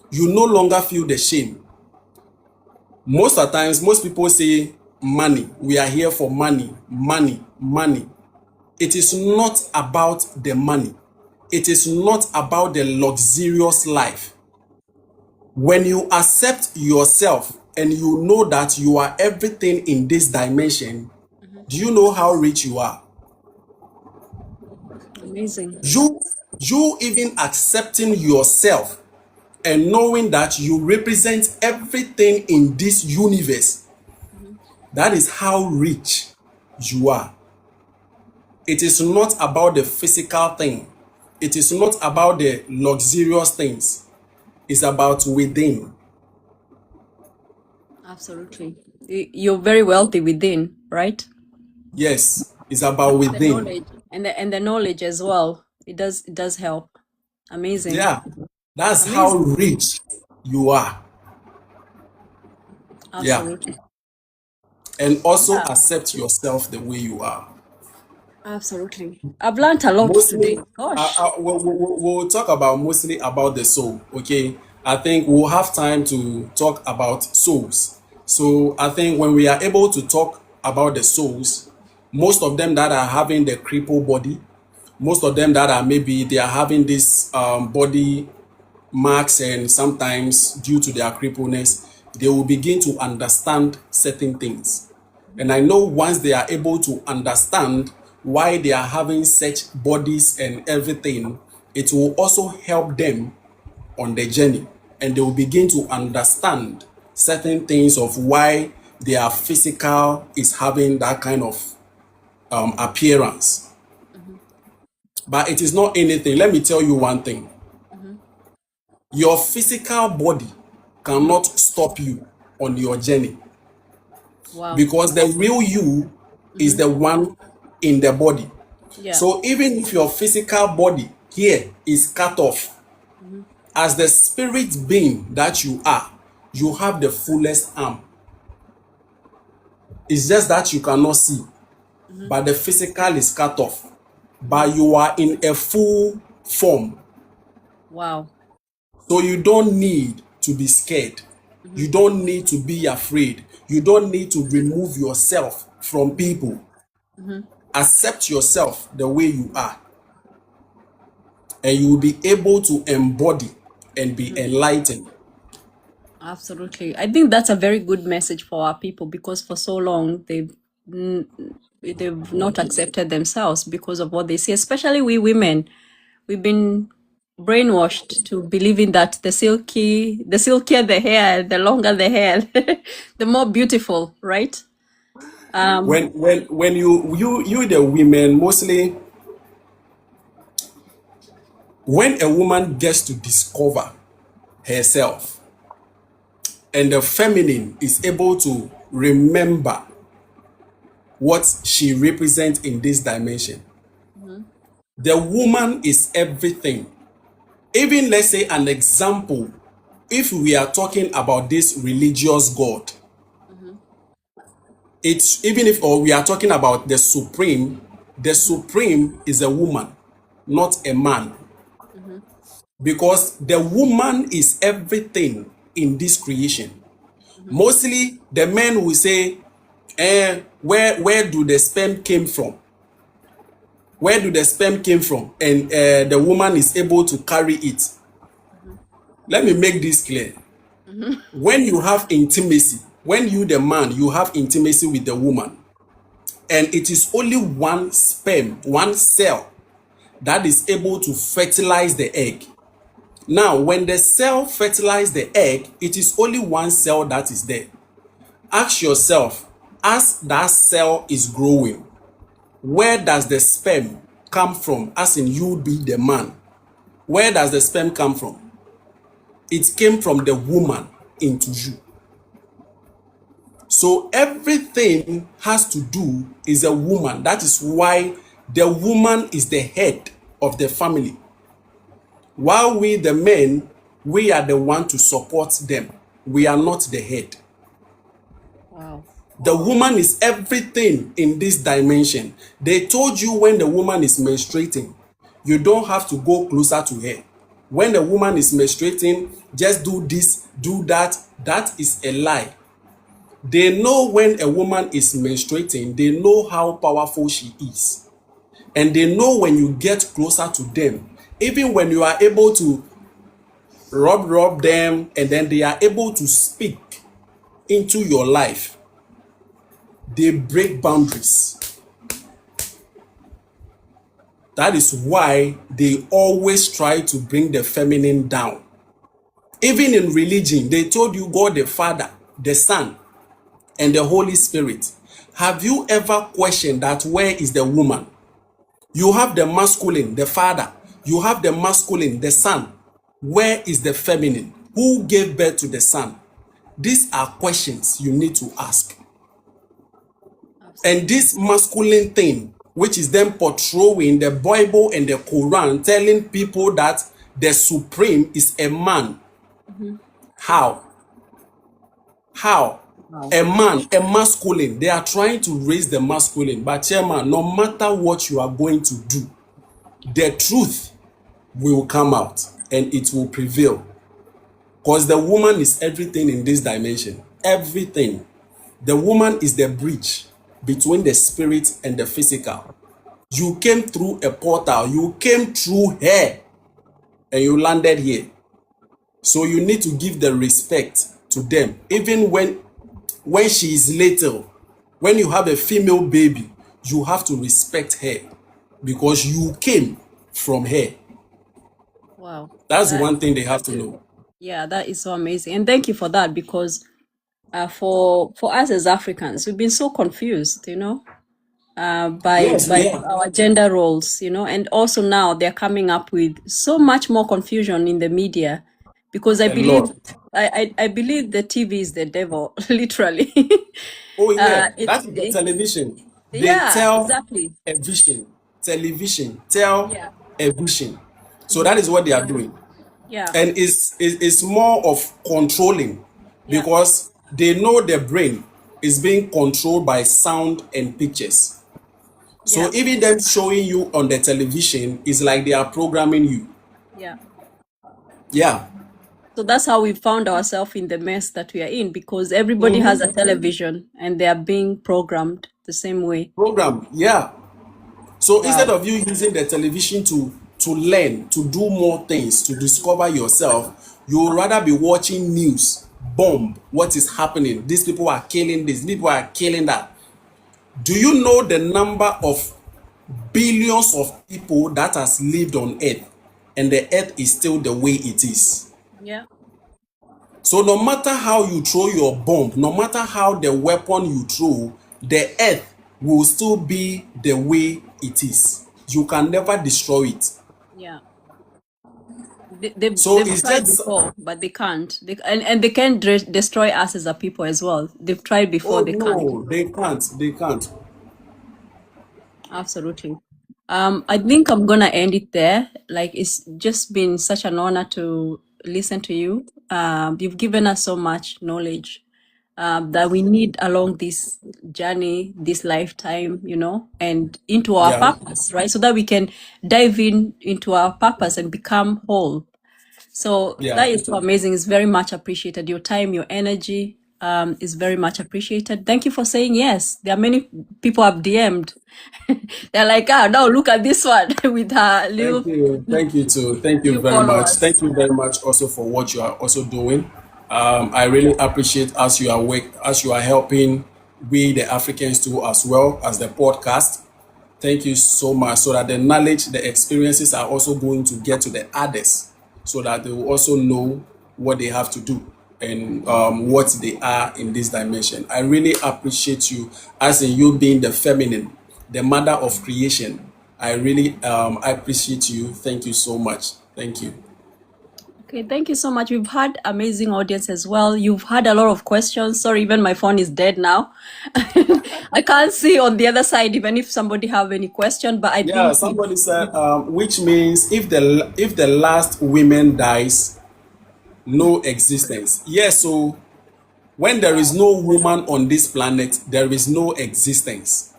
You no longer feel the shame. Most of the times, most people say, money, we are here for money, money, money. It is not about the money. It is not about the luxurious life. When you accept yourself and you know that you are everything in this dimension, do you know how rich you are? Amazing. You even accepting yourself and knowing that you represent everything in this universe, that is how rich you are. It is not about the physical thing. It is not about the luxurious things. It's about within. Absolutely. You're very wealthy within, right? Yes, it's about The within. knowledge and the knowledge as well. It does help. Amazing. Yeah, that's how Amazing. rich you are. Yeah, Absolutely. and also Yeah, accept yourself the way you are. absolutely. I've learned a lot Mostly, today. Gosh. we'll talk about mostly about the soul. Okay, I think we'll have time to talk about souls. So I think when we are able to talk about the souls, most of them that are having the crippled body, most of them that are maybe they are having this body marks, and sometimes due to their crippleness, they will begin to understand certain things. And I know once they are able to understand why they are having such bodies and everything, it will also help them on the journey. And they will begin to understand certain things of why their physical is having that kind of appearance. Hmm. But it is not anything. Let me tell you one thing. Hmm. Your physical body Hmm. cannot stop you on your journey, Wow. because the real you is Hmm. the one in the body. Yeah. So even if your physical body here is cut off, Hmm. as the spirit being that you are, you Hmm. have the fullest arm. It's just that you cannot see, Hmm. but the physical is cut off. Hmm. But you are in a full form. Wow. So you don't need to be scared. Hmm. You don't need to be afraid. You don't need to remove yourself from people. Hmm. Accept yourself the way you are, and you will be able to embody and be Hmm. enlightened. Absolutely. I think that's a very good message for our people because for so long n- they've not accepted themselves because of what they see, especially we women. We've been brainwashed to believing that the silkier the hair, the longer the hair, the more beautiful, right? When you the women, mostly when a woman gets to discover herself, and the feminine is able to remember what she represents in this dimension, Mhm. the woman is everything. Even let's say an example, if we are talking about this religious God, Mhm. it's even if, or we are talking about the Mhm. supreme is a woman, not a man, Mhm. because the woman is everything in this creation. Mhm. Mostly the men will say, where do the sperm came from? Where do the sperm came from? And the woman is able to carry it. Let me make this clear. When you have intimacy, when you, the man, you have intimacy with the woman, and it is only one sperm, one cell that is able to fertilize the egg. Now, when the cell fertilizes the egg, it is only one cell that is there. Ask yourself, as that cell is growing, where does the sperm come from? As in, you be the man. Where does the sperm come from? It came from the woman into you. So everything has to do is a woman. That is why the woman is the head of the family. While we, the men, we are the one to support them. We are not the head. Wow. The woman is everything in this dimension. They told you when the woman is menstruating, you don't have to go closer to her. When the woman is menstruating, just do this, do that. That is a lie. They know when a woman is menstruating, they know how powerful she is. And they know when you get closer to them, even when you are able to rub them, and then they are able to speak into your life, they break boundaries. That is why they always try to bring the feminine down. Even in religion, they told you God the Father, the Son, and the Holy Spirit. Have you ever questioned that where is the woman? You have the masculine, the Father. You have the masculine, the Son. Where is the feminine? Who gave birth to the Son? These are questions you need to ask. Absolutely. And this masculine thing, which is them portraying the Bible and the Quran, telling people that the supreme is a man. How? How? Wow. A man, a masculine. They are trying to raise the masculine. But chairman, no matter what you are going to do, the truth will come out and it will prevail. Because the woman is everything in this dimension. Everything. The woman is the bridge between the spirit and the physical. You came through a portal. You came through her and you landed here. So you need to give the respect to them. Even when she is little, when you have a female baby, you have to respect her because you came from her. Wow. That's one thing they have to know. Yeah, that is so amazing. And thank you for that, because for us as Africans, we've been so confused, by Yes, we are. our gender roles, and also now they're coming up with so much more confusion in the media, because I A believe lot. I believe the TV is the devil, literally. Oh yeah, It's that's the television. They yeah, tell exactly. a vision. Television tell Yeah. a vision. So Mm-hmm. that is what they are doing. Yeah. And it's more of controlling Yeah. because they know the brain is being controlled by sound and pictures. Yeah. So even them showing you on the television is like they are programming you. Yeah. Yeah. So that's how we found ourselves in the mess that we are in, because everybody has a television and they are being programmed the same way. Program. Yeah. So instead Wow. of you using the television to learn, to do more things, to discover yourself, you would rather be watching news, bomb, what is happening. These people are killing this, people are killing that. Do you know the number of billions of people that has lived on earth and the earth is still the way it is? Yeah. So no matter how you throw your bomb, no matter how the weapon you throw, the earth will still be the way it is. You can never destroy it. Yeah. They've So they've it's tried just, before, but they can't. And they can destroy us as a people as well. They've tried before, oh they can't. no, they can't, they can't. Absolutely. I think I'm gonna end it there. Like, it's just been such an honor to listen to you. You've given us so much knowledge that we need along this journey, this lifetime, and into our Yeah, purpose, right? So that we can dive into our purpose and become whole. So yeah. that is so amazing. It's very much appreciated. Your time, your energy. is very much appreciated. Thank you for saying yes. There are many people I've DM'd. They're like, now look at this one with her Thank little you. Thank you too. Thank you few very much. Thank followers. you very much also for what you are also doing. I really appreciate as you are as you are helping we the Africans too as well as the podcast. Thank you so much. So that the knowledge, the experiences are also going to get to the others, so that they will also know what they have to do and what they are in this dimension. I really appreciate you, as in you being the feminine, the mother of creation. I really appreciate you. Thank you so much. Thank you. Okay, thank you so much. We've had amazing audience as well. You've had a lot of questions. Sorry, even my phone is dead now. I can't see on the other side even if somebody have any question, but I Yeah, think somebody said, which means if the last woman dies, no existence. Yes, so when there is no woman on this planet, there is no existence,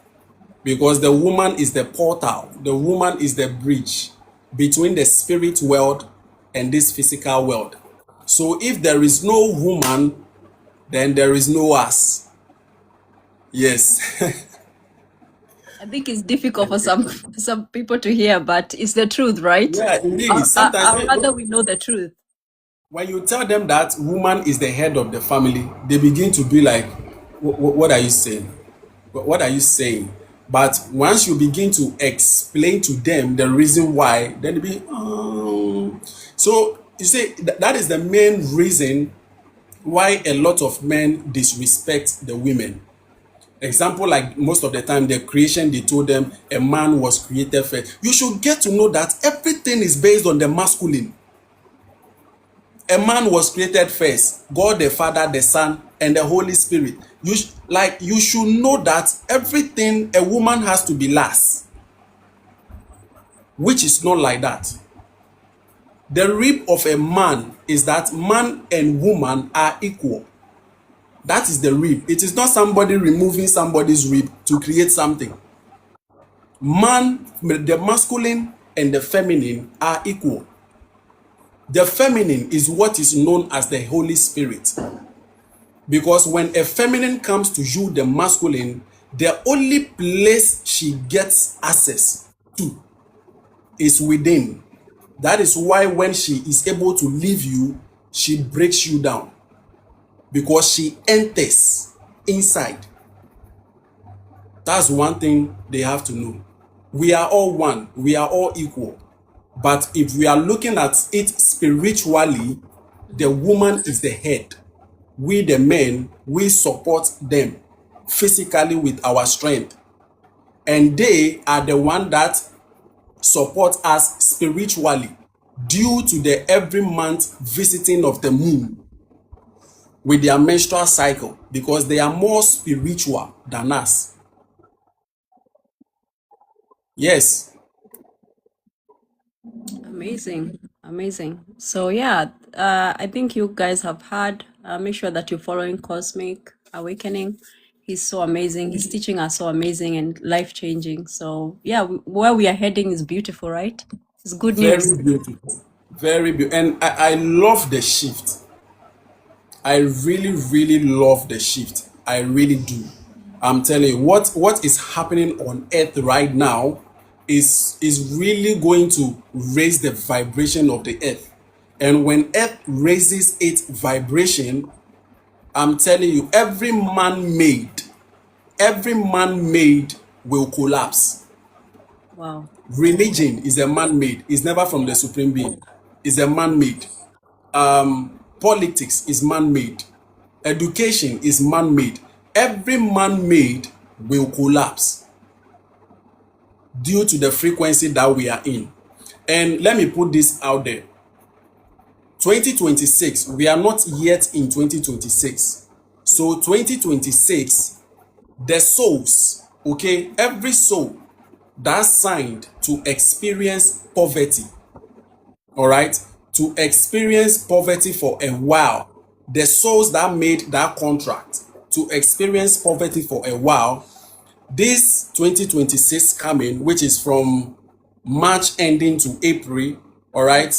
because the woman is the portal, the woman is the bridge between the spirit world and this physical world. So if there is no woman, then there is no us. Yes. I think it's difficult for some people to hear, but it's the truth, right? Yeah, indeed. Sometimes I'd rather we know the truth. when you tell them that woman is the head of the family, they begin to be like, What are you saying? What are you saying?" But once you begin to explain to them the reason why, then they be, So you see, that is the main reason why a lot of men disrespect the women. Example, like most of the time, the creation, they told them a man was created first. You should get to know that everything is based on the masculine. A man was created first. God the Father, the Son, and the Holy Spirit. You should know that everything, a woman has to be last, which is not like that. The rib of a man is that man and woman are equal. That is the rib. It is not somebody removing somebody's rib to create something. Man, the masculine and the feminine are equal. The feminine is what is known as the Holy Spirit. Because when a feminine comes to you, the masculine, the only place she gets access to is within. That is why when she is able to leave you, she breaks you down. Because she enters inside. That's one thing they have to know. We are all one. We are all equal. But if we are looking at it spiritually, the woman is the head. We, the men, we support them physically with our strength. And they are the one that support us spiritually due to the every month visiting of the moon with their menstrual cycle, because they are more spiritual than us. Yes. Amazing, amazing. So yeah, I think you guys have had. Make sure that you're following Cosmic Awakening. He's so amazing. His teaching are so amazing and life changing. So yeah, where we are heading is beautiful, right? It's good news. Very beautiful. Very beautiful. And I love the shift. I really, really love the shift. I really do. I'm telling you, what is happening on Earth right now is really going to raise the vibration of the Earth. And when Earth raises its vibration, I'm telling you, every man made will collapse. Wow. Religion is a man made. It's never from the supreme being. It's a man made. Politics is man-made. Education is man-made. Every man-made will collapse due to the frequency that we are in. And let me put this out there. 2026, we are not yet in 2026. So 2026, the souls, okay, every soul that's signed to experience poverty, all right, to experience poverty for a while, the souls that made that contract to experience poverty for a while, this 2026 coming, which is from March ending to April, all right,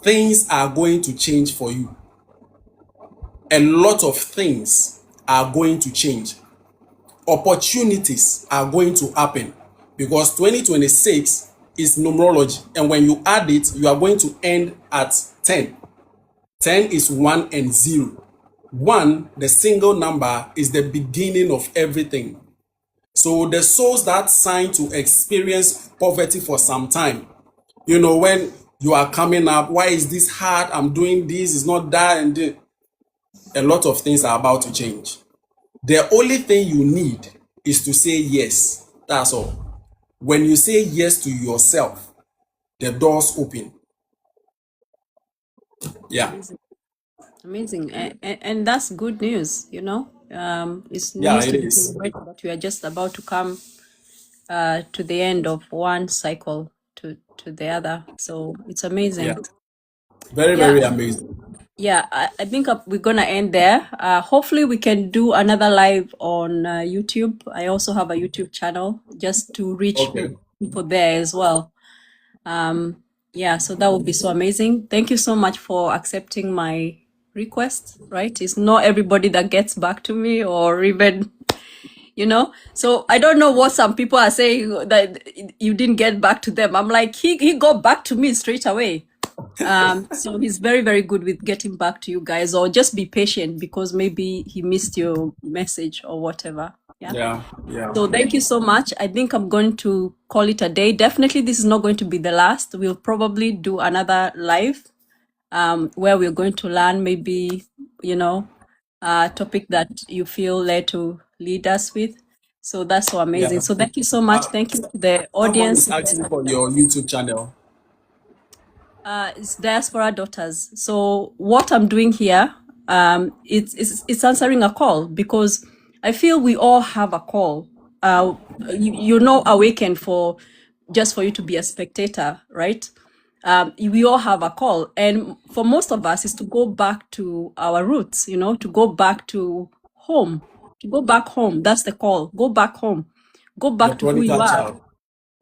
things are going to change for you. a lot of things are going to change. Opportunities are going to happen because 2026 is numerology, and when you add it, you are going to end at 10. 10 is 1 and 0. 1, the single number, is the beginning of everything. So the souls that sign to experience poverty for some time, when you are coming up, why is this hard? I'm doing this, it's not that, and a lot of things are about to change. The only thing you need is to say yes. That's all. When you say yes to yourself, the doors open. Yeah. Amazing. Amazing. And that's good news, it Yeah, needs it to be is. celebrated that we are just about to come to the end of one cycle to the other. So it's Yeah. amazing. Very, Yeah, very amazing. yeah. I think we're gonna end there. Hopefully, we can do another live on YouTube. I also have a YouTube channel just to reach Okay. people there as well. Yeah, so that would be so amazing. Thank you so much for accepting my request. Right? It's not everybody that gets back to me or even so I don't know what some people are saying that you didn't get back to them. I'm like, he got back to me straight away. So he's very, very good with getting back to you guys, or just be patient because maybe he missed your message or whatever. Yeah. Yeah. Yeah. So thank you so much. I think I'm going to call it a day. Definitely this is not going to be the last. We'll probably do another live where we're going to learn maybe, a topic that you feel led to lead us with. So that's so amazing. Yeah. So thank you so much. Uh, Thank you to the Someone audience. is asking for your YouTube channel. It's Diaspora Daughters. So what I'm doing here, it's answering a call because I feel we all have a call. You're not awakened for just for you to be a spectator, right? We all have a call, and for most of us, is to go back to our roots. To go back to home, to go back home. That's the call. Go back home. Go The back to who you prodigal are. child.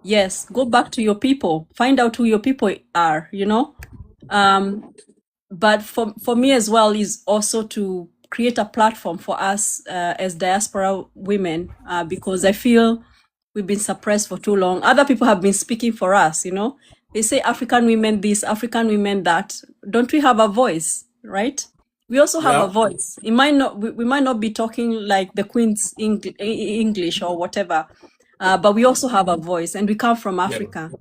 Yes, go back to your people. Find out who your people are. Um, but for me as well is also to create a platform for us as diaspora women because I feel we've been suppressed for too long. Other people have been speaking for us. They say African women this, African women that. Don't we have a voice, right? We also have a Yeah. voice. It might not we might not be talking like the Queen's English or whatever, but we also have a voice, and we come from Yeah. Africa,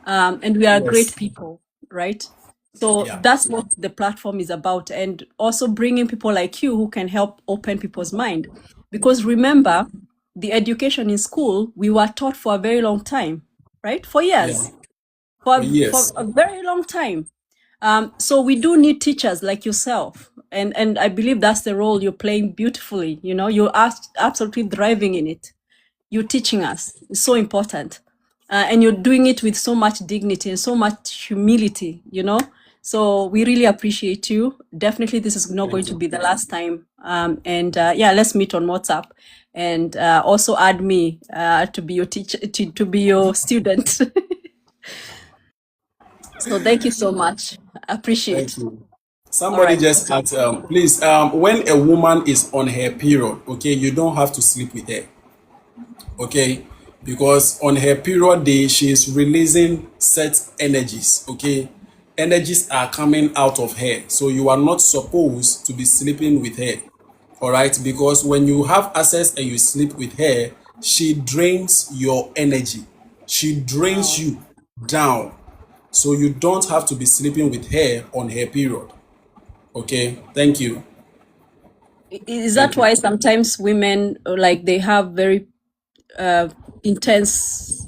and we are great Yes. people, right? So Yeah. that's what the platform is about, and also bringing people like you who can help open people's mind. Because remember, the education in school, we were taught for a very long time, right? For Yeah. years, For for years. a very long time. So we do need teachers like yourself, and I believe that's the role you're playing beautifully. You're absolutely thriving in it. You're teaching us. It's so important. And you're doing it with so much dignity and so much humility. So we really appreciate you. Definitely, this is not going Thank to you. be the last time. And yeah, let's meet on WhatsApp, and also add me to be your teacher, to be your student. So thank you so much. Thank Appreciate. you. All Somebody right. just asked, please, when a woman is on her period, okay, you don't have to sleep with her, okay, because on her period day she is releasing set energies, okay. Energies are coming out of her, so you are not supposed to be sleeping with her, all right, because when you have access and you sleep with her, she drains your energy, she drains Wow. you down, so you don't have to be sleeping with her on her period. Okay, thank you. Is Thank that you. why sometimes women like they have very uh, intense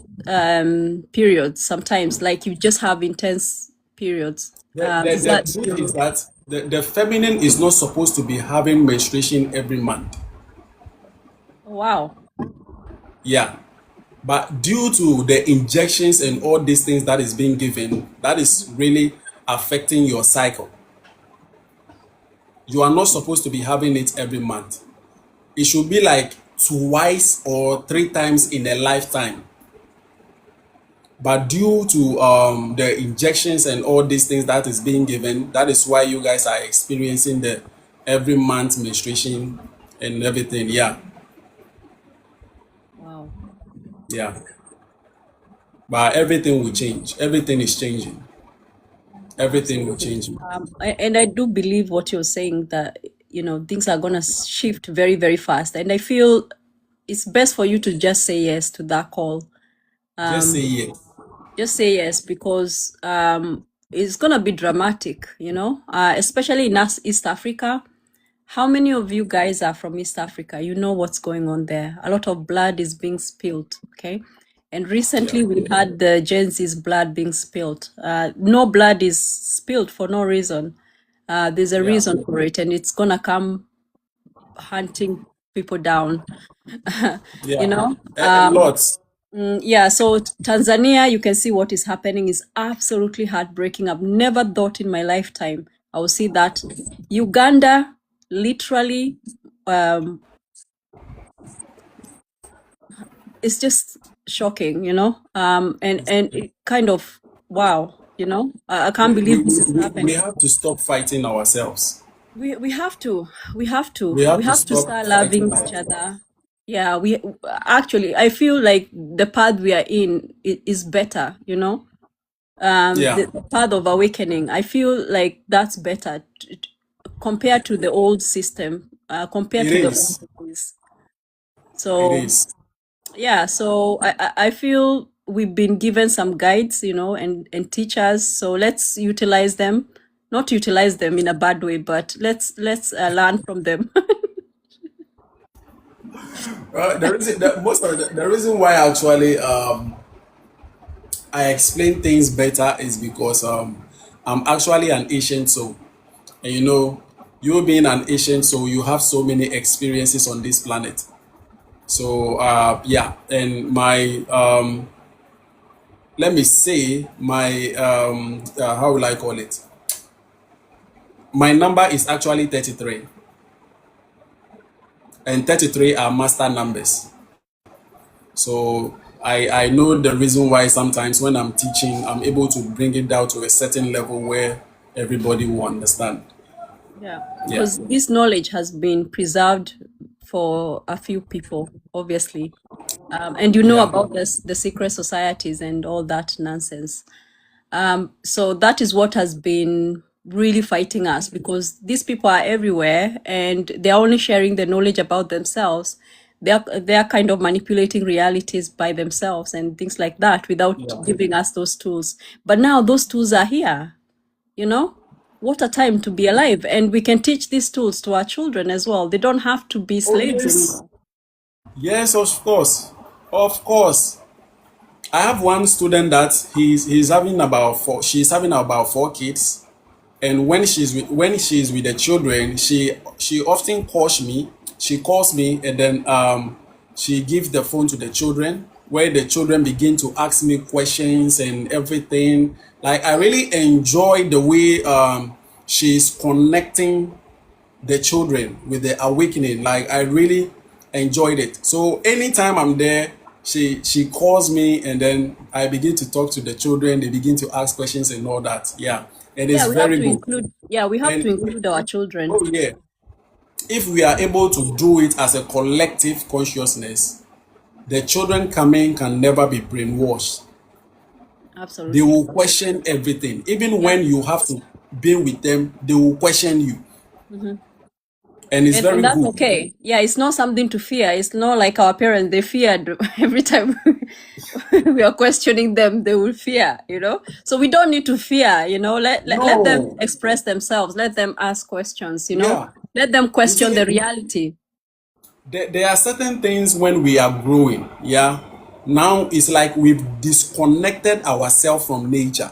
periods? Sometimes, like you just have intense periods. The, the, Is the that truth is that the feminine is not supposed to be having menstruation every month. wow? Yeah. But due to the injections and all these things that is being given, that is really affecting your cycle. You are not supposed to be having it every month. It should be like twice or three times in a lifetime. But due to the injections and all these things that is being given, that is why you guys are experiencing the every month menstruation and everything. Yeah, Wow. yeah. But everything will change. Everything is changing. Everything will Absolutely. change. And I do believe what you're saying, that, things are going to shift very, very fast. And I feel it's best for you to just say yes to that call. Just say Um, yes. just say yes, because it's going to be dramatic, especially in us, East Africa. How many of you guys are from East Africa? You know what's going on there. A lot of blood is being spilled, okay? And Yeah, recently we had the Gen Z's blood being spilled. No blood is spilled for no reason. There's a yeah, reason for it, and it's gonna come hunting people down. you yeah. know. A lot. Yeah, so Tanzania, you can see what is happening is absolutely heartbreaking. I've never thought in my lifetime I will see that. Uganda, literally, um, it's just shocking, and it kind of, wow, I can't believe this is We happening. have to stop fighting ourselves. We have to, we have to, We have we to have to stop start fighting loving each ourselves. other. Yeah, we actually, I feel like the path we are in is better, Yeah, the path of awakening. I feel like that's better compared to the old system, compared it to the old is. ways. It So is. yeah, so I feel we've been given some guides, and teachers. So let's utilize them, not utilize them in a bad way, but let's learn from them. The reason, the reason why actually I explain things better is because I'm actually an ancient soul, and you being an ancient soul, you have so many experiences on this planet. So yeah, and my let me say my how will I call it? My number is actually 33, and 33 are master numbers. So I know the reason why sometimes when I'm teaching, I'm able to bring it down to a certain level where everybody will understand. Yeah, Yeah, because this knowledge has been preserved for a few people, obviously. And you know yeah, about this, the secret societies and all that nonsense. So that is what has been really fighting us, because these people are everywhere and they're only sharing the knowledge about themselves. They're kind of manipulating realities by themselves and things like that without yeah. giving us those tools. But now those tools are here, you know? What a time to be alive. And we can teach these tools to our children as well. They don't have to be Oh slaves yes, anymore. yes, of course, of course. I have one student that he's having about four. She's having about four kids, and when she's with the children, she often calls me. She calls me, and then she gives the phone to the children, where the children begin to ask me questions and everything. Like, I really enjoy the way she's connecting the children with the awakening. Like, I really enjoyed it. So anytime I'm there, she calls me, and then I begin to talk to the children. They begin to ask questions and all that. Yeah, and it's Yeah, we have very to good. include, yeah, we have to And include our children. oh yeah, if we are able to do it as a collective consciousness, the children coming can never be brainwashed. They Absolutely. will question everything. Even Yeah. when you have to be with them, they will question you, Mhm. and it's And very that's good. okay. Yeah, it's not something to fear. It's not like our parents, they feared every time we are questioning them, they will fear. So we don't need to fear, let them No, express themselves, let them ask questions. yeah. Let them You question see, the reality. there are certain things when we are growing, yeah. Now it's like we've disconnected ourselves from nature.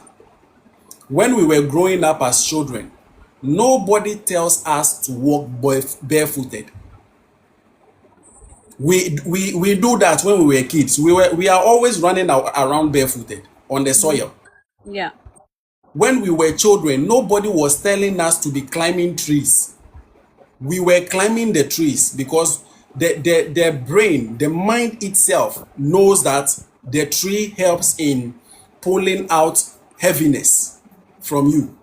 When we were growing up as children, nobody tells us to walk barefooted. We do that when we were kids. We are always running around barefooted on the Mhm. soil. Yeah. When we were children, nobody was telling us to be climbing trees. We were climbing the trees because the brain, the mind itself knows that the tree helps in pulling out heaviness from you.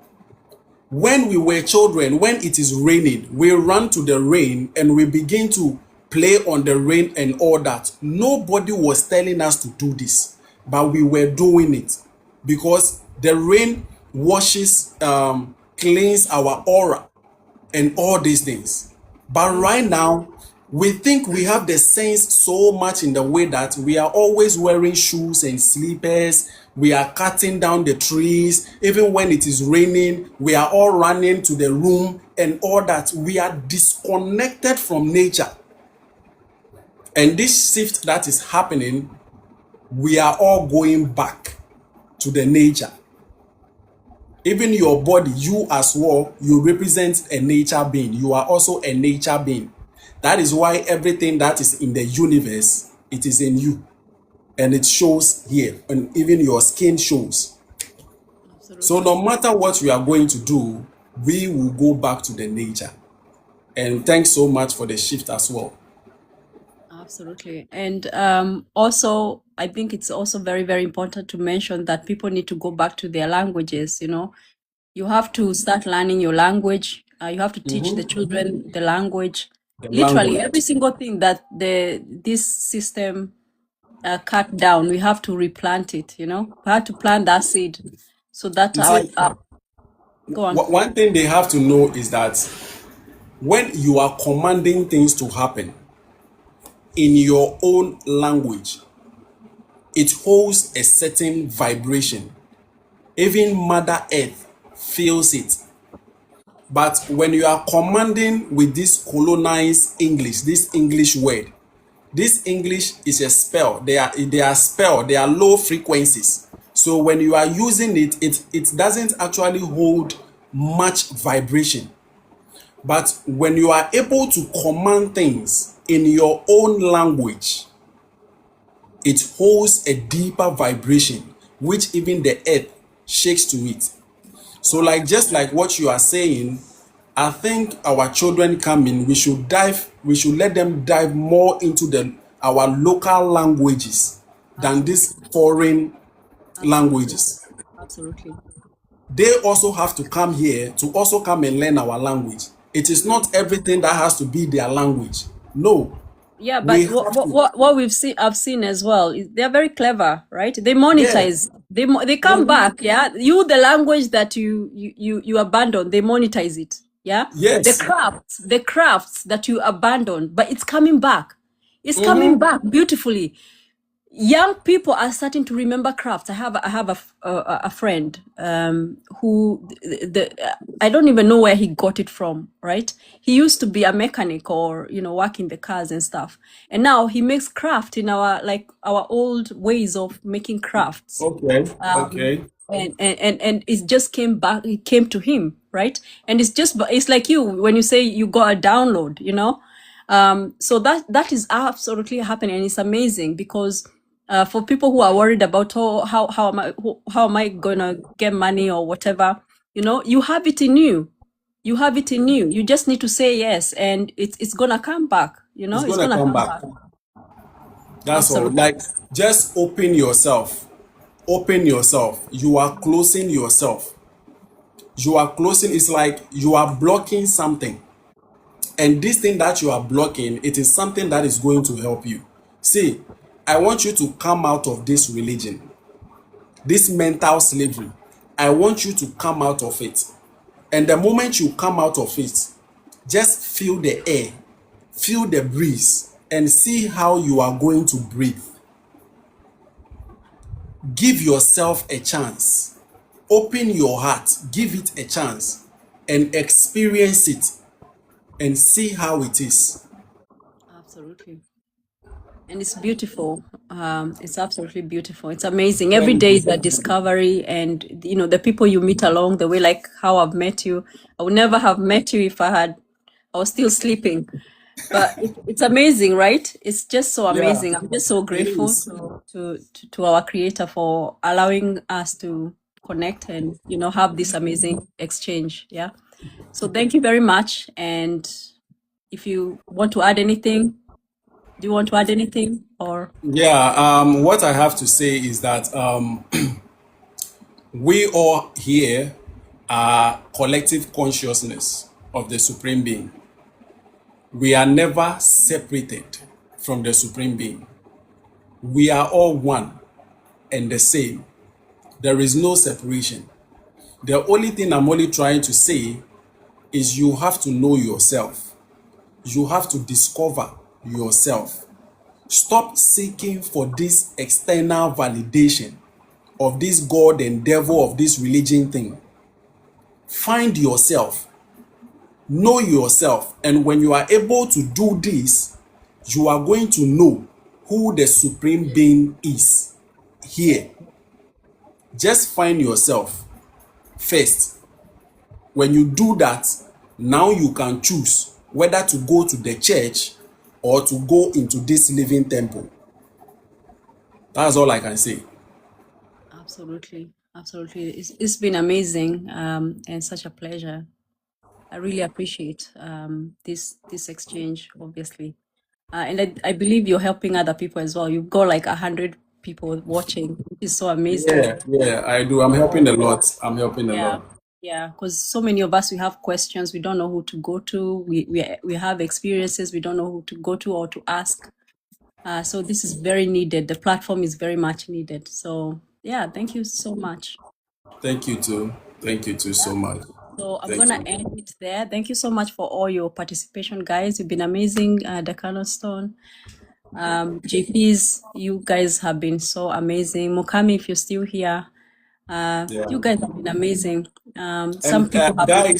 When we were children, when it is raining, we run to the rain and we begin to play on the rain and all that. Nobody was telling us to do this, but we were doing it because the rain washes, cleans our aura and all these things. But right now, we think we have the sense so much in the way that we are always wearing shoes and slippers. We are cutting down the trees. Even when it is raining, we are all running to the room and all that. We are disconnected from nature. And this shift that is happening, we are all going back to the nature. Even your body, you as well, you represent a nature being. You are also a nature being. That is why everything that is in the universe, it is in you. And it shows here. And even your skin shows. Absolutely. So no matter what we are going to do, we will go back to the nature. And thanks so much for the shift as well. Absolutely. And also, I think it's also very, very important to mention that people need to go back to their languages. You have to start learning your language. You have to teach the children the language. The Literally, language. every single thing that this system cut down, we have to replant it. We have to plant that seed so that You our see, go on. one thing they have to know is that when you are commanding things to happen in your own language, it holds a certain vibration. Even Mother Earth feels it. But when you are commanding with this colonized English, this English word, this English is a spell. They are spell. They are low frequencies. So when you are using it, it doesn't actually hold much vibration. But when you are able to command things in your own language, it holds a deeper vibration, which even the earth shakes to it. So, Wow. like just like what you are saying, I think our children coming, we should let them dive more into our local languages than these Absolutely. foreign Absolutely. languages. Absolutely. They also have to come here to also come and learn our language. It is not everything that has to be their language. No, Yeah, we but have to. what I've seen as well is they're very clever, right? They Yeah. monetize. They come back. Yeah, the language that you abandon, they monetize it. Yeah, Yes. the crafts that you abandon, but it's coming back. It's coming back beautifully. Young people are starting to remember crafts. I have a friend who I don't even know where he got it from. Right, he used to be a mechanic or work in the cars and stuff, and now he makes craft in our old ways of making crafts. Okay. um Okay. and it just came back, it came to him, right? And it's like you when you say you got a download, so that is absolutely happening, and it's amazing because for people who are worried about, oh, how am I gonna get money or whatever, you have it in you. You have it in you. You just need to say yes, and it's gonna come back. It's It's gonna gonna come come back. back. That's all. Absolutely. Like, just open yourself. Open yourself. You are closing yourself. You are closing. It's like you are blocking something. And this thing that you are blocking, it is something that is going to help you. See, I want you to come out of this religion, this mental slavery. I want you to come out of it. And the moment you come out of it, just feel the air, feel the breeze, and see how you are going to breathe. Give yourself a chance. Open your heart, give it a chance, and experience it and see how it is. Absolutely. And it's beautiful. It's absolutely beautiful. It's amazing. Every Thank day you. is a discovery, and the people you meet along the way, like how I've met you. I would never have met you if I was still sleeping. But it's amazing, right? It's just so Yeah, amazing. I'm just so it grateful is. to our creator for allowing us to connect and have this amazing exchange. Yeah. So thank you very much. And if you want to add anything, do you want to add anything or? Yeah, what I have to say is that we all here are collective consciousness of the Supreme Being. We are never separated from the Supreme Being. We are all one and the same. There is no separation. The only thing I'm only trying to say is you have to know yourself. You have to discover yourself. Stop seeking for this external validation of this God and devil of this religion thing. Find yourself, know yourself, and when you are able to do this, you are going to know who the Supreme Being is here. Just find yourself first. When you do that, now you can choose whether to go to the church or to go into this living temple. That's all I can say. Absolutely. Absolutely. It's been amazing and such a pleasure. I really appreciate this exchange, obviously. And I believe you're helping other people as well. You've got like 100 people watching, which is so amazing. Yeah, I do. I'm helping a lot. I'm helping a Yeah. lot. Yeah, because so many of us, we have questions. We don't know who to go to. We have experiences. We don't know who to go to or to ask. So this is very needed. The platform is very much needed. So yeah, thank you so much. Thank you too. Thank you too so much. So I'm Thank gonna you. end it there. Thank you so much for all your participation, guys. You've been amazing. Dakano Stone, JPs, you guys have been so amazing. Mokami, if you're still here, Yeah. you guys have been amazing. Some And people have been.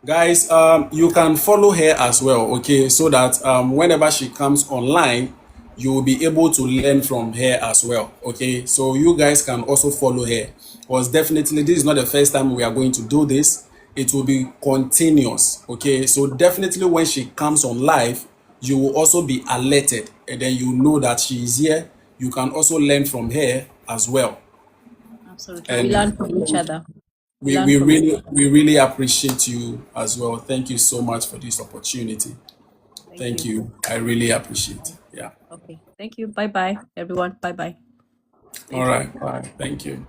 guys, you can follow her as well, okay? So that whenever she comes online, you will be able to learn from her as well, okay? So you guys can also follow her. Because definitely this is not the first time we are going to do this. It will be continuous, okay? So definitely when she comes on live, you will also be alerted, and then you know that she is here. You can also learn from her as well. Absolutely, we And learn from each other. We we, learn we from each really other. we really appreciate you as well. Thank you so much for this opportunity. Thank Thank you. you. I really appreciate. Yeah. Okay, thank you. Bye bye, everyone. Bye bye. All Thank you. right. Bye. Thank you.